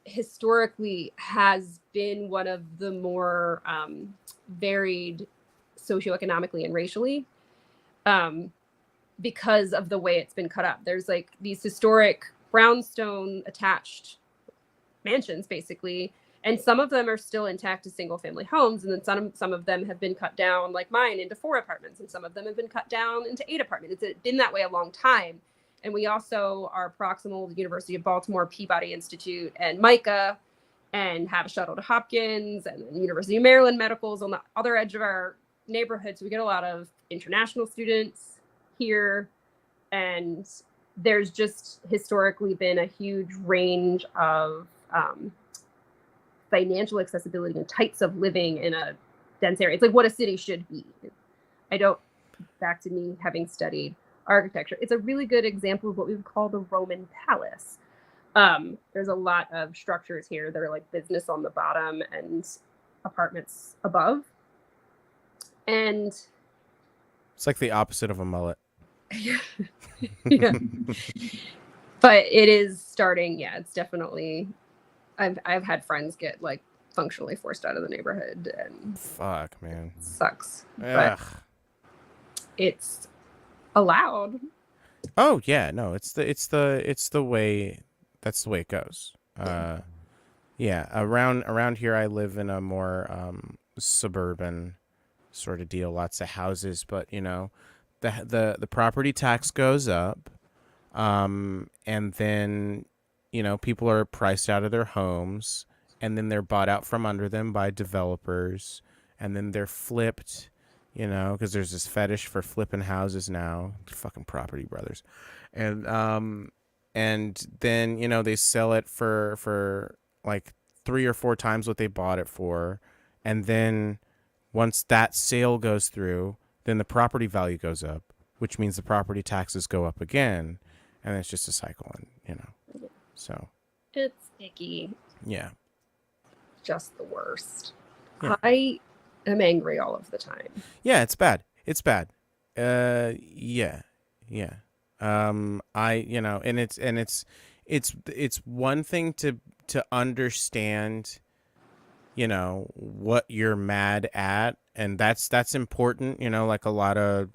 C: historically has been one of the more varied socioeconomically and racially, because of the way it's been cut up. There's like these historic brownstone attached mansions, basically, and some of them are still intact as single family homes, and then some of them have been cut down, like mine, into 4 apartments, and some of them have been cut down into 8 apartments. It's been that way a long time. And we also are proximal to the University of Baltimore, Peabody Institute, and MICA, and have a shuttle to Hopkins and the University of Maryland Medicals on the other edge of our neighborhood. So we get a lot of international students here. And there's just historically been a huge range of financial accessibility and types of living in a dense area. It's like what a city should be. Back to me having studied architecture, it's a really good example of what we would call the Roman palace. There's a lot of structures here that are like business on the bottom and apartments above. And
A: It's like the opposite of a mullet.
C: yeah. But it is starting, yeah, it's definitely, I've had friends get like functionally forced out of the neighborhood, and
A: Fuck, man.
C: it sucks.
A: Ugh.
C: But it's allowed.
A: Oh yeah, no, it's the way, that's the way it goes. Yeah, around here I live in a more suburban sort of deal, lots of houses, but the property tax goes up, and then people are priced out of their homes, and then they're bought out from under them by developers, and then they're flipped, because there's this fetish for flipping houses now, fucking property brothers, and then they sell it for like 3 or 4 times what they bought it for, and then once that sale goes through, then the property value goes up, which means the property taxes go up again, and it's just a cycle, and so
C: It's icky.
A: yeah.
C: Just the worst.
A: Yeah.
C: I am angry all of the time.
A: Yeah, it's bad. It's bad. Yeah. And it's one thing to understand, what you're mad at, and that's important, like a lot of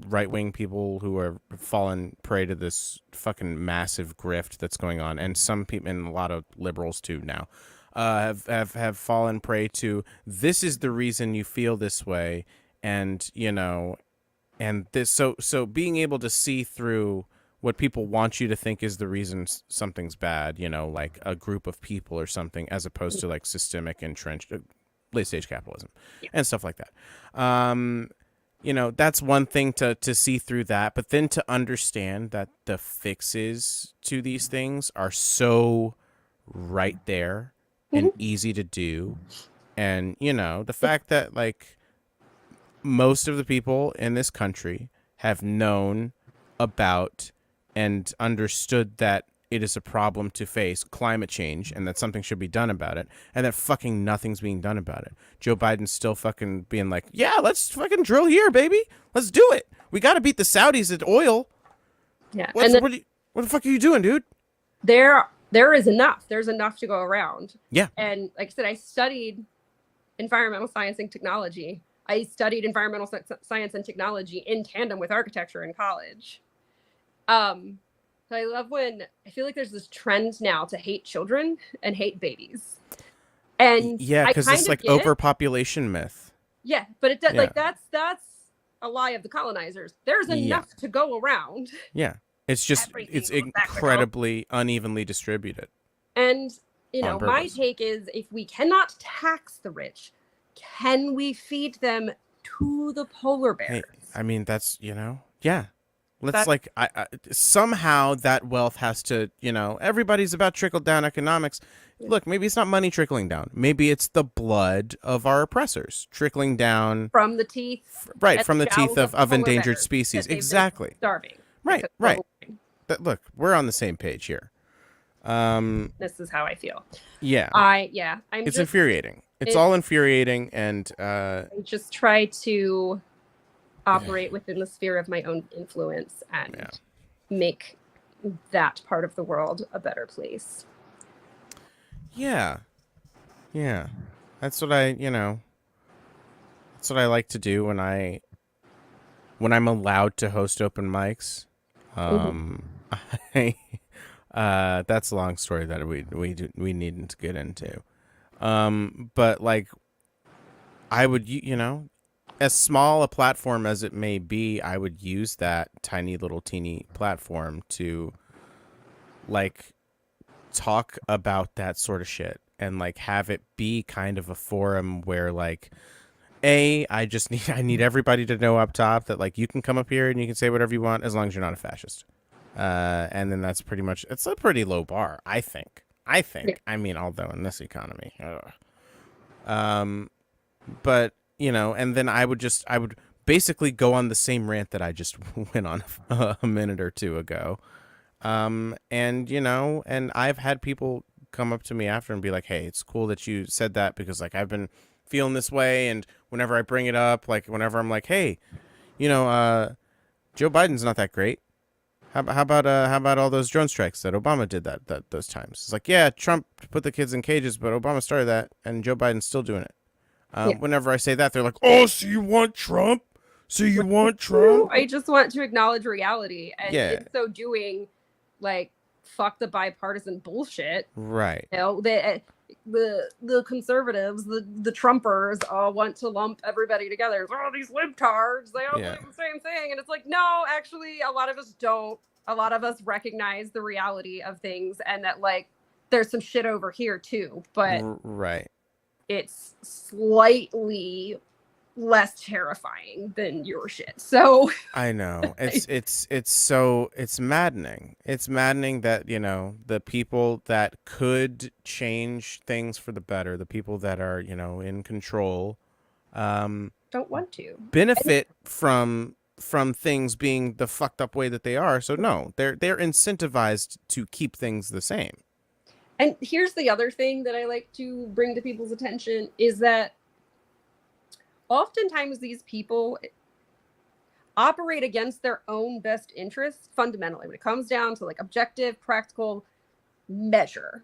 A: right-wing people who are fallen prey to this fucking massive grift that's going on, and some people, and a lot of liberals too now. have fallen prey to. This is the reason you feel this way, and and this. So being able to see through what people want you to think is the reason something's bad, like a group of people or something, as opposed to like systemic entrenched late stage capitalism and stuff like that. That's one thing to see through that, but then to understand that the fixes to these things are so right there and easy to do. And, the fact that like most of the people in this country have known about and understood that it is a problem to face, climate change, and that something should be done about it, and that fucking nothing's being done about it. Joe Biden's still fucking being like, yeah, let's fucking drill here, baby. Let's do it. We got to beat the Saudis at oil.
C: Yeah.
A: What the fuck are you doing, dude?
C: There is enough. There's enough to go around.
A: Yeah.
C: And like I said, I studied environmental science and technology. I studied environmental science and technology in tandem with architecture in college. So I love when I feel like there's this trend now to hate children and hate babies. And
A: yeah, because it's like overpopulation myth.
C: Yeah, but it does like that's a lie of the colonizers. There's enough to go around.
A: Yeah. It's just it's incredibly unevenly distributed.
C: And my take is, if we cannot tax the rich, can we feed them to the polar bears?
A: Hey, I mean, that's yeah. Let's I somehow that wealth has to, everybody's about trickle down economics. Look, maybe it's not money trickling down. Maybe it's the blood of our oppressors trickling down
C: from the teeth.
A: Right, from the teeth of endangered species. Exactly.
C: Starving.
A: Right. Look, we're on the same page here.
C: This is how I feel.
A: Yeah.
C: It's
A: infuriating. It's all infuriating, and
C: I just try to operate within the sphere of my own influence and make that part of the world a better place.
A: Yeah. That's what I like to do when I'm allowed to host open mics. That's a long story that we needn't to get into. But like I would, as small a platform as it may be, I would use that tiny little teeny platform to like talk about that sort of shit and like have it be kind of a forum where like I need everybody to know up top that like you can come up here and you can say whatever you want as long as you're not a fascist. And then that's pretty much, it's a pretty low bar, I think. I mean, although in this economy, but and then I would basically go on the same rant that I just went on a minute or two ago. And I've had people come up to me after and be like, hey, it's cool that you said that, because like I've been feeling this way. And whenever I bring it up, like whenever I'm like, hey, Joe Biden's not that great. How about all those drone strikes that Obama did those times? It's like, yeah, Trump put the kids in cages, but Obama started that, and Joe Biden's still doing it. Whenever I say that, they're like, oh, so you want Trump? I
C: just want to acknowledge reality, and in so doing, like, fuck the bipartisan bullshit.
A: Right.
C: The conservatives, the Trumpers all want to lump everybody together. Oh, these libtards, they all believe the same thing. And it's like, no, actually, a lot of us don't. A lot of us recognize the reality of things, and that, like, there's some shit over here, too. But
A: right.
C: It's slightly less terrifying than your shit. So
A: I know it's maddening. It's maddening that the people that could change things for the better, the people that are in control,
C: don't want to
A: benefit from things being the fucked up way that they are. So no, they're incentivized to keep things the same.
C: And here's the other thing that I like to bring to people's attention is that oftentimes these people operate against their own best interests fundamentally. When it comes down to like objective, practical measure,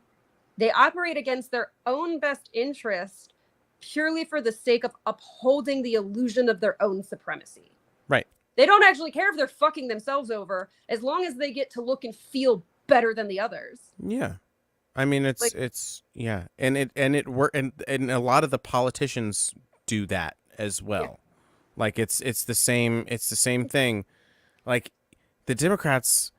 C: they operate against their own best interest purely for the sake of upholding the illusion of their own supremacy.
A: Right.
C: They don't actually care if they're fucking themselves over, as long as they get to look and feel better than the others.
A: Yeah. I mean,
C: Like-
A: yeah, and it work, and a lot of the politicians do that as well. Like it's the same thing. Like the Democrats,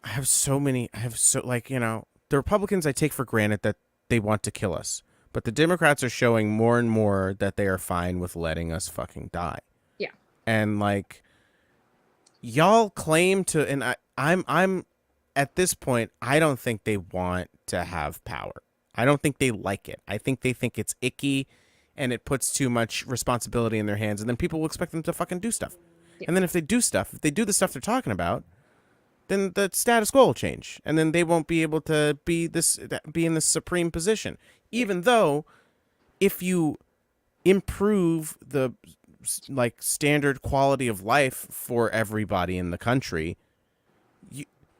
A: I have so like, the Republicans, I take for granted that they want to kill us, but the Democrats are showing more and more that they are fine with letting us fucking die.
C: Yeah.
A: And like, y'all claim to, and I'm at this point, I don't think they want to have power. I don't think they like it. I think they think it's icky and it puts too much responsibility in their hands, and then people will expect them to fucking do stuff.
C: Yeah.
A: And then if they do the stuff they're talking about, then the status quo will change, and then they won't be able to be in this supreme position. Even though, if you improve the like standard quality of life for everybody in the country,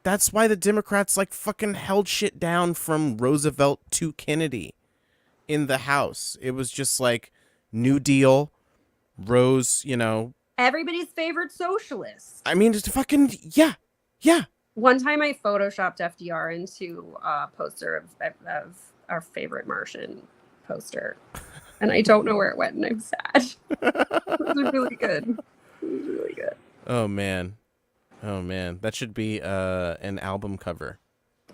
A: that's why the Democrats like fucking held shit down from Roosevelt to Kennedy in the House. It was just like New Deal, Rose,
C: Everybody's favorite socialist.
A: I mean, it's fucking, yeah.
C: One time I photoshopped FDR into a poster of our favorite Martian poster. And I don't know where it went, and I'm sad. It was really good. It was really good.
A: Oh man. That should be an album cover.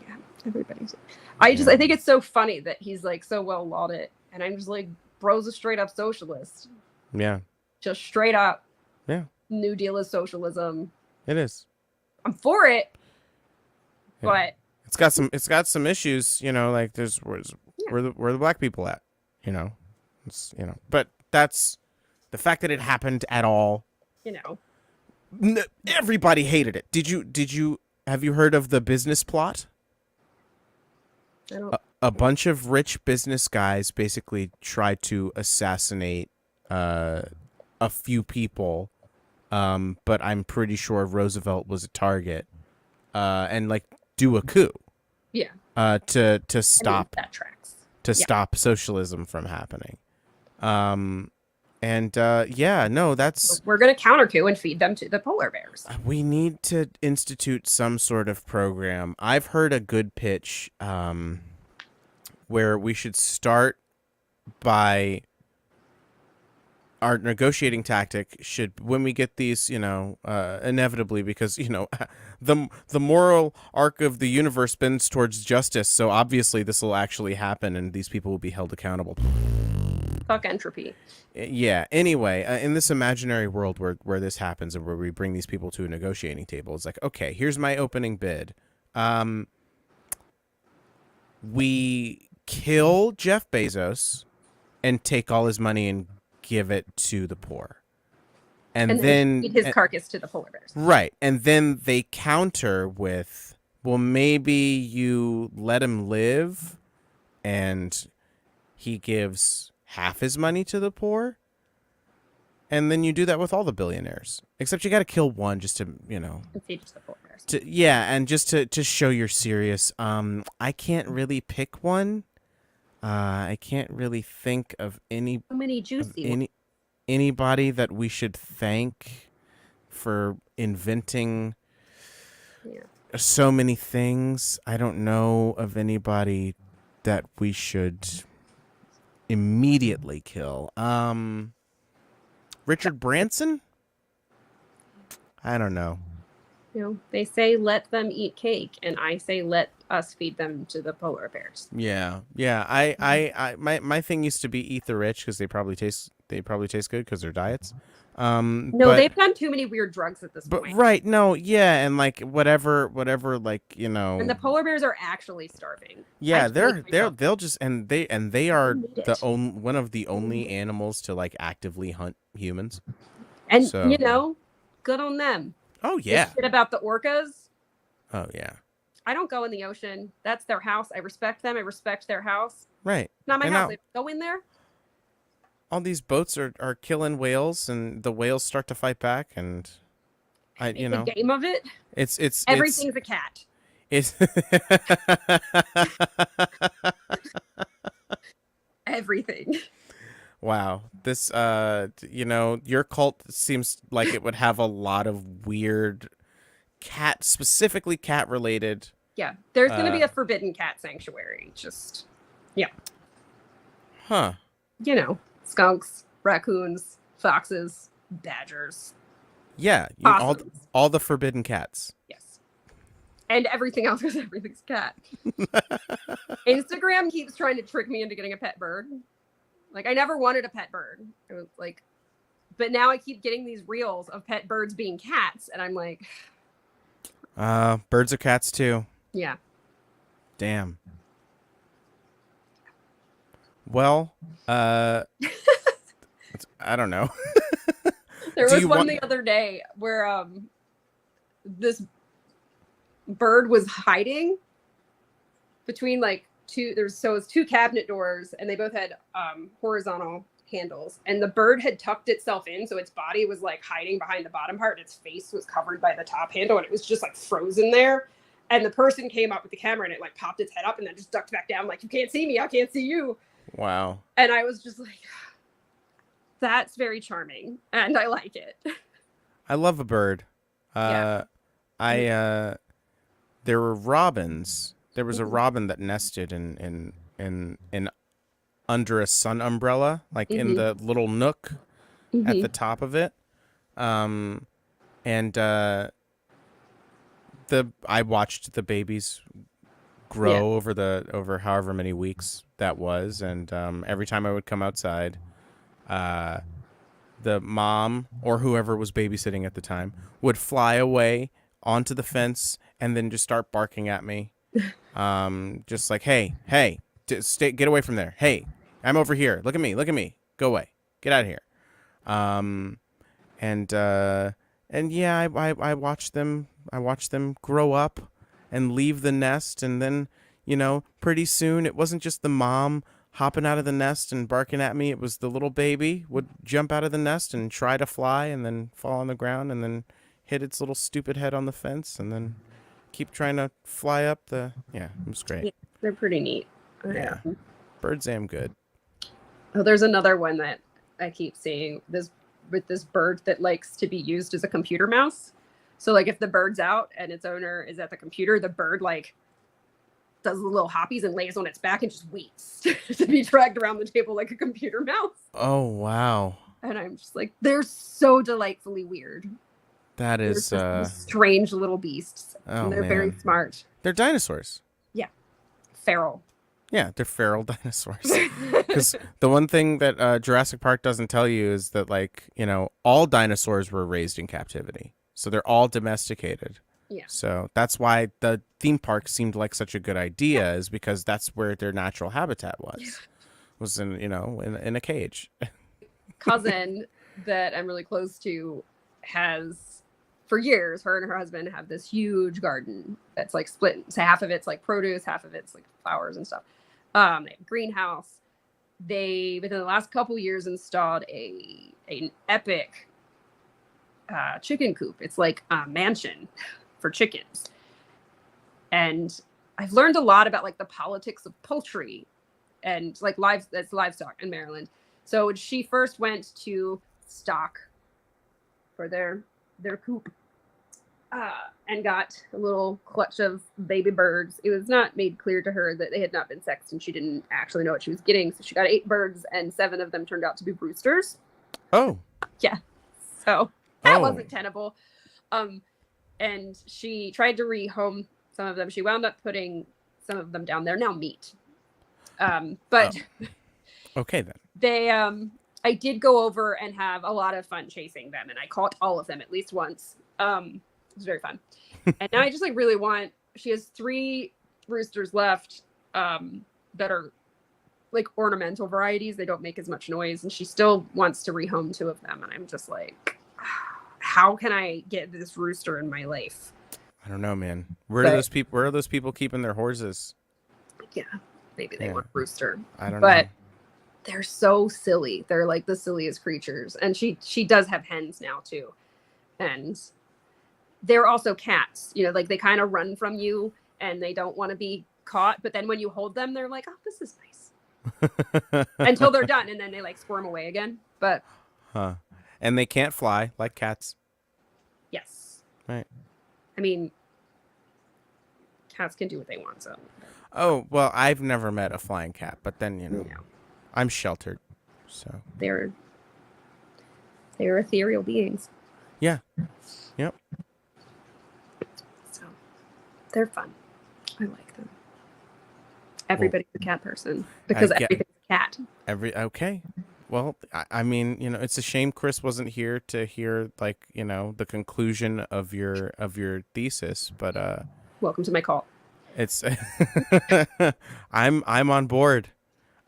C: Yeah, everybody's. I think it's so funny that he's like so well lauded, and I'm just like, bro's a straight up socialist.
A: Yeah.
C: Just straight up.
A: Yeah.
C: New Deal is socialism.
A: It is.
C: I'm for it,
A: Yeah.
C: but
A: It's got some issues, like where the black people at, it's, but that's the fact that it happened at all. Everybody hated it. Have you heard of the business plot?
C: I don't.
A: A bunch of rich business guys basically tried to assassinate a few people, but I'm pretty sure Roosevelt was a target, and like do a coup.
C: Yeah.
A: To stop
C: that tracks.
A: Stop socialism from happening. That's,
C: we're gonna counter coup and feed them to the polar bears.
A: we need to institute some sort of program. I've heard a good pitch, where we should start by our negotiating tactic should, when we get these, inevitably, because, the moral arc of the universe bends towards justice. So obviously this will actually happen and these people will be held accountable.
C: Fuck entropy.
A: Yeah. Anyway, in this imaginary world where this happens and where we bring these people to a negotiating table, it's like, okay, here's my opening bid. We kill Jeff Bezos and take all his money and give it to the poor. And then
C: feed his carcass to the polar bears.
A: Right. And then they counter with, well, maybe you let him live and he gives half his money to the poor. And then you do that with all the billionaires. Except you got to kill one just to,
C: And feed to the polar bears.
A: and just to show you're serious. I can't really pick one. I can't really think of any
C: So many juicy.
A: anybody that we should thank for inventing so many things. I don't know of anybody that we should immediately kill. Richard Branson? I don't know.
C: They say let them eat cake, and I say let us feed them to the polar bears.
A: Yeah. I my thing used to be eat the rich because they probably taste good because their diets.
C: No, they've done too many weird drugs at this point.
A: Right, no, yeah, and like whatever, like
C: And the polar bears are actually starving.
A: Yeah,
C: Actually,
A: they'll just and they are
C: need
A: the
C: it.
A: one of the only animals to like actively hunt humans.
C: And
A: So-
C: good on them.
A: Oh
C: This
A: yeah,
C: shit about the orcas.
A: oh yeah,
C: I don't go in the ocean. That's their house. I respect them. I respect their house.
A: right.
C: Not my
A: And
C: house.
A: now-
C: I don't go in there.
A: All these boats are killing whales, and the whales start to fight back, and
C: It's a game of it.
A: it's
C: Everything's a cat.
A: it's
C: Everything.
A: Wow. This, your cult seems like it would have a lot of weird specifically cat related
C: Yeah, there's going to be a forbidden cat sanctuary. Just, yeah.
A: Huh.
C: You know, skunks, raccoons, foxes, badgers.
A: Yeah,
C: Possums.
A: all the forbidden cats.
C: Yes. And everything else because everything's cat. Instagram keeps trying to trick me into getting a pet bird. Like, I never wanted a pet bird. It was like, but now I keep getting these reels of pet birds being cats, and I'm like,
A: birds are cats too.
C: yeah.
A: Damn. Well, I don't know.
C: There was one the other day where this bird was hiding between like it's two cabinet doors, and they both had horizontal handles, and the bird had tucked itself in, so its body was like hiding behind the bottom part, and its face was covered by the top handle, and it was just like frozen there. And the person came up with the camera, and it like popped its head up and then just ducked back down, like, you can't see me, I can't see you.
A: Wow.
C: And I was just like, that's very charming, and I like it.
A: I love a bird.
C: Yeah.
A: There were robins. There was a robin that nested in under a sun umbrella, like in the little nook at the top of it. I watched the babies grow over however many weeks that was, and every time I would come outside, the mom or whoever was babysitting at the time would fly away onto the fence and then just start barking at me. Just like, hey, get away from there. Hey, I'm over here. Look at me. Go away. Get out of here. And yeah, I watched them grow up and leave the nest. And then, pretty soon it wasn't just the mom hopping out of the nest and barking at me. It was the little baby would jump out of the nest and try to fly and then fall on the ground and then hit its little stupid head on the fence and then keep trying to fly up it was great.
C: Yeah, they're pretty neat.
A: Yeah. Birds am good.
C: Oh, there's another one that I keep seeing with this bird that likes to be used as a computer mouse. So like if the bird's out and its owner is at the computer, the bird like does the little hoppies and lays on its back and just waits to be dragged around the table like a computer mouse.
A: Oh, wow.
C: And I'm just like, they're so delightfully weird.
A: That is
C: strange little beasts.
A: Oh,
C: and they're
A: man.
C: very smart.
A: They're dinosaurs.
C: Yeah. Feral.
A: Yeah, they're feral dinosaurs. Because the one thing that Jurassic Park doesn't tell you is that, like, all dinosaurs were raised in captivity. So they're all domesticated.
C: Yeah.
A: So that's why the theme park seemed like such a good idea, is because that's where their natural habitat was in a cage.
C: Cousin that I'm really close to has, for years, her and her husband have this huge garden that's like split. So half of it's like produce, half of it's like flowers and stuff. They have a greenhouse. They, within the last couple years, installed an epic chicken coop. It's like a mansion for chickens. And I've learned a lot about like the politics of poultry and like livestock in Maryland. So when she first went to stock for their coop and got a little clutch of baby birds, it was not made clear to her that they had not been sexed, and she didn't actually know what she was getting. So she got 8 birds, and 7 of them turned out to be roosters.
A: Oh.
C: Yeah. So that wasn't tenable. And she tried to rehome some of them. She wound up putting some of them down. They're now meat. But
A: okay then.
C: They I did go over and have a lot of fun chasing them, and I caught all of them at least once. It was very fun. And now I just like really want, she has 3 roosters left that are like ornamental varieties. They don't make as much noise, and she still wants to rehome 2 of them. And I'm just like, how can I get this rooster in my life?
A: I don't know, man. Where are those people keeping their horses?
C: Yeah, maybe they want rooster.
A: I don't know.
C: But they're so silly. They're like the silliest creatures. And she does have hens now too. And they're also cats. Like they kind of run from you and they don't want to be caught. But then when you hold them, they're like, oh, this is nice. Until they're done, and then they like squirm away again. But
A: and they can't fly like cats.
C: Yes.
A: Right.
C: I mean, cats can do what they want. So
A: Oh, well, I've never met a flying cat, but then,
C: yeah,
A: I'm sheltered. So,
C: they're ethereal beings.
A: yeah. Yep.
C: So they're fun. I like them. Everybody's a cat person because everything's a cat.
A: Okay. Well, I mean, it's a shame Chris wasn't here to hear like, the conclusion of your thesis, but
C: Welcome to my call.
A: it's I'm on board.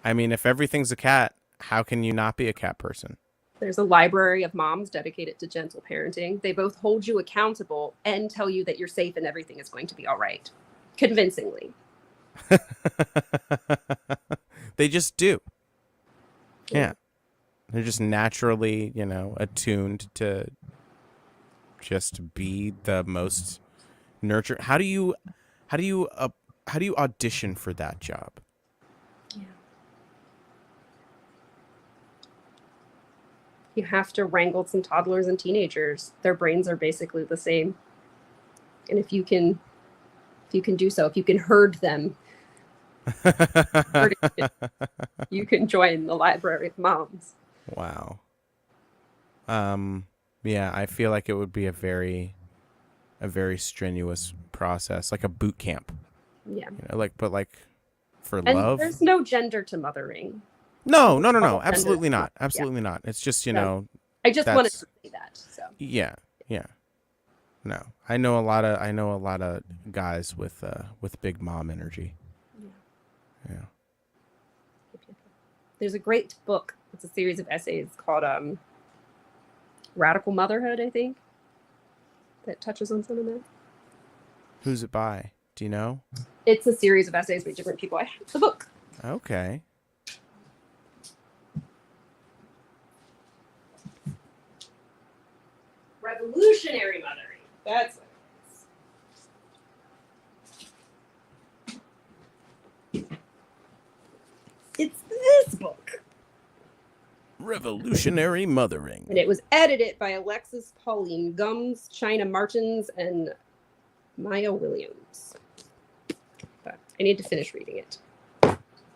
A: I mean, if everything's a cat, how can you not be a cat person?
C: There's a library of moms dedicated to gentle parenting. They both hold you accountable and tell you that you're safe and everything is going to be all right. Convincingly.
A: They just do. Yeah. They're just naturally, attuned to just be the most nurture. How do you audition for that job?
C: Yeah. You have to wrangle some toddlers and teenagers. Their brains are basically the same. And if you can do so, if you can herd them, you can join the library of moms.
A: Wow. Yeah, I feel like it would be a very strenuous process, like a boot camp.
C: Yeah.
A: But for
C: And
A: love.
C: there's no gender to mothering.
A: No. Absolutely not. Absolutely not. It's just,
C: I just wanted to say that. So.
A: Yeah. No. I know a lot of guys with big mom energy. Yeah.
C: There's a great book. It's a series of essays called Radical Motherhood, I think, that touches on some of that.
A: Who's it by? Do you know?
C: It's a series of essays by different people. I have the book.
A: Okay.
C: Revolutionary mothering. That's what it is. It's this book.
A: Revolutionary Mothering.
C: And it was edited by Alexis Pauline Gumbs, China Martins, and Maya Williams. But I need to finish reading it.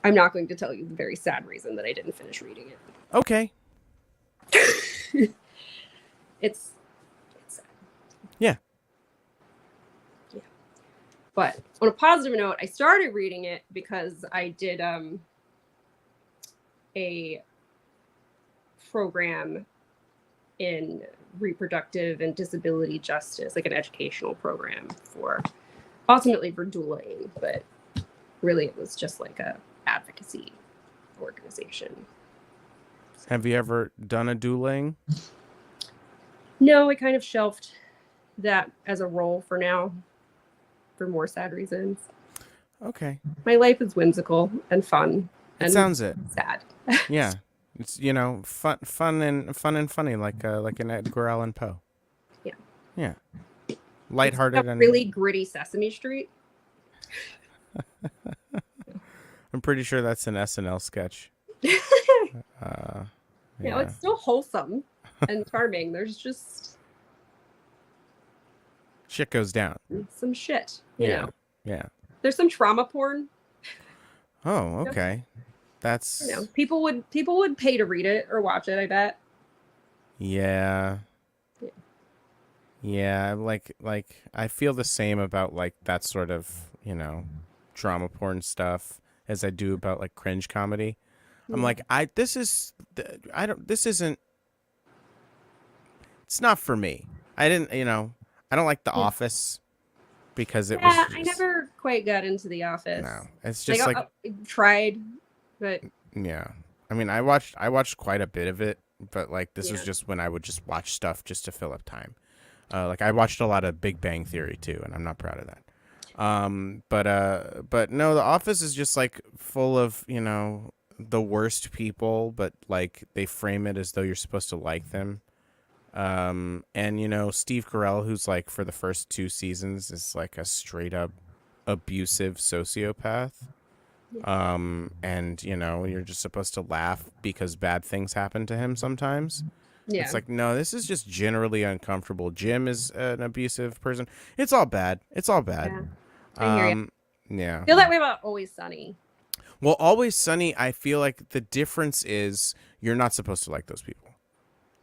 C: I'm not going to tell you the very sad reason that I didn't finish reading it.
A: Okay.
C: It's sad.
A: Yeah.
C: But on a positive note, I started reading it because I did a program in reproductive and disability justice, like an educational program ultimately for doulaing, but really it was just like a advocacy organization.
A: Have you ever done a dueling?
C: No, I kind of shelved that as a role for now, for more sad reasons.
A: Okay.
C: My life is whimsical and fun. And
A: sounds it.
C: Sad.
A: Yeah. It's fun and funny like an Edgar Allan Poe.
C: Yeah.
A: Yeah. Lighthearted and
C: really gritty Sesame Street.
A: I'm pretty sure that's an SNL sketch.
C: Yeah, it's still wholesome and charming. There's just
A: shit goes down.
C: some shit, you know.
A: Yeah.
C: There's some trauma porn.
A: Oh, okay. That's
C: people would pay to read it or watch it, I bet.
A: Yeah. Yeah, like I feel the same about like that sort of, drama porn stuff as I do about like cringe comedy. I'm like, it's not for me. I don't like The Office because it was
C: I never quite got into The Office.
A: No, it's just I
C: tried, but
A: yeah. I mean, I watched quite a bit of it, but like this was just when I would just watch stuff just to fill up time. Like I watched a lot of Big Bang Theory too, and I'm not proud of that. But no, The Office is just like full of, the worst people, but like they frame it as though you're supposed to like them. And Steve Carell, who's like for the first 2 seasons is like a straight up abusive sociopath. And you're just supposed to laugh because bad things happen to him sometimes. Yeah. It's like, no, this is just generally uncomfortable. Jim is an abusive person. It's all bad.
C: I hear ya.
A: Yeah.
C: I feel that way about Always Sunny.
A: Well, Always Sunny, I feel like the difference is you're not supposed to like those people.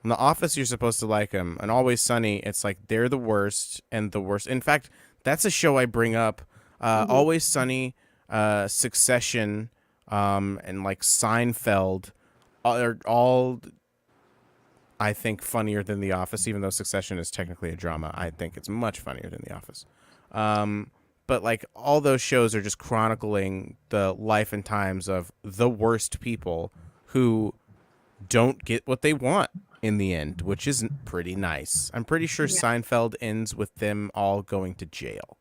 A: In The Office, you're supposed to like them. And Always Sunny, it's like they're the worst and the worst. In fact, that's a show I bring up. Always Sunny, Succession, and like Seinfeld are all, I think, funnier than The Office, even though Succession is technically a drama. I think it's much funnier than The Office. But like all those shows are just chronicling the life and times of the worst people who don't get what they want in the end, which isn't pretty nice. I'm pretty sure Seinfeld ends with them all going to jail.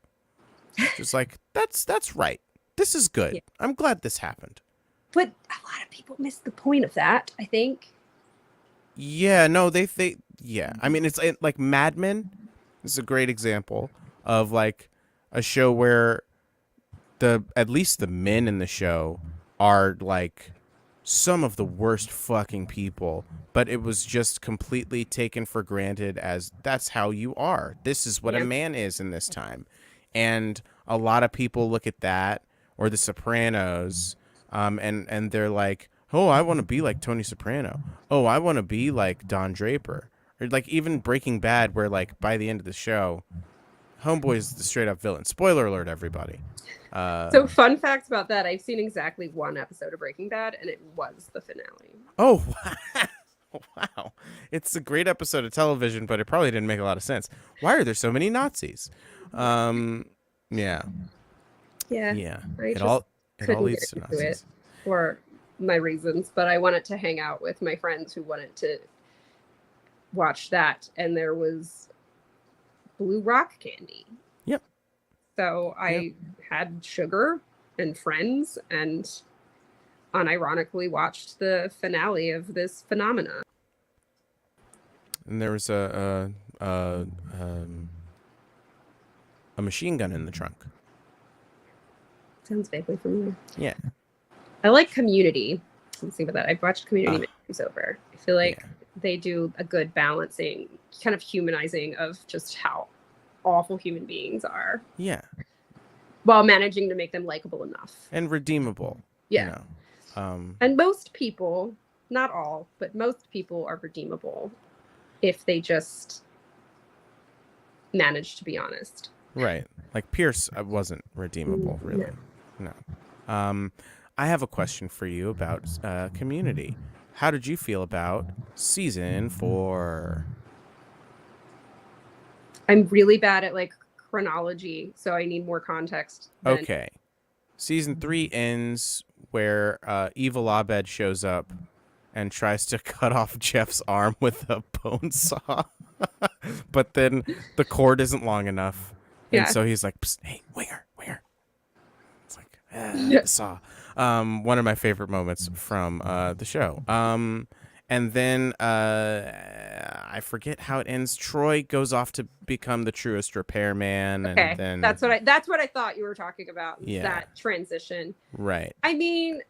A: Just like, that's right. This is good.
C: Yeah.
A: I'm glad this happened.
C: But a lot of people miss the point of that, I think.
A: Yeah, no, yeah. I mean, it's like Mad Men is a great example of like a show where at least the men in the show are like some of the worst fucking people, but it was just completely taken for granted as that's how you are. This is what a man is in this time. And a lot of people look at that or The Sopranos, and they're like, oh, I want to be like Tony Soprano. Oh, I want to be like Don Draper. Or like even Breaking Bad, where like by the end of the show, Homeboy is the straight up villain. Spoiler alert, everybody.
C: So fun facts about that. I've seen exactly one episode of Breaking Bad, and it was the finale.
A: Oh, wow. It's a great episode of television, but it probably didn't make a lot of sense. Why are there so many Nazis? Yeah.
C: Yeah.
A: Yeah.
C: I
A: It
C: just
A: all
C: couldn't
A: leads
C: get
A: to
C: into
A: Nazis.
C: it for my reasons, but I wanted to hang out with my friends who wanted to watch that, and there was Blue Rock candy.
A: Yep.
C: So I had sugar and friends and unironically watched the finale of this phenomena.
A: And there was a machine gun in the trunk.
C: Sounds vaguely familiar.
A: Yeah.
C: I like Community. Let's see about that. I've watched Community many times over. I feel like they do a good balancing, kind of humanizing of just how awful human beings are.
A: Yeah.
C: While managing to make them likable enough.
A: And redeemable.
C: Yeah.
A: You know.
C: And most people, not all, but most people are redeemable if they just manage to be honest.
A: Right. Like Pierce wasn't redeemable, really. No. I have a question for you about Community. How did you feel about season 4?
C: I'm really bad at like chronology, so I need more context.
A: Okay. Season 3 ends where Evil Abed shows up and tries to cut off Jeff's arm with a bone saw. But then the cord isn't long enough. And so he's like, psst, hey, where? It's like, saw. One of my favorite moments from the show. And then I forget how it ends. Troy goes off to become the truest repairman.
C: Okay,
A: And then
C: that's what I thought you were talking about.
A: Yeah.
C: That transition.
A: Right.
C: I mean,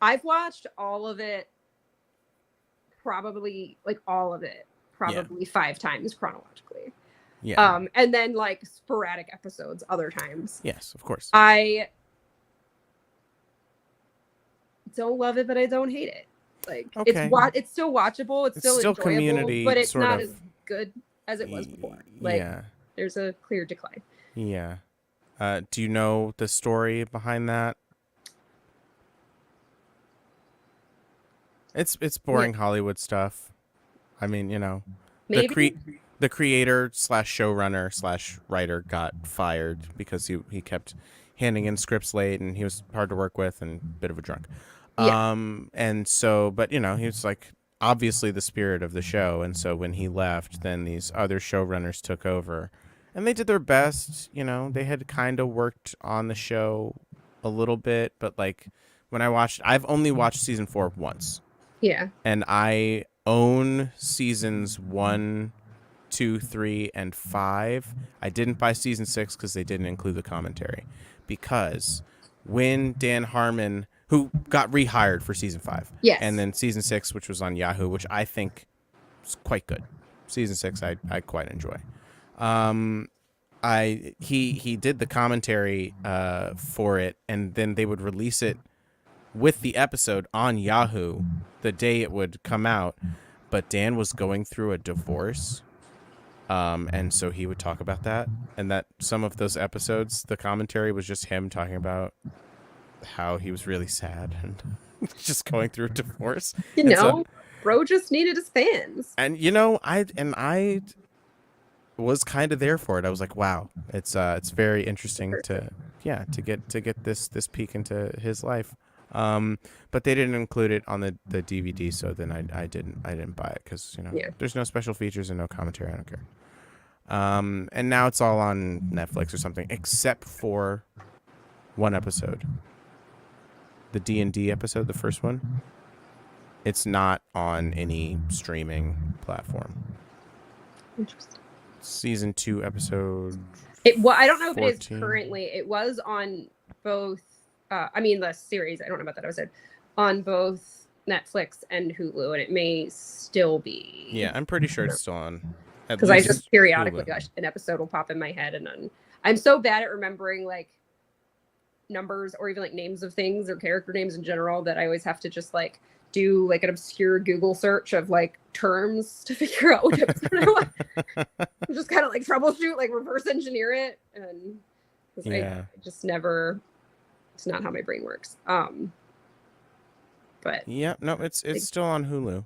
C: I've watched all of it, probably 5 times chronologically.
A: Yeah.
C: And then like sporadic episodes other times.
A: Yes, of course.
C: I don't love it, but I don't hate it. Like it's still watchable. It's still enjoyable,
A: Community,
C: but it's
A: sort
C: not
A: of.
C: as good as it was before. Like there's a clear decline.
A: Yeah. Do you know the story behind that? It's boring Hollywood stuff. I mean, you know,
C: Maybe.
A: the creator / showrunner / writer got fired because he kept handing in scripts late and he was hard to work with and a bit of a drunk.
C: Yeah.
A: And so, but you know, he was like obviously the spirit of the show. And so when he left, then these other showrunners took over and they did their best. You know, they had kind of worked on the show a little bit, but like when I've only watched season 4 once.
C: Yeah.
A: And I own seasons 1, 2, 3, and 5. I didn't buy season 6 because they didn't include the commentary. Because when Dan Harmon, who got rehired for season 5,
C: yes,
A: and then season 6, which was on Yahoo, which I think is quite good. Season 6, I quite enjoy. he did the commentary for it, and then they would release it with the episode on Yahoo the day it would come out. But Dan was going through a divorce, and so he would talk about that, and that some of those episodes, the commentary was just him talking about how he was really sad and just going through a divorce.
C: You
A: And
C: know,
A: so-
C: bro just needed his fans.
A: and I was kind of there for it. I was like, wow, it's very interesting to get this peek into his life. But they didn't include it on the DVD, so then I didn't buy it because
C: Yeah.
A: there's no special features and no commentary. I don't care. And now it's all on Netflix or something, except for one episode, the D&D episode, the first one. It's not on any streaming platform.
C: Interesting.
A: Season 2 episode.
C: I don't know if it is
A: 14.
C: currently. It was on both. The series. I don't know about that episode. On both Netflix and Hulu, and it may still be.
A: Yeah, I'm pretty sure it's still on.
C: Because I just periodically, an episode will pop in my head, and I'm so bad at remembering like numbers or even like names of things or character names in general that I always have to just like do like an obscure Google search of like terms to figure out what episode I want. Just kind of like troubleshoot, like reverse engineer it, and I just never. It's not how my brain works. But
A: yeah, no, it's still on Hulu,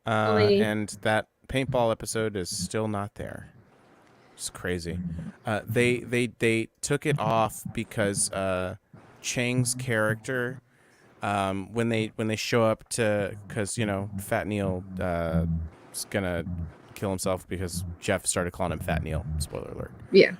C: Really?
A: and that paintball episode is still not there. It's crazy. They took it off because Chang's character, when they show up to, because Fat Neil is gonna kill himself because Jeff started calling him Fat Neil. Spoiler alert.
C: yeah,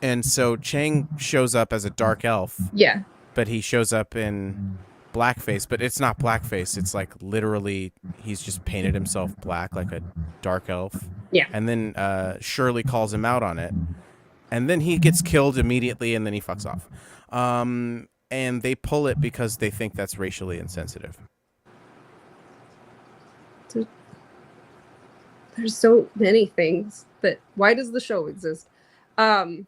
A: And so Chang shows up as a dark elf,
C: yeah,
A: but he shows up in blackface, but it's not blackface. It's like literally he's just painted himself black like a dark elf.
C: Yeah.
A: And then Shirley calls him out on it. And then he gets killed immediately, and then he fucks off. And they pull it because they think that's racially insensitive.
C: There's so many things that. Why does the show exist? It's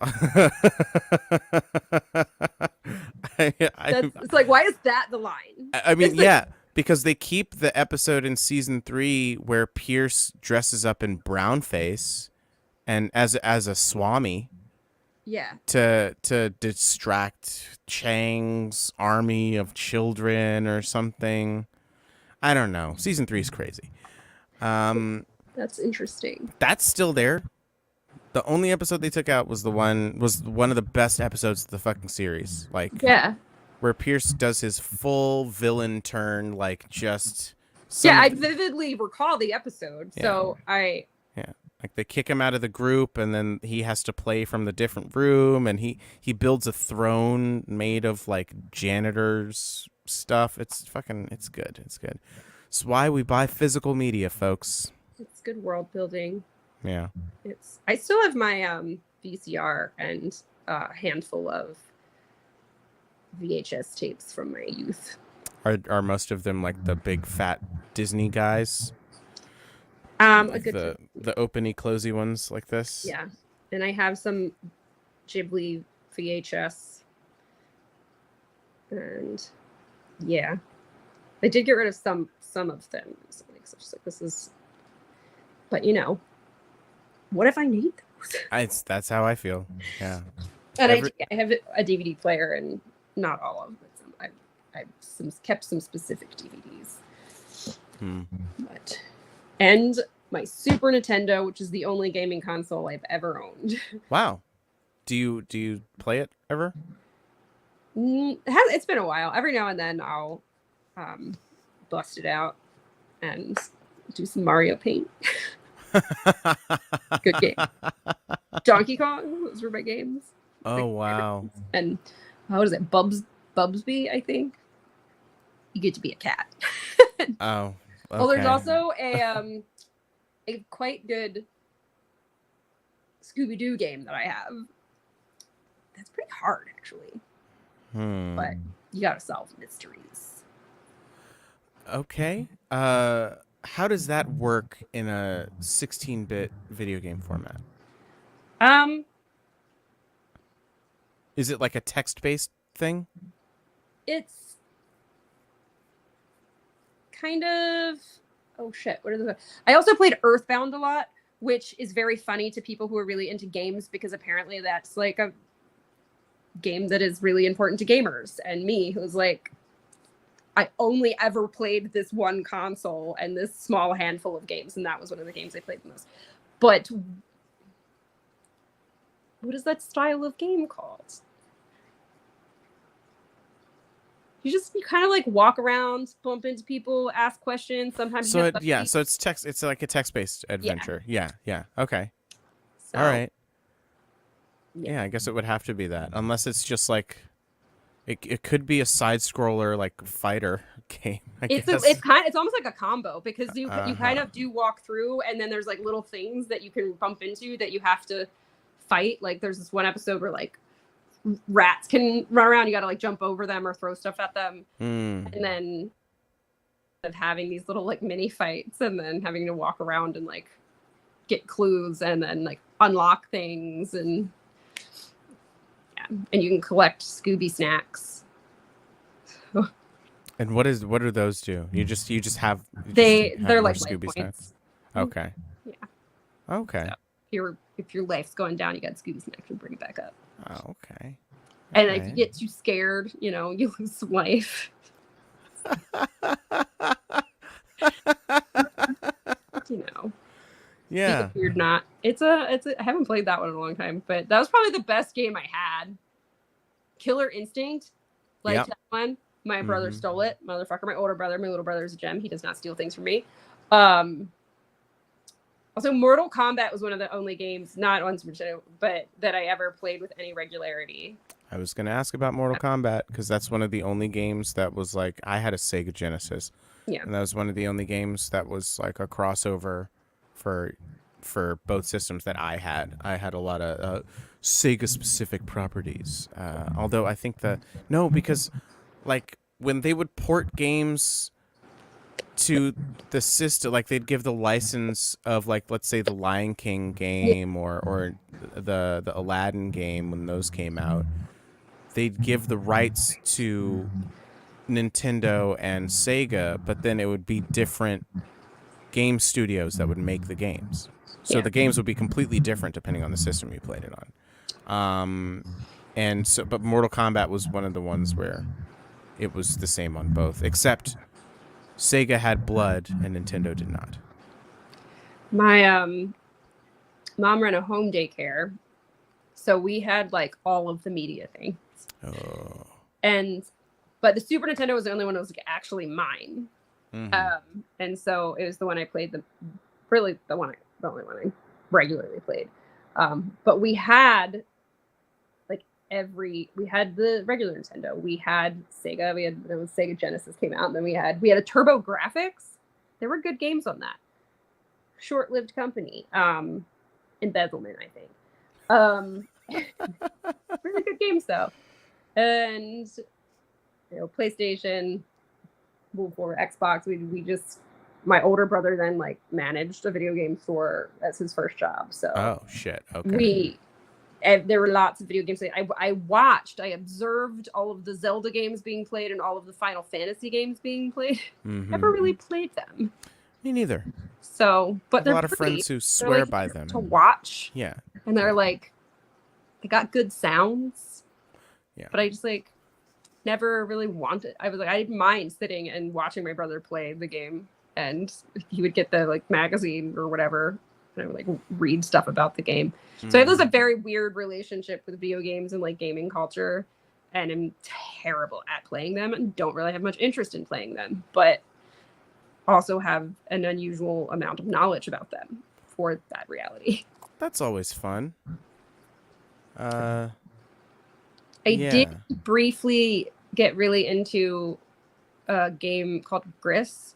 C: like, why is that the line?
A: I mean, yeah, because they keep the episode in season 3 where Pierce dresses up in brownface and as a Swami.
C: Yeah.
A: To distract Chang's army of children or something. I don't know. Season 3 is crazy.
C: That's interesting.
A: That's still there. The only episode they took out was one of the best episodes of the fucking series. Like,
C: yeah,
A: where Pierce does his full villain turn, like just.
C: I vividly recall the episode. Yeah. So
A: like they kick him out of the group, and then he has to play from the different room, and he builds a throne made of like janitor's stuff. It's good. It's good. It's why we buy physical media, folks.
C: It's good world building.
A: Yeah.
C: I still have my VCR and a handful of VHS tapes from my youth.
A: Are most of them like the big fat Disney guys?
C: Like
A: the openy closey ones like this.
C: Yeah, and I have some Ghibli VHS, and yeah, I did get rid of some of them. So just like this is, but what if I need those?
A: That's how I feel. Yeah.
C: And I have a DVD player, and not all of them. I've kept some specific DVDs. But and my Super Nintendo, which is the only gaming console I've ever owned.
A: Wow. Do you play it ever?
C: It's been a while. Every now and then I'll bust it out and do some Mario Paint. Good game. Donkey Kong, those were my games.
A: Oh wow.
C: And what is it? Bubsby, I think. You get to be a cat.
A: Oh. Okay.
C: Well, there's also a quite good Scooby-Doo game that I have. That's pretty hard, actually. But you gotta solve mysteries.
A: Okay. How how does that work in a 16-bit video game format?
C: Um,
A: Is it like a text-based thing?
C: it's kind of, oh shit, what is it? I also played Earthbound a lot, which is very funny to people who are really into games because apparently that's like a game that is really important to gamers. And me, who's like, I only ever played this one console and this small handful of games, and that was one of the games I played the most. But what is that style of game called? You kind of like walk around, bump into people, ask questions. Sometimes
A: So
C: you
A: it,
C: get
A: yeah,
C: lucky.
A: so it's text. It's like a text-based adventure. Yeah. Okay.
C: So,
A: All right.
C: yeah.
A: Yeah, I guess it would have to be that, unless it's just like it could be a side scroller like fighter game. I guess.
C: It's almost like a combo because you kind
A: Uh-huh.
C: of do walk through and then there's like little things that you can bump into that you have to fight. Like there's this one episode where like rats can run around, you got to like jump over them or throw stuff at them,
A: Mm.
C: and then of having these little like mini fights and then having to walk around and like get clues and then like unlock things, and yeah, and you can collect Scooby snacks.
A: And what do those do? You just have
C: They're
A: more
C: like life
A: Scooby snacks.
C: points.
A: Okay.
C: Yeah.
A: Okay.
C: So if your life's going down, you got Scooby snacks to bring it back up.
A: Oh, okay.
C: And if
A: Alright.
C: you get too scared, you lose some life.
A: Yeah.
C: If you're not, I haven't played that one in a long time, but that was probably the best game I had. Killer Instinct, like
A: Yep.
C: that one. My brother
A: Mhm.
C: stole it, motherfucker. My older brother, my little brother is a gem. He does not steal things from me. Also, Mortal Kombat was one of the only games, not on Super Nintendo, but that I ever played with any regularity.
A: I was going to ask about Mortal Kombat because that's one of the only games that was like, I had a Sega Genesis.
C: Yeah.
A: And that was one of the only games that was like a crossover for both systems that I had. I had a lot of Sega specific properties. Although I think because like when they would port games to the system, like they'd give the license of like, let's say the Lion King game or the Aladdin game when those came out, they'd give the rights to Nintendo and Sega, but then it would be different game studios that would make the games. So
C: Yeah.
A: the games would be completely different depending on the system you played it on. But Mortal Kombat was one of the ones where it was the same on both, except Sega had blood and Nintendo did not.
C: My mom ran a home daycare, so we had like all of the media things.
A: Oh.
C: But the Super Nintendo was the only one that was like actually mine.
A: Mhm.
C: And so it was the one I played the only one I regularly played. But we had we had the regular Nintendo, we had Sega, when Sega Genesis came out, and then we had a Turbo Graphics. There were good games on that. Short-lived company. Embezzlement, I think. Really good games though. And PlayStation, for Xbox, we just, my older brother then like managed a video game store as his first job. So
A: Oh shit. Okay.
C: there were lots of video games. I observed all of the Zelda games being played and all of the Final Fantasy games being played.
A: Mhm.
C: Never really played them.
A: Me neither.
C: So, but
A: I have
C: they're
A: a lot of
C: pretty.
A: friends who
C: They're,
A: swear
C: like,
A: by them.
C: to watch,
A: Yeah.
C: and they're like, they got good sounds.
A: Yeah.
C: But I just like never really wanted. I was like, I didn't mind sitting and watching my brother play the game, and he would get the like magazine or whatever, and I would like read stuff about the game. So I have a very weird relationship with video games and like gaming culture, and I'm terrible at playing them and don't really have much interest in playing them, but also have an unusual amount of knowledge about them for that reality.
A: That's always fun.
C: I
A: Yeah.
C: did briefly get really into a game called Gris.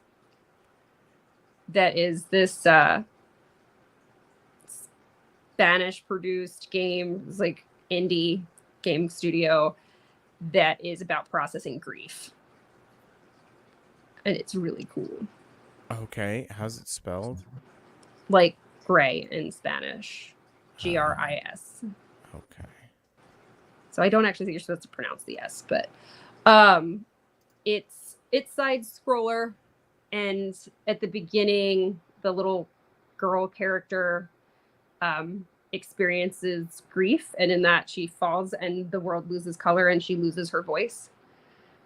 C: That is this Spanish-produced game. It's like indie game studio that is about processing grief, and it's really cool.
A: Okay, how's it spelled?
C: Like gray in Spanish. Gris.
A: Okay.
C: So I don't actually think you're supposed to pronounce the S, but it's side scroller, and at the beginning, the little girl character experiences grief, and in that she falls and the world loses color and she loses her voice.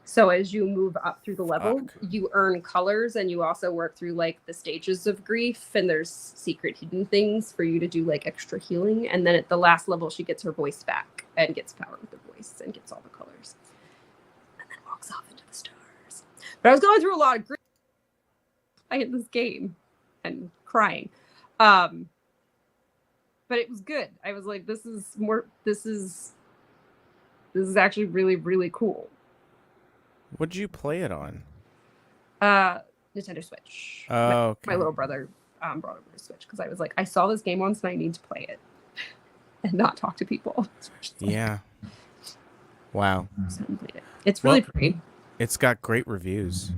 C: So as you move up through the level,
A: Fuck.
C: you earn colors, and you also work through like the stages of grief, and there's secret hidden things for you to do like extra healing. And then at the last level, she gets her voice back and gets power with her voice and gets all the colors. And then walks off into the stars. But I was going through a lot of grief playing this game and crying. But it was good. I was like, this is actually really, really cool.
A: What'd you play it on?
C: Nintendo Switch.
A: Oh, okay.
C: My little brother brought over a Switch because I was like, I saw this game once and I need to play it and not talk to people.
A: Yeah. Wow.
C: So I played it. It's really pretty.
A: It's got great reviews.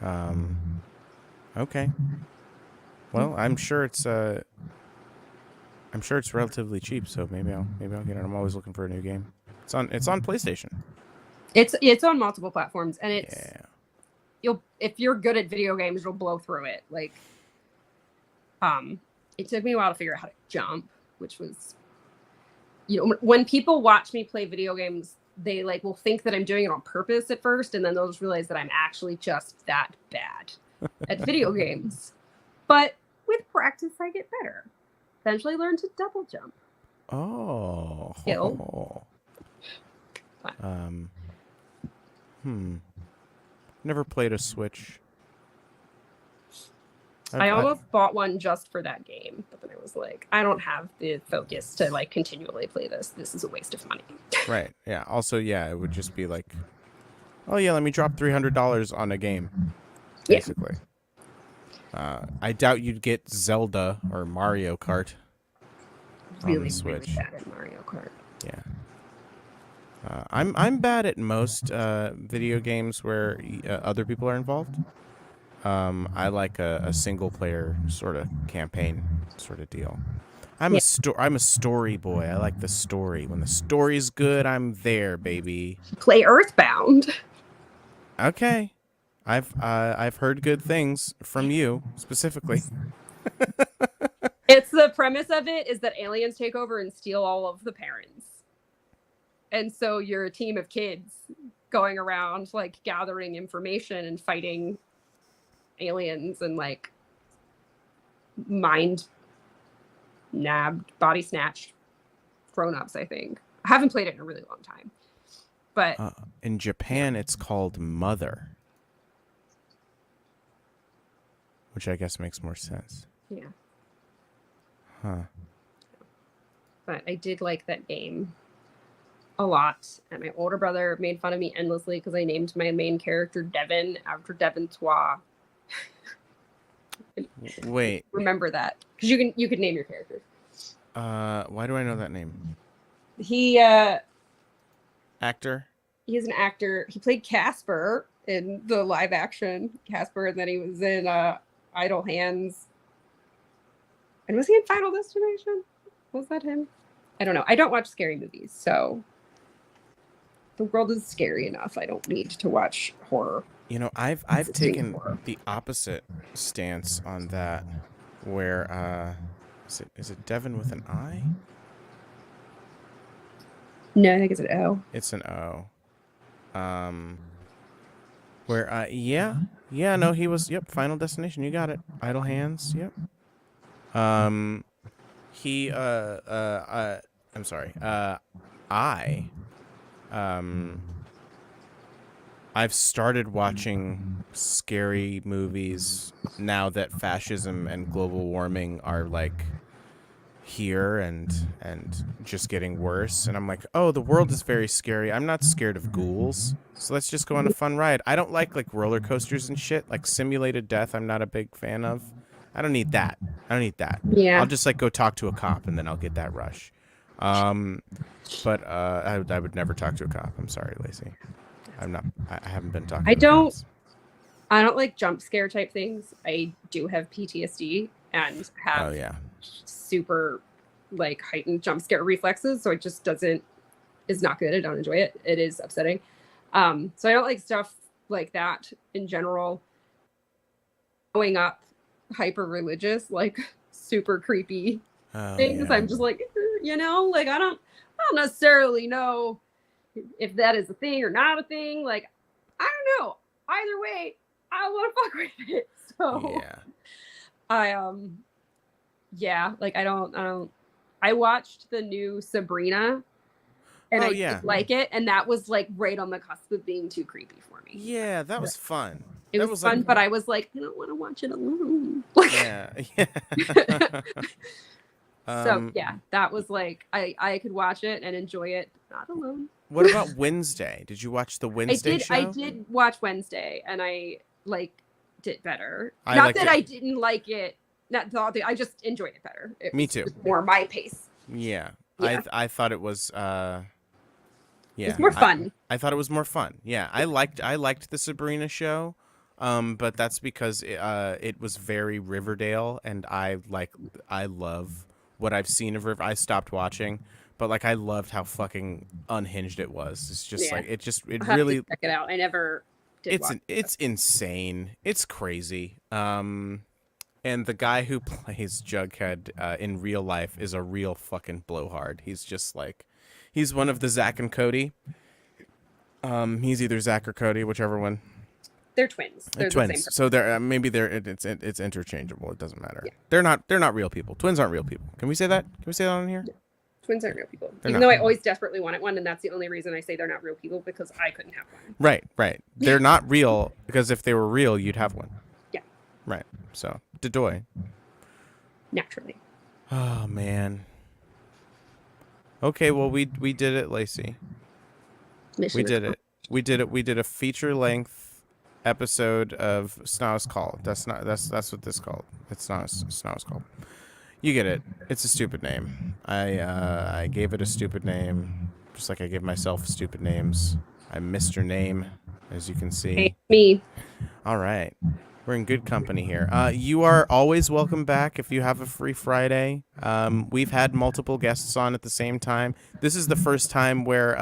A: Okay. Well, I'm sure it's relatively cheap, so maybe I'll get it. I'm always looking for a new game. It's on PlayStation.
C: It's on multiple platforms, and it's
A: Yeah.
C: if you're good at video games, you'll blow through it. Like, it took me a while to figure out how to jump, which was, when people watch me play video games, they like will think that I'm doing it on purpose at first, and then they'll just realize that I'm actually just that bad at video games. But with practice, I get better. Eventually, learn to double jump.
A: Oh.
C: Skill.
A: Never played a Switch.
C: I almost bought one just for that game, but then I was like, I don't have the focus to like continually play this. This is a waste of money.
A: Right. Yeah. Also, yeah, it would just be like, oh yeah, let me drop $300 on a game. Basically. Yeah. I doubt you'd get Zelda or Mario Kart on the Switch.
C: Really bad at Mario Kart.
A: Yeah. I'm bad at most video games where other people are involved. I like a single player sort of campaign sort of deal. I'm a story boy. I like the story. When the story's good, I'm there, baby.
C: Play Earthbound.
A: Okay. I've heard good things from you specifically.
C: It's the premise of it is that aliens take over and steal all of the parents. And so you're a team of kids going around like gathering information and fighting aliens and like mind nabbed, body snatched grown-ups, I think. I haven't played it in a really long time. But
A: in Japan it's called Mother. Which I guess makes more sense.
C: Yeah.
A: Huh.
C: But I did like that game a lot. And my older brother made fun of me endlessly because I named my main character Devin after Ssnotwasscall.
A: Wait.
C: Remember that. Because you could name your characters.
A: Why do I know that name?
C: He
A: Actor?
C: He's an actor. He played Casper in the live action Casper, and then he was in Idle Hands. And was he in Final Destination? Was that him? I don't know. I don't watch scary movies, so the world is scary enough. I don't need to watch horror.
A: You know, I've taken the opposite stance on that, where is it Devin with an I?
C: No, I think it's an O.
A: It's an O. Where no, he was Final Destination. You got it. Idle Hands. Yep. I'm sorry. I've started watching scary movies now that fascism and global warming are like here and just getting worse, and I'm like, oh, the world is very scary. I'm not scared of ghouls, so let's just go on a fun ride. I don't like roller coasters and shit, like simulated death. I'm not a big fan of. I don't need that.
C: Yeah.
A: I'll just like go talk to a cop and then I'll get that rush. But I would never talk to a cop. I'm sorry, Lacey. I haven't been talking to cops.
C: I don't like jump scare type things. I do have PTSD and have
A: Oh yeah.
C: super like heightened jump scare reflexes, so it just is not good. I don't enjoy it. It is upsetting. So I don't like stuff like that in general. Growing up hyper religious, like super creepy things.
A: Yeah.
C: I'm just like, like I don't necessarily know if that is a thing or not a thing. Like, I don't know. Either way, I want to fuck with it. So
A: Yeah.
C: like I watched the new Sabrina and I did like it, and that was like right on the cusp of being too creepy for me.
A: Yeah, that was fun.
C: It
A: That
C: was fun,
A: like,
C: but I was like, I don't want to watch it alone.
A: yeah. Yeah.
C: So yeah, that was like I could watch it and enjoy it, not alone.
A: What about Wednesday? Did you watch the Wednesday show?
C: I did watch Wednesday, and I liked it better.
A: I
C: Not
A: liked
C: that
A: it.
C: I didn't like it. I just enjoyed it better.
A: Me too.
C: Was more my pace.
A: Yeah.
C: Yeah.
A: I thought it was yeah.
C: It's more fun.
A: I thought it was more fun. Yeah. I liked the Sabrina show. But that's because it was very Riverdale, and I love what I've seen of River. I stopped watching, but like I loved how fucking unhinged it was. It's just like it
C: I'll have
A: really
C: to check it out. I never did.
A: It's insane. It's crazy. And the guy who plays Jughead in real life is a real fucking blowhard. He's just like, he's one of the Zach and Cody. He's either Zach or Cody, whichever one.
C: They're twins. They're
A: twins.
C: The same
A: So they're maybe it's interchangeable. It doesn't matter.
C: Yeah.
A: They're not real people. Twins aren't real people. Can we say that? Can we say that on here?
C: Yeah. Twins aren't real people.
A: They're
C: Even
A: not.
C: though I always desperately wanted one, and that's the only reason I say they're not real people, because I couldn't have one.
A: Right. They're not real, because if they were real, you'd have one.
C: Yeah.
A: Right. So, Dedoy.
C: Naturally.
A: Oh man. Okay, well we did it, Lacey. We did it. We did a feature length episode of Ssnotwasscall. That's what this called. It's not Ssnotwasscall. You get it. It's a stupid name. I gave it a stupid name, just like I give myself stupid names. I missed your name, as you can see.
C: Hey, me.
A: All right. We're in good company here. You are always welcome back if you have a free Friday. We've had multiple guests on at the same time. This is the first time where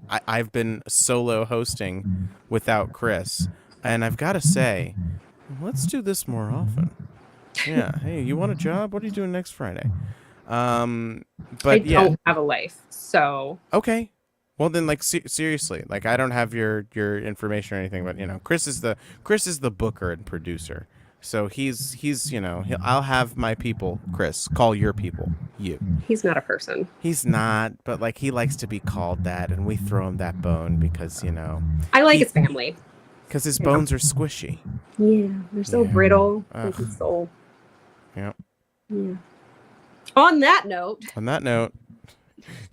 A: I've been solo hosting without Chris. And I've got to say, let's do this more often. Yeah. Hey, you want a job? What are you doing next Friday? But
C: I don't have a life, so.
A: Okay. Well then, like seriously, like I don't have your information or anything, but Chris is the booker and producer, so he's I'll have my people. Chris, call your people. You.
C: He's not a person.
A: He's not, but like he likes to be called that, and we throw him that bone because
C: I like his family.
A: Because his bones are squishy.
C: Yeah, they're so brittle. Like his soul.
A: Yeah.
C: Yeah. On that note.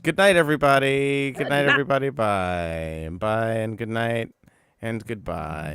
A: Good night, everybody. Good night, everybody. Bye. Bye, and good night, and goodbye.